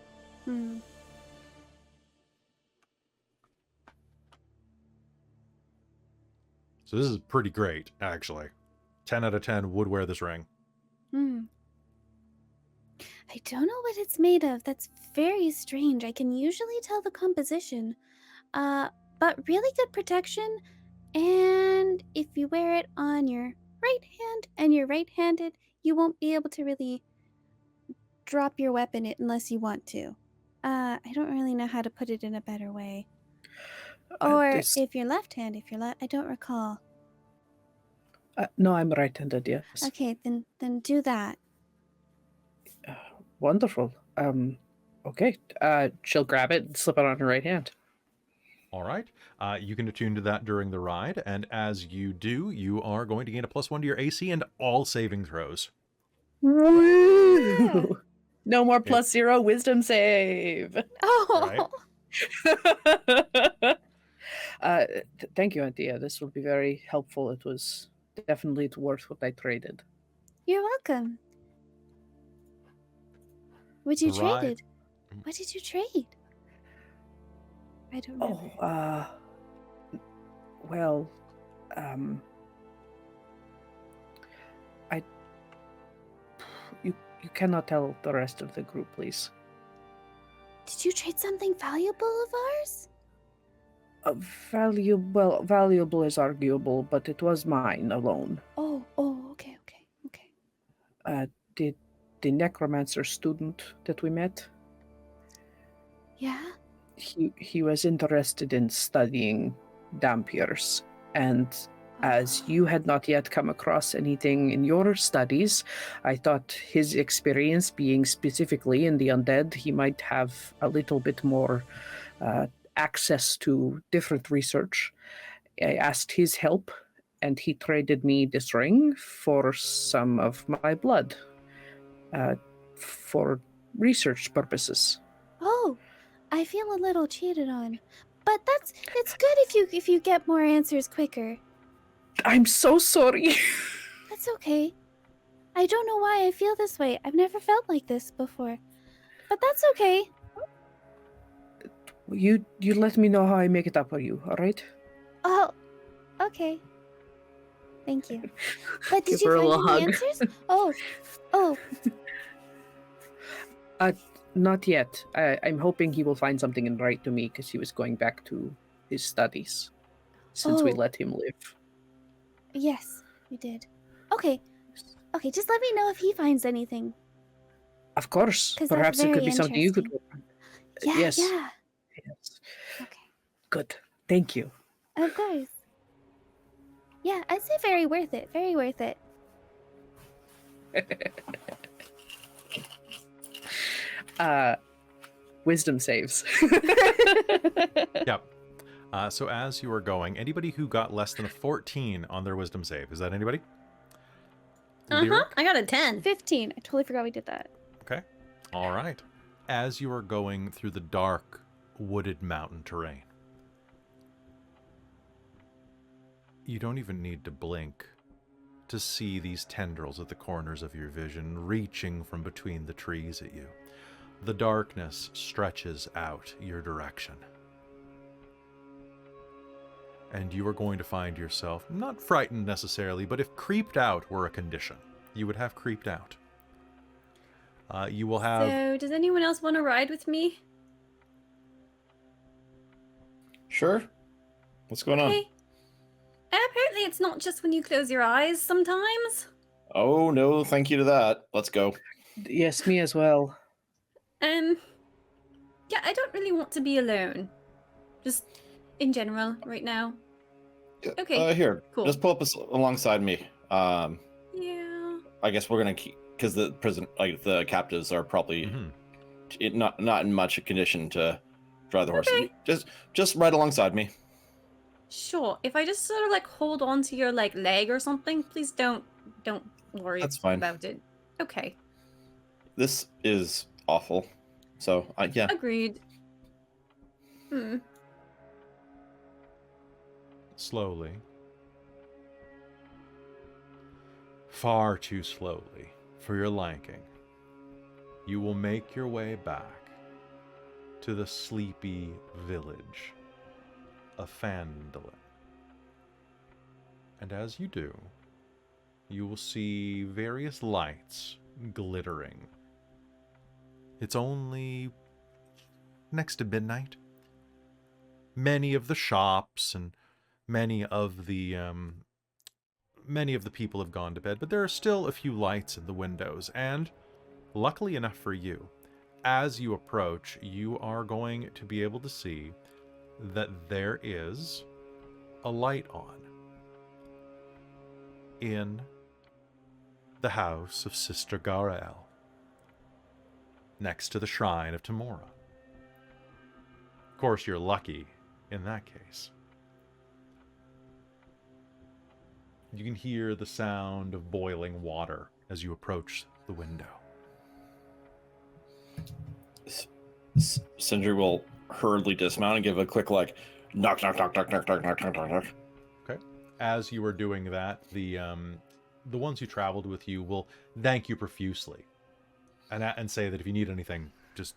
A: So this is pretty great, actually. 10 out of 10 would wear this ring.
B: I don't know what it's made of. That's very strange. I can usually tell the composition. But really good protection. And if you wear it on your right hand and you're right-handed, you won't be able to really drop your weapon unless you want to. I don't really know how to put it in a better way. Or if you're left-handed, I don't recall.
F: No, I'm right-handed, yes.
B: Okay, then do that.
F: Wonderful. Okay. She'll grab it and slip it on her right hand.
A: All right. You can attune to that during the ride, and as you do, you are going to gain a +1 to your AC and all saving throws.
F: Woo! No more +0 wisdom save.
B: Oh.
F: Right. Thank you, Anthea. This will be very helpful. It was definitely worth what I traded.
B: You're welcome. What you traded? What did you trade? I don't remember.
F: Well, you cannot tell the rest of the group, please.
B: Did you trade something valuable of ours?
F: Valuable is arguable, but it was mine alone.
B: Oh, okay.
F: The necromancer student that we met.
B: Yeah?
F: He was interested in studying Dampiers, and as you had not yet come across anything in your studies, I thought his experience being specifically in the undead, he might have a little bit more access to different research. I asked his help, and he traded me this ring for some of my blood for research purposes.
B: Oh, I feel a little cheated on, but it's good if you get more answers quicker.
F: I'm so sorry.
B: That's okay. I don't know why I feel this way. I've never felt like this before, but that's okay.
F: You let me know how I make it up for you, all right?
B: Oh, okay. Thank you. But did
F: Give
B: you
F: her a
B: find
F: little
B: any
F: hug.
B: answers? Oh.
F: Not yet. I'm hoping he will find something and write to me because he was going back to his studies since we let him live.
B: Yes, we did. Okay, just let me know if he finds anything.
F: Of course.
B: 'Cause
F: Perhaps
B: that's
F: it could
B: very
F: be something you could work on. Yes.
B: Yeah.
F: Yes.
B: Okay.
F: Good. Thank you.
B: Of course. Yeah, I'd say very worth it. Very worth it.
F: Wisdom saves.
A: Yep. So as you are going, anybody who got less than a 14 on their wisdom save, is that anybody? Lyric?
E: I got a 10.
B: 15. I totally forgot we did that.
A: Okay. All right. As you are going through the dark, wooded mountain terrain, you don't even need to blink to see these tendrils at the corners of your vision reaching from between the trees at you. The darkness stretches out your direction. and you are going to find yourself, not frightened necessarily, but if creeped out were a condition, you would have creeped out. You will have...
E: So, does anyone else want to ride with me?
D: Sure. What's going on?
E: Okay. Apparently it's not just when you close your eyes sometimes.
D: Oh, no, thank you to that. Let's go.
F: Yes, me as well.
E: Yeah, I don't really want to be alone. Just in general right now. Okay,
D: Here,
E: cool.
D: just pull up alongside me.
E: Yeah.
D: I guess we're gonna keep, because the prison, like the captives, are probably not in much condition to drive the horse.
E: Okay.
D: Just right alongside me.
E: Sure. If I just sort of like hold on to your like leg or something, please don't worry
D: That's fine.
E: about it. Okay.
D: This is awful. So yeah.
E: Agreed.
A: Slowly, far too slowly for your liking, you will make your way back to the sleepy village of Phandalin. And as you do, you will see various lights glittering. It's only next to midnight. Many of the shops and many of the people have gone to bed, but there are still a few lights in the windows, and luckily enough for you, as you approach, you are going to be able to see that there is a light on in the house of Sister Garael, next to the shrine of Tamora. Of course, you're lucky in that case. You can hear the sound of boiling water as you approach the window.
D: Sindri will hurriedly dismount and give a quick like knock knock knock knock knock knock knock knock knock knock.
A: Okay. As you are doing that, the ones who traveled with you will thank you profusely, and say that if you need anything, just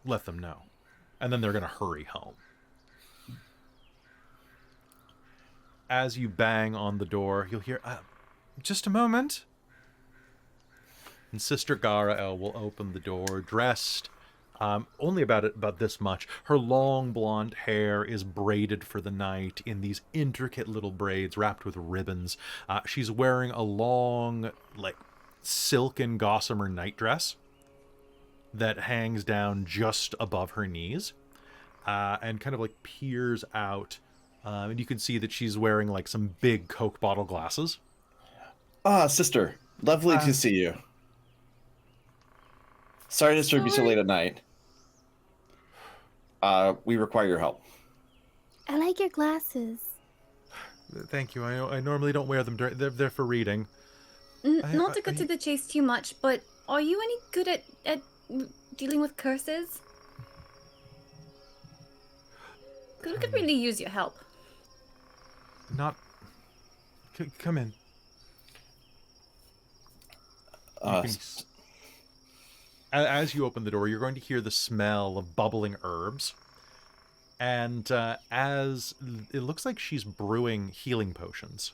A: let them know, and then they're going to hurry home. As you bang on the door, you'll hear, just a moment. And Sister Garael will open the door, dressed only about this much. Her long blonde hair is braided for the night in these intricate little braids wrapped with ribbons. She's wearing a long, like, silken gossamer nightdress that hangs down just above her knees and kind of like peers out. And you can see that she's wearing like some big Coke bottle glasses.
D: Sister, lovely to see you. Sorry to disturb you so late at night. We require your help.
B: I like your glasses.
A: Thank you. I normally don't wear them. They're for reading.
E: Not to cut to the chase too much, but are you any good at dealing with curses? We could really use your help.
A: Not... come in. As you open the door, you're going to hear the smell of bubbling herbs. And as it looks like she's brewing healing potions.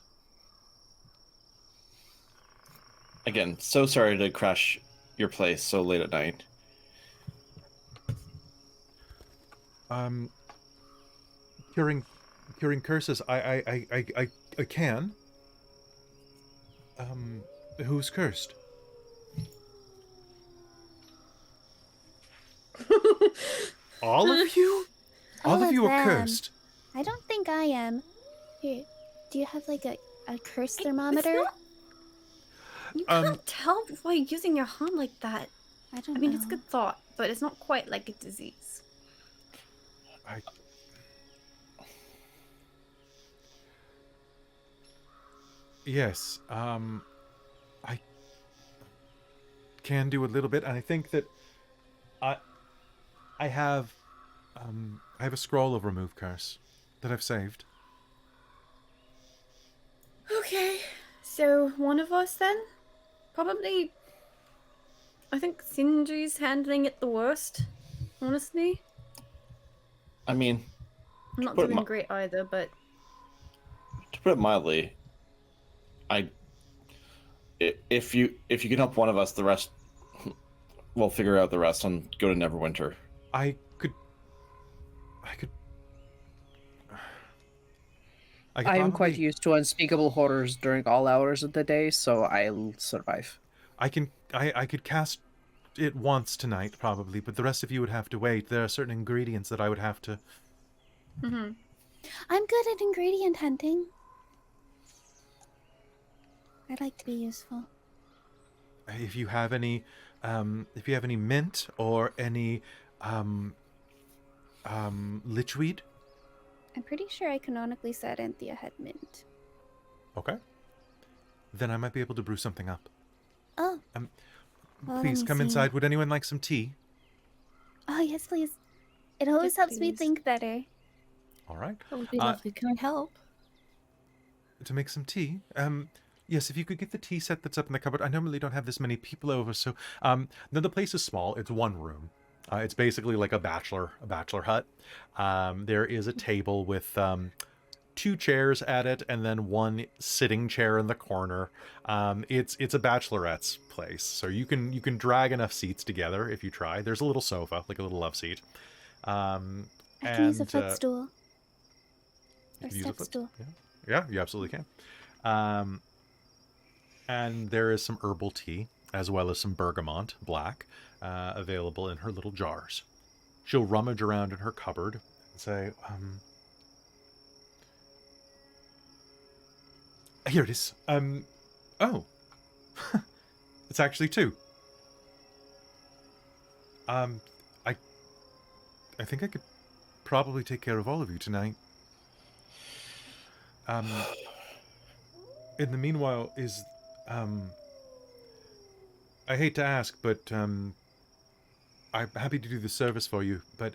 D: Again, so sorry to crash your place so late at night.
A: Curing curses, I can. Who's cursed? All of you? All of you are cursed.
B: I don't think I am. Here, do you have like a curse thermometer?
E: You can't tell by using your hand like that.
B: I
E: mean, it's a good thought, but it's not quite like a disease.
A: Yes, I can do a little bit, and I think that I have a scroll of remove curse that I've saved.
E: Okay, so one of us then? Probably, I think Sindri's handling it the worst, honestly.
D: I mean...
E: I'm not doing great either, but...
D: To put it mildly, if you can help one of us, the rest we'll figure out the rest and go to Neverwinter.
A: I could
F: I am quite
A: probably-
F: used to unspeakable horrors during all hours of the day, so I'll survive.
A: I could cast it once tonight, probably, but the rest of you would have to wait. There are certain ingredients that I would have to...
B: I'm good at ingredient hunting. I'd like to be useful.
A: If you have any mint or any lichweed.
B: I'm pretty sure I canonically said Anthea had mint.
A: Okay. Then I might be able to brew something up.
B: Oh. Well, let
A: Please
B: me
A: come
B: see.
A: inside. Would anyone like some tea?
B: Oh, yes, please. It always
E: Yes,
B: helps me
E: please.
B: think better.
A: All right.
E: That would be
A: Uh,
E: lovely. Can I help?
A: To make some tea. Yes, if you could get the tea set that's up in the cupboard. I normally don't have this many people over, so no, the place is small. It's one room. It's basically like a bachelor hut. There is a table with 2 chairs at it, and then 1 sitting chair in the corner. It's a bachelorette's place, so you can drag enough seats together if you try. There's a little sofa, like a little love seat.
B: I can use a
A: and,
B: footstool.
A: you
B: Or
A: can use a
B: step stool.
A: footstool. Yeah, you absolutely can. And there is some herbal tea, as well as some bergamot black, available in her little jars. She'll rummage around in her cupboard and say, here it is. Oh. It's actually 2. I think I could probably take care of all of you tonight. In the meanwhile, I hate to ask, but I'm happy to do the service for you, but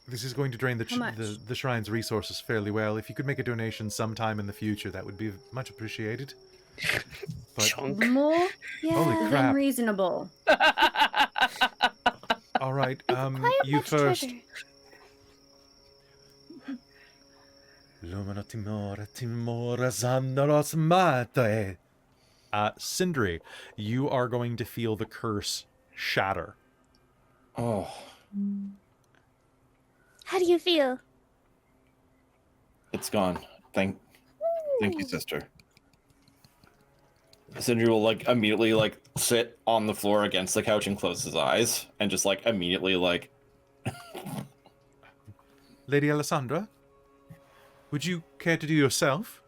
A: this is going to drain
E: How much?
A: the shrine's resources fairly well. If you could make a donation sometime in the future, that would be much appreciated. But
F: Chunk.
E: More
A: holy
B: Yeah.
A: crap!
E: than reasonable.
A: All right,
B: Quite
A: you
B: much
A: first.
B: treasure.
A: Lumina timora timora zandaros mate. Sindri, you are going to feel the curse shatter.
D: Oh,
B: How do you feel?
D: it's gone. Thank you, sister. Sindri will like immediately like sit on the floor against the couch and close his eyes and just like immediately like
A: Lady Alessandra, would you care to do yourself?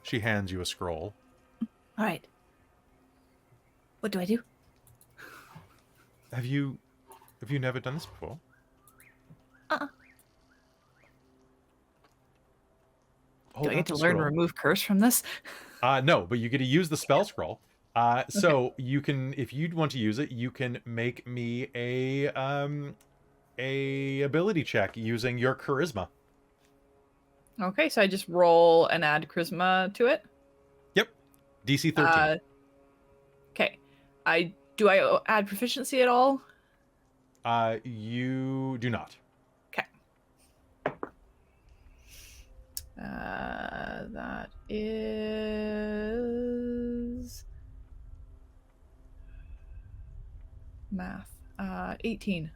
A: She hands you a scroll.
C: All right. What do I do?
A: Have you never done this before? Hold
C: Do I
A: out
C: get to
A: the
C: learn to
A: scroll.
C: remove curse from this?
A: No, but you get to use the spell scroll. So you can, if you want to use it, you can make me a ability check using your charisma.
C: Okay, so I just roll and add charisma to it.
A: Yep, DC 13.
C: Okay. Do I add proficiency at all?
A: You do not.
C: Okay. That is math. 18.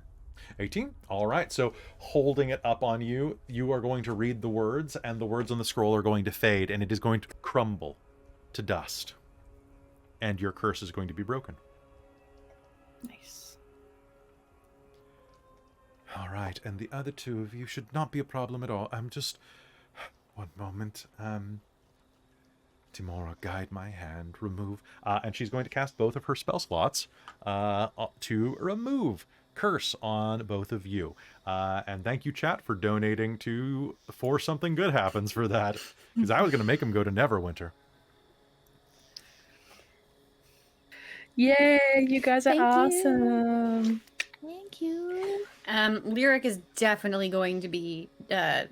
A: 18. All right. So holding it up on you, you are going to read the words, and the words on the scroll are going to fade, and it is going to crumble to dust. And your curse is going to be broken.
C: Nice.
A: All right. And the other 2 of you should not be a problem at all. I'm just... One moment. Timora, guide my hand. Remove. And she's going to cast both of her spell slots to remove curse on both of you. And thank you, chat, for donating for something good happens for that. Because I was going to make him go to Neverwinter.
F: Yay, you guys are
B: Thank you.
F: awesome.
B: Thank you.
E: Lyric is definitely going to be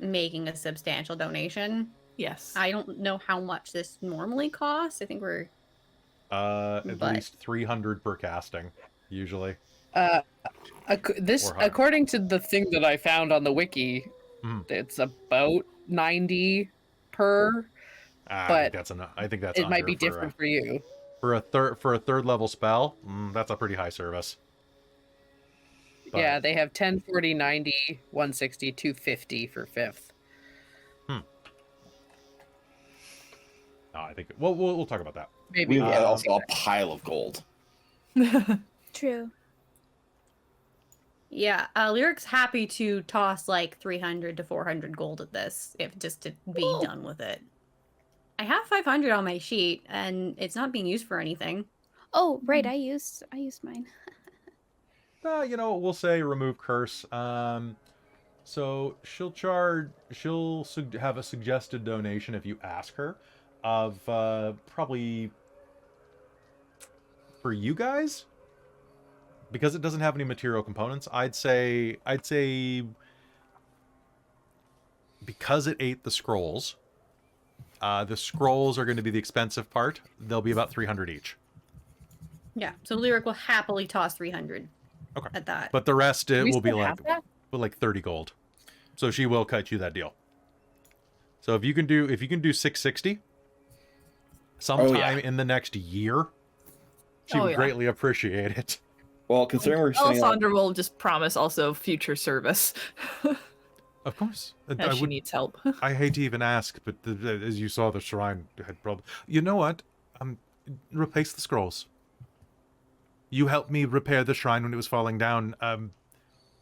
E: making a substantial donation.
C: Yes.
E: I don't know how much this normally costs. I think we're
A: At
E: But-
A: least 300 per casting, usually.
F: This,
A: Or higher.
F: according to the thing that I found on the wiki, It's about 90 per.
A: I
F: But
A: think that's enough. I think that's
F: It might
A: under
F: be different for you.
A: for a third level spell. That's a pretty high service. But,
F: Yeah, they have 10, 40, 90, 160, 250 for 5th.
A: No, I think we'll talk about that.
F: Maybe.
D: We have also a pile of gold.
B: True.
E: Yeah, Lyric's happy to toss like 300 to 400 gold at this, if just to be done with it. I have 500 on my sheet, and it's not being used for anything.
B: Oh, right. I used mine.
A: We'll say remove curse. So she'll have a suggested donation if you ask her of probably for you guys, because it doesn't have any material components. I'd say because it ate the scrolls are going to be the expensive part. They'll be about 300 each.
E: Yeah, so Lyric will happily toss 300 at that.
A: But the rest
F: Do we
A: will be
F: still have that?
A: like 30 gold. So she will cut you that deal. So if you can do 660 sometime in the next year, she would greatly appreciate it.
D: Well, considering we're sitting
C: Alessandra will just promise also future service.
A: Of course.
C: As she needs help.
A: I hate to even ask, but as you saw, the shrine had problems. You know what? Replace the scrolls. You helped me repair the shrine when it was falling down.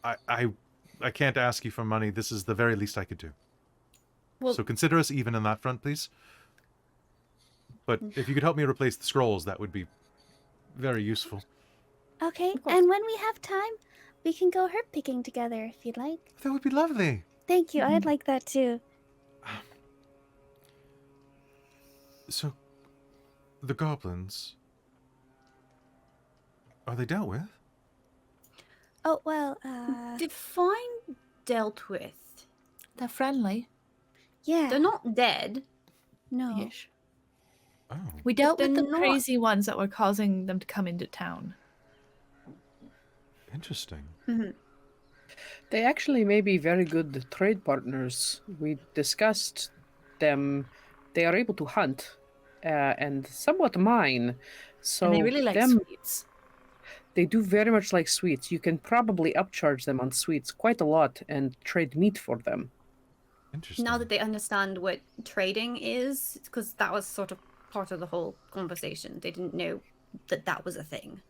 A: I can't ask you for money. This is the very least I could do.
E: Well,
A: So consider us even on that front, please. But if you could help me replace the scrolls, that would be very useful.
B: Okay, and when we have time, we can go herb picking together if you'd like.
A: That would be lovely.
B: Thank you. I'd like that too.
A: So, the goblins, are they dealt with?
B: Oh, well,
E: define dealt with.
C: They're friendly.
B: yeah.
E: They're not dead.
B: No.
C: Ish.
A: Oh,
C: We dealt with
E: They're
C: the
E: not-
C: crazy ones that were causing them to come into town.
A: interesting.
F: They actually may be very good trade partners. We discussed them. They are able to hunt and somewhat mine. So
C: And they really like
F: them,
C: sweets.
F: they do very much like sweets. You can probably upcharge them on sweets quite a lot and trade meat for them.
A: Interesting.
E: Now that they understand what trading is, because that was sort of part of the whole conversation. They didn't know that that was a thing.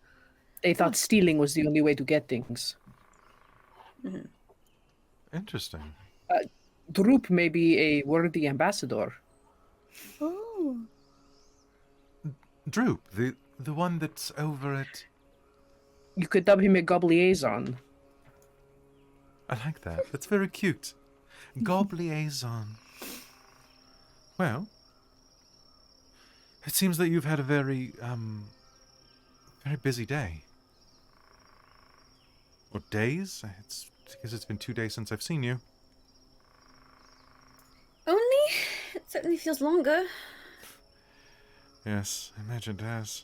F: They thought stealing was the only way to get things.
A: Interesting.
F: Droop may be a worthy ambassador.
B: Oh.
A: Droop, the one that's over at...
F: You could dub him a gobliaison.
A: I like that. That's very cute. Gobliaison. Well, it seems that you've had a very busy day. Or days? It's because it's been 2 days since I've seen you.
E: Only? It certainly feels longer.
A: Yes, I imagine it has.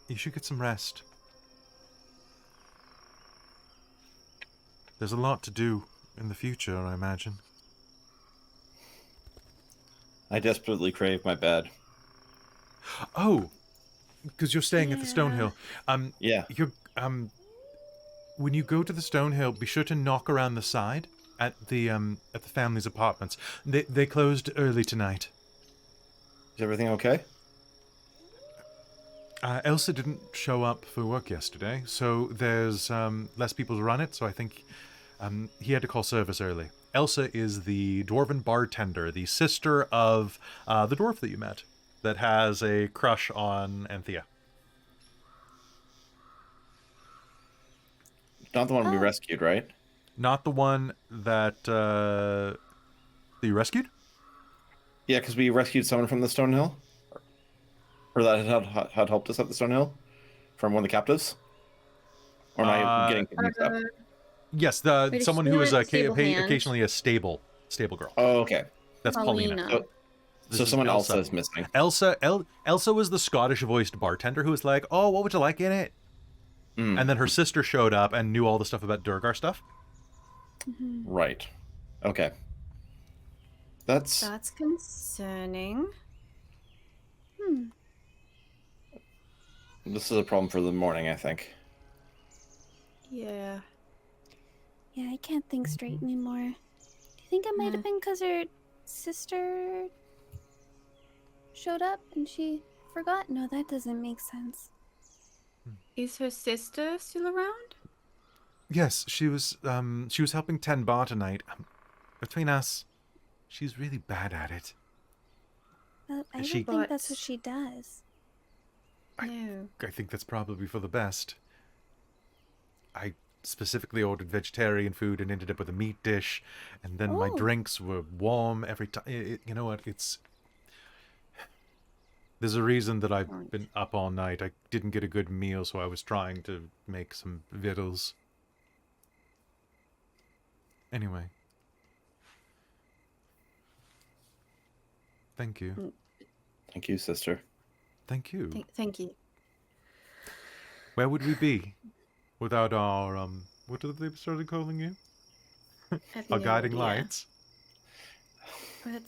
A: You should get some rest. There's a lot to do in the future, I imagine.
D: I desperately crave my bed.
A: Oh, because you're staying at the Stonehill.
D: Yeah.
A: You're when you go to the Stonehill, be sure to knock around the side at the family's apartments. They closed early tonight.
D: Is everything okay?
A: Elsa didn't show up for work yesterday, so there's less people to run it. So I think he had to call service early. Elsa is the dwarven bartender, the sister of the dwarf that you met, that has a crush on Anthea.
D: Not the one we rescued, right?
A: Not the one that you rescued?
D: Yeah, because we rescued someone from the Stonehill. Or that had helped us at the Stonehill from one of the captives. Or am I getting mixed up?
A: Yes,
E: Wait,
A: someone who is
E: stable hand.
A: occasionally a stable girl.
D: Oh, okay.
A: That's Paulina.
D: So someone else is missing.
A: Elsa was the Scottish-voiced bartender who was like, "Oh, what would you like in it?" And then her sister showed up and knew all the stuff about Durgar stuff.
D: Right. Okay. That's
E: concerning.
D: This is a problem for the morning, I think.
E: Yeah.
B: Yeah, I can't think straight anymore. Do you think it might have been because her sister showed up and she forgot? No, that doesn't make sense.
E: Is her sister still around?
A: Yes, she was helping tend bar tonight. Between us, she's really bad at it.
B: I don't
A: she-
B: think that's what she does.
E: No.
A: I think that's probably for the best. I specifically ordered vegetarian food and ended up with a meat dish, and then my
B: Oh.
A: drinks were warm every time. You know what? There's a reason that I've been up all night. I didn't get a good meal, so I was trying to make some victuals. Anyway. Thank you.
D: Thank you, sister.
A: Thank you.
E: Thank you.
A: Where would we be without our, what did they started calling you? Our guiding lights.
E: That's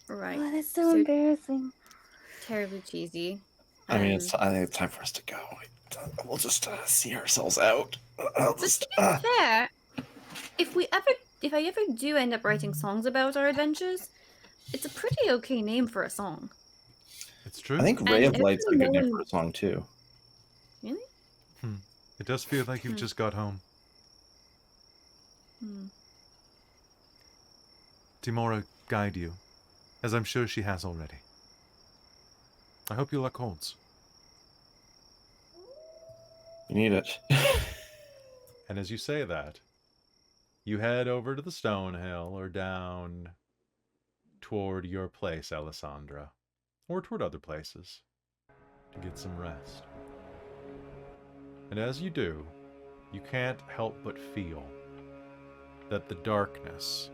E: right.
B: Oh, that's so embarrassing.
E: Terribly cheesy.
D: I mean, I think it's time for us to go. We'll just see ourselves out. I'll just.
E: To be fair, if I ever do end up writing songs about our adventures, it's a pretty okay name for a song.
A: It's true.
D: I think Ray
E: And
D: of Light's a good name
E: everyone-
D: for a song too.
E: Really?
A: It does feel like you've just got home. Timora guide you, as I'm sure she has already. I hope your luck holds.
D: You need it.
A: And as you say that, you head over to the Stone Hill or down toward your place, Alessandra, or toward other places to get some rest. And as you do, you can't help but feel that the darkness,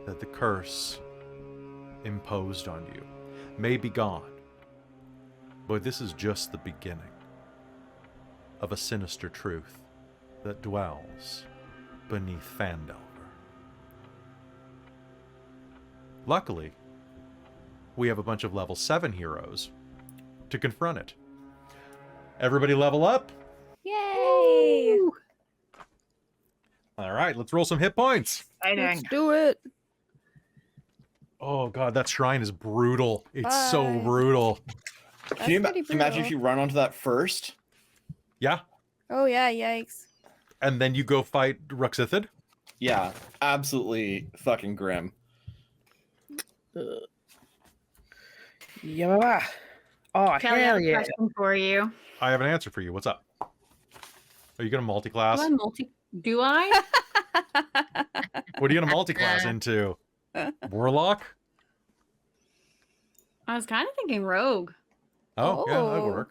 A: that the curse imposed on you may be gone. But this is just the beginning of a sinister truth that dwells beneath Phandelver. Luckily, we have a bunch of level 7 heroes to confront it. Everybody level up.
B: Yay!
A: All right, let's roll some hit points.
C: Exciting.
F: do it.
A: Oh god, that shrine is brutal. It's so
B: Bye.
A: brutal.
D: Can you
B: pretty
D: imagine if
B: brutal.
D: you run onto that first?
A: Yeah.
B: Oh yeah, yikes.
A: And then you go fight Ruxithid.
D: Yeah, absolutely fucking grim.
F: Yeah. Oh,
E: Kelly, I
F: hell
E: have a
F: yeah.
E: question for you.
A: I have an answer for you. What's up? Are you gonna multi-class?
E: Do I?
A: What are you gonna multi-class into? Warlock?
E: I was kind of thinking rogue.
A: Oh, yeah, that'd
B: Oh.
A: work.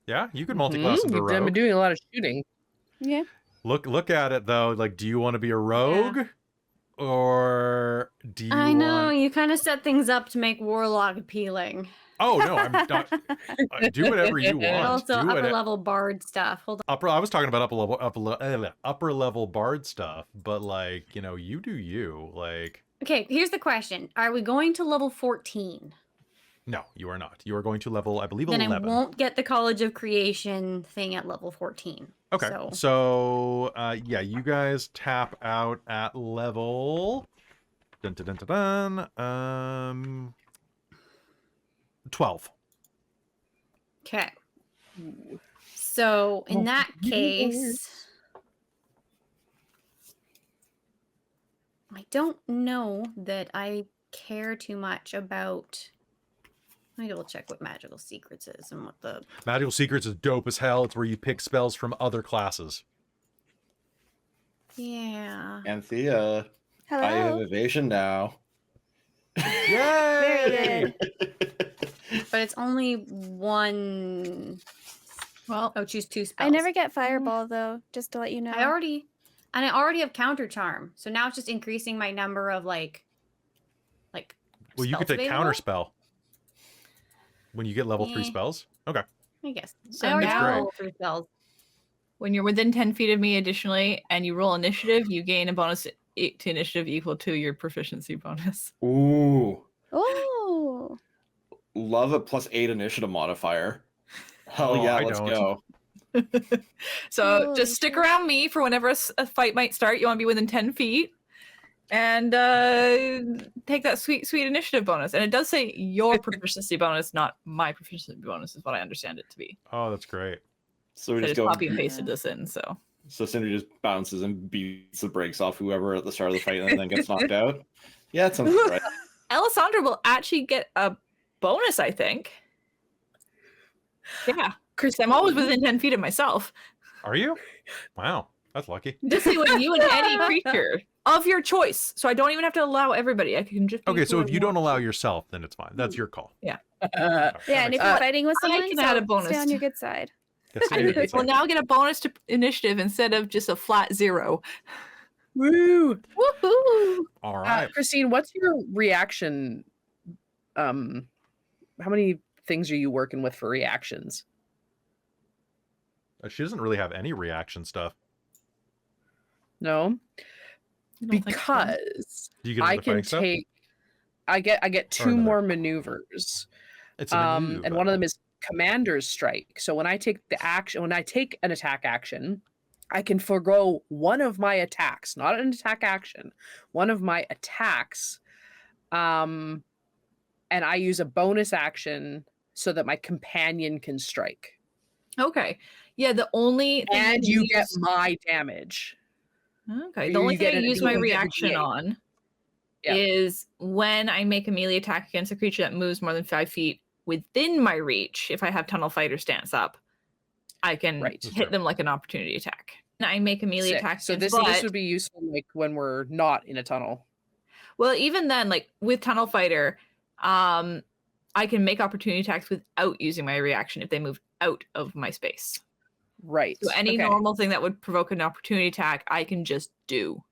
A: Yeah, you could multi-class into
F: You've been
A: rogue.
F: doing a lot of shooting.
B: Yeah.
A: Look at it though. Like, do you want to be a rogue, or do you?
E: I know
A: Want...
E: you kind of set things up to make warlock appealing.
A: Oh no, I'm not. Do whatever you want.
E: And also
A: Do
E: upper
A: it.
E: level bard stuff. Hold on.
A: I was talking about upper level bard stuff, but like, you know, you do you. Like,
E: Okay, here's the question: are we going to level 14?
A: no, you are not. You are going to level, I believe,
E: Then
A: 11.
E: I won't get the College of Creation thing at level 14.
A: Okay,
E: So,
A: so yeah, you guys tap out at level 12.
E: okay. So in that case, I don't know that I care too much about. Let me double check what magical secrets is and what the.
A: Magical Secrets is dope as hell. It's where you pick spells from other classes.
E: Yeah.
D: Anthea, I have
B: Hello.
D: evasion now.
B: Very good.
E: But it's only one.
C: Well,
E: Oh, choose 2 spells.
B: I never get fireball though, just to let you know.
E: I already have counter charm, so now it's just increasing my number of like
A: Well, you could
E: spells
A: take
E: available?
A: counterspell when you get level 3
E: Eh.
A: spells. Okay.
E: I guess.
C: So
E: I already
C: now-
E: have level 3 spells.
C: When you're within 10 feet of me, additionally, and you roll initiative, you gain a bonus to initiative equal to your proficiency bonus.
D: Ooh,
B: Oh.
D: love a +8 initiative modifier. Hell
A: Oh,
D: yeah,
A: I
D: let's
A: don't.
D: go.
C: So
B: Holy
C: just stick
B: shit.
C: around me for whenever a fight might start. You want to be within 10 feet. And take that sweet initiative bonus. And it does say your proficiency bonus, not my proficiency bonus, is what I understand it to be.
A: Oh, that's great.
D: So we
C: I
D: just
C: just
D: go.
C: copy and pasted this in, so.
D: So Sindri just bounces and beats the brakes off whoever at the start of the fight and then gets knocked out. Yeah, it sounds right.
C: Alessandra will actually get a bonus, I think. Yeah. Chris, I'm always within 10 feet of myself.
A: Are you? Wow, that's lucky.
C: Just say when you and any creature of your choice. So I don't even have to allow everybody. I can just be
A: Okay, so if
C: whoever
A: you don't
C: wants
A: allow
C: to.
A: yourself, then it's fine. That's your call.
B: Yeah,
A: That
B: and
A: makes
B: if
A: sense.
B: you're fighting with
C: I
B: someone,
C: can add a
B: so
C: bonus
B: stay on
C: to-
B: your good side.
A: Yes, it is. It's
C: Well,
A: like-
C: now get a bonus to initiative instead of just a flat 0.
F: Woo!
C: Woohoo!
A: All right.
F: Christine, what's your reaction? How many things are you working with for reactions?
A: She doesn't really have any reaction stuff.
F: No,
C: I don't think so.
F: because
A: Do you get
F: I
A: into
F: can
A: fighting stuff?
F: take. I get two
A: another?
F: more maneuvers.
A: It's a maneuver.
F: And one of them is Commander's Strike. So when I take an attack action, I can forego one of my attacks, not an attack action, one of my attacks, and I use a bonus action so that my companion can strike,
C: Okay. Yeah, the only thing
F: and
C: I
F: you get
C: use-
F: my damage.
C: Okay.
F: you
C: The only
F: get
C: thing I
F: an-
C: use
F: you
C: my
F: get the
C: reaction
F: D8.
C: on
F: Yeah.
C: is when I make a melee attack against a creature that moves more than 5 feet within my reach. If I have Tunnel Fighter stance up, I can
F: Right.
C: hit them like an opportunity attack. And I make a melee
F: Sick.
C: attack
F: So
C: against
F: this
C: butt.
F: would be useful like when we're not in a tunnel.
C: Well, even then, like with Tunnel Fighter, I can make opportunity attacks without using my reaction if they move out of my space.
F: Right.
C: So any
F: Okay.
C: normal thing that would provoke an opportunity attack, I can just do.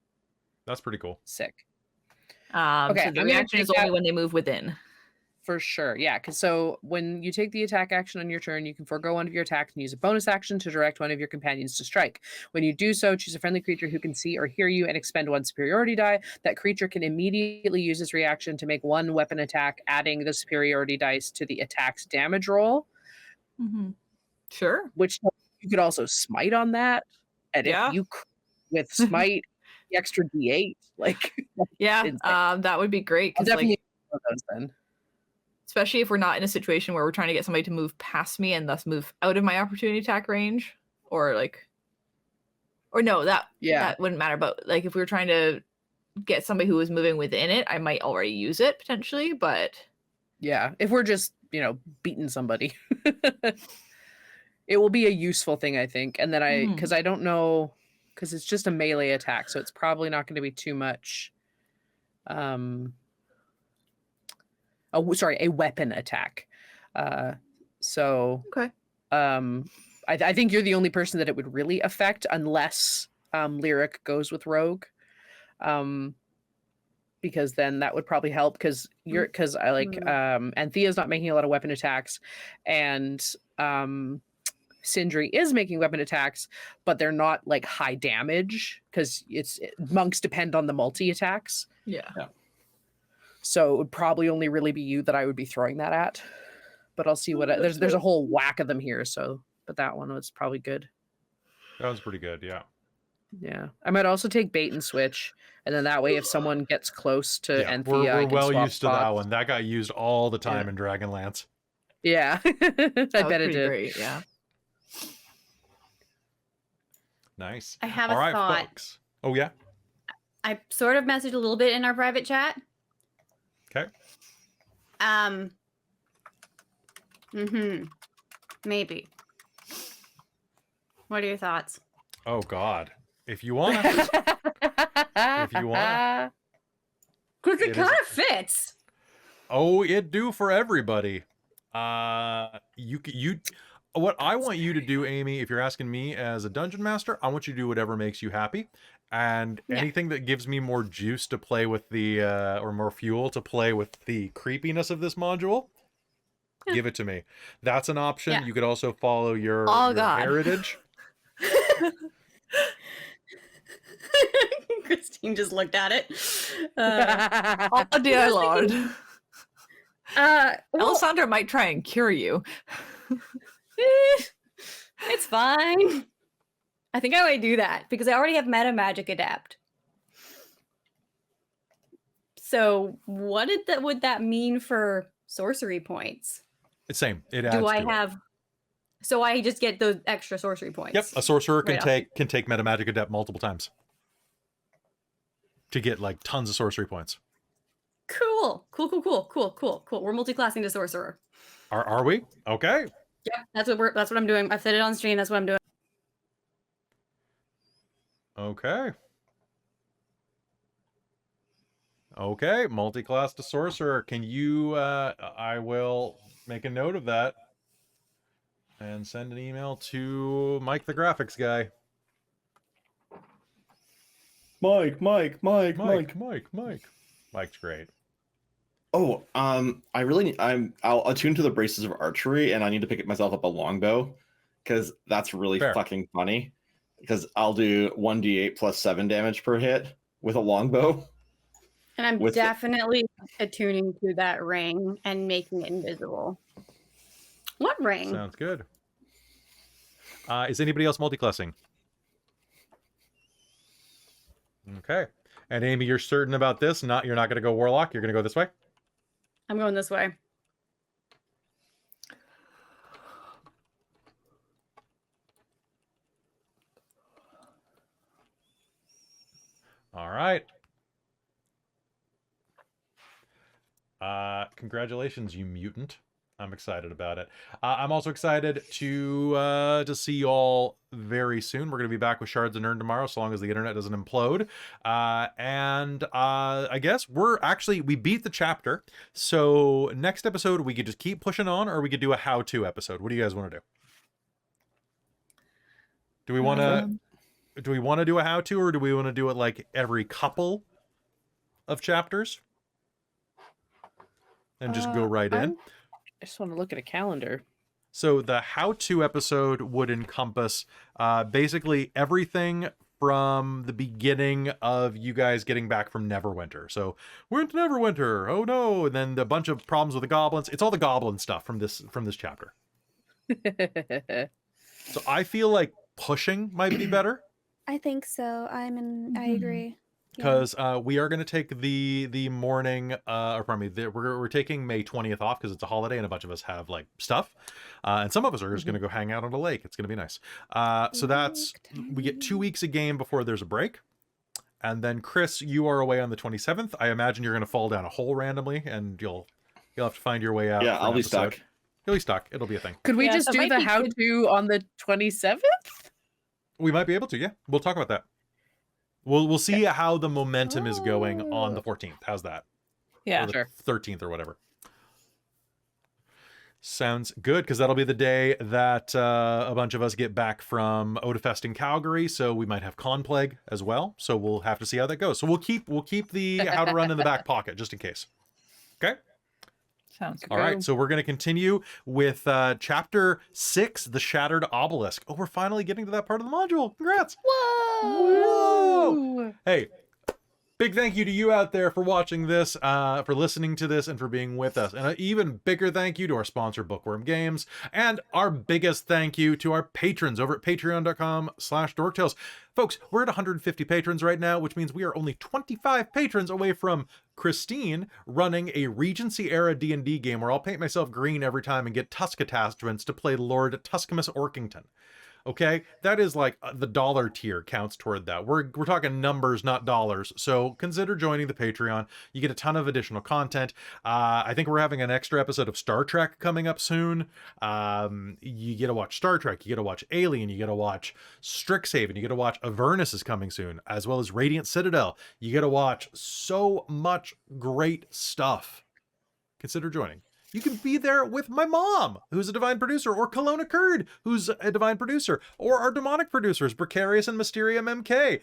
A: That's pretty cool.
F: Sick.
C: So
F: Okay, I'm
C: the
F: gonna
C: reaction
F: take
C: is only
F: that-
C: when they move within.
F: For sure. Yeah. Because so when you take the attack action on your turn, you can forego one of your attacks and use a bonus action to direct one of your companions to strike. When you do so, choose a friendly creature who can see or hear you and expend one superiority die. That creature can immediately use its reaction to make one weapon attack, adding the superiority dice to the attack's damage roll,
C: Sure.
F: which you could also smite on that. And
C: Yeah.
F: if you with smite, the extra D8, like
C: Yeah.
F: insane.
C: That would be great.
F: I'll
C: 'Cause, like,
F: definitely use those then.
C: especially if we're not in a situation where we're trying to get somebody to move past me and thus move out of my opportunity attack range, or no, that wouldn't matter. But like if we were trying to get somebody who was moving within it, I might already use it potentially. But
F: Yeah, if we're just, beating somebody. It will be a useful thing, I think. And then because I don't know, because it's just a melee attack, so it's probably not going to be too much. A weapon attack. So
C: okay.
F: I think you're the only person that it would really affect unless Lyric goes with Rogue. Because then that would probably help because I like Anthea's not making a lot of weapon attacks, and Sindri is making weapon attacks, but they're not like high damage because monks depend on the multi attacks.
C: Yeah.
F: So it would probably only really be you that I would be throwing that at. But I'll see what there's a whole whack of them here. So, but that one was probably good.
A: That was pretty good. Yeah.
F: Yeah, I might also take bait and switch, and then that way, if someone gets close to
A: Yeah,
F: Anthea,
A: we're
F: I can
A: well
F: swap
A: used to that
F: spots.
A: one. That got used all the time in Dragonlance.
F: Yeah, I
C: That was
F: bet it
C: pretty
F: did.
C: great, yeah.
A: Nice.
E: I have
A: All
E: a
A: right,
E: thought.
A: folks. Oh yeah.
E: I sort of messaged a little bit in our private chat.
A: Okay.
E: Maybe. What are your thoughts?
A: Oh God. If you want, if you want,
E: Because
A: It
E: it
A: is-
E: kind of fits.
A: oh, it do for everybody. what I want you to do, Amy, if you're asking me as a dungeon master, I want you to do whatever makes you happy. And
E: Yeah.
A: anything that gives me more juice to play with the, or more fuel to play with the creepiness of this module, give it to me. That's an option.
E: Yeah.
A: You could also follow your,
C: Oh,
A: your
C: God.
A: heritage.
E: Christine just looked at it.
C: Oh dear lord.
E: Well,
C: Alessandra might try and cure you.
E: it's fine. I think I might do that because I already have Meta Magic Adapt. So what would that mean for sorcery points?
A: It's same. It adds
E: Do I
A: to it.
E: have? So I just get those extra sorcery points.
A: Yep, a sorcerer can
E: Right off.
A: take meta magic adept multiple times to get like tons of sorcery points.
E: Cool. We're multi-classing to sorcerer.
A: Are we? Okay.
E: Yeah, that's what I'm doing. I've said it on stream. That's what I'm doing.
A: Okay. Okay, multi-class to sorcerer. Can you I will make a note of that and send an email to Mike the graphics guy.
D: Mike.
A: Mike's great.
D: Oh, I'll attune to the braces of archery, and I need to pick myself up a longbow because that's really
A: Fair.
D: fucking funny. Because I'll do 1d8 plus 7 damage per hit with a longbow.
E: And I'm
D: With-
E: definitely attuning to that ring and making it invisible. What ring?
A: Sounds good. Is anybody else multi-classing? Okay. And Amy, you're certain about this? You're not going to go warlock. You're going to go this way.
E: I'm going this way.
A: All right. Congratulations, you mutant. I'm excited about it. I'm also excited to see you all very soon. We're going to be back with Shards and Earn tomorrow, so long as the internet doesn't implode. And I guess we beat the chapter. So next episode, we could just keep pushing on, or we could do a how-to episode. What do you guys want to do? Do we want to do a how-to, or do we want to do it like every couple of chapters? And just go right in?
F: I just want to look at a calendar.
A: So the how-to episode would encompass basically everything from the beginning of you guys getting back from Neverwinter. So we're into Neverwinter. Oh no! And then the bunch of problems with the goblins. It's all the goblin stuff from this chapter. So I feel like pushing might be better.
B: I think so. I agree. Yeah.
A: Because we are going to take the morning, or pardon me, we're taking May 20th off because it's a holiday and a bunch of us have like stuff. And some of us are just going to go hang out on a lake. It's going to be nice. So we get 2 weeks a game before there's a break. And then Chris, you are away on the 27th. I imagine you're going to fall down a hole randomly and you'll have to find your way out.
D: Yeah,
A: for an
D: I'll be
A: episode.
D: stuck.
A: You'll be stuck. It'll be a thing.
F: Could we
E: Yeah,
F: just
E: that
F: do
E: might
F: the
E: be good.
F: how-to on the 27th?
A: We might be able to, yeah. We'll talk about that. We'll see how the momentum is going on the 14th. How's that?
C: Yeah.
A: Or the
F: Sure.
A: 13th or whatever. Sounds good, because that'll be the day that a bunch of us get back from Odafest in Calgary, so we might have Con Plague as well. So we'll have to see how that goes. So we'll keep the how to run in the back pocket just in case. Okay.
C: Sounds good.
A: All right, so we're going to continue with Chapter 6, The Shattered Obelisk. Oh, we're finally getting to that part of the module. Congrats. Whoa! Hey, big thank you to you out there for watching this, for listening to this, and for being with us. And an even bigger thank you to our sponsor, Bookworm Games. And our biggest thank you to our patrons over at patreon.com/dorktales. Folks, we're at 150 patrons right now, which means we are only 25 patrons away from Christine running a Regency-era D&D game where I'll paint myself green every time and get Tusk attachments to play Lord Tuskimus Orkington. Okay, that is like the dollar tier counts toward that. We're talking numbers, not dollars. So consider joining the Patreon. You get a ton of additional content. I think we're having an extra episode of Star Trek coming up soon. You get to watch Star Trek. You get to watch Alien. You get to watch Strixhaven. You get to watch Avernus is coming soon, as well as Radiant Citadel. You get to watch so much great stuff. Consider joining. You can be there with my mom, who's a divine producer, or Kelowna Kurd, who's a divine producer, or our demonic producers, Precarious and Mysterium MK.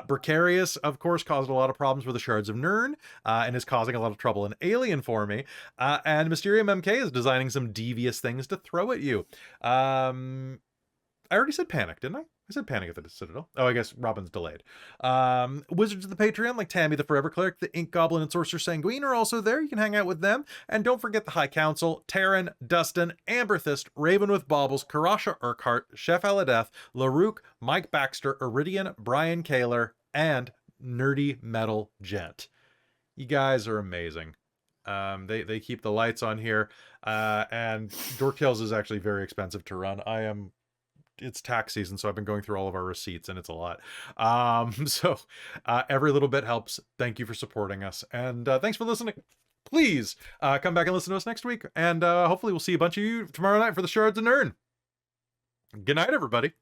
A: Precarious, of course, caused a lot of problems with the Shards of Nirn, and is causing a lot of trouble in Alien for me. And Mysterium MK is designing some devious things to throw at you. I already said Panic, didn't I? I said Panic at the Citadel. Oh, I guess Robin's delayed. Wizards of the Patreon, like Tammy the Forever Cleric, the Ink Goblin, and Sorcerer Sanguine are also there. You can hang out with them. And don't forget the High Council, Taryn, Dustin, Amberthist, Raven with Baubles, Karasha Urquhart, Chef Aladeth, Larouk, Mike Baxter, Iridian, Brian Kaler, and Nerdy Metal Gent. You guys are amazing. They keep the lights on here. And Dork Tales is actually very expensive to run. It's tax season, so I've been going through all of our receipts, and it's a lot. So every little bit helps. Thank you for supporting us, and thanks for listening. Please come back and listen to us next week, and hopefully we'll see a bunch of you tomorrow night for the Shards of Nirn. Good night, everybody.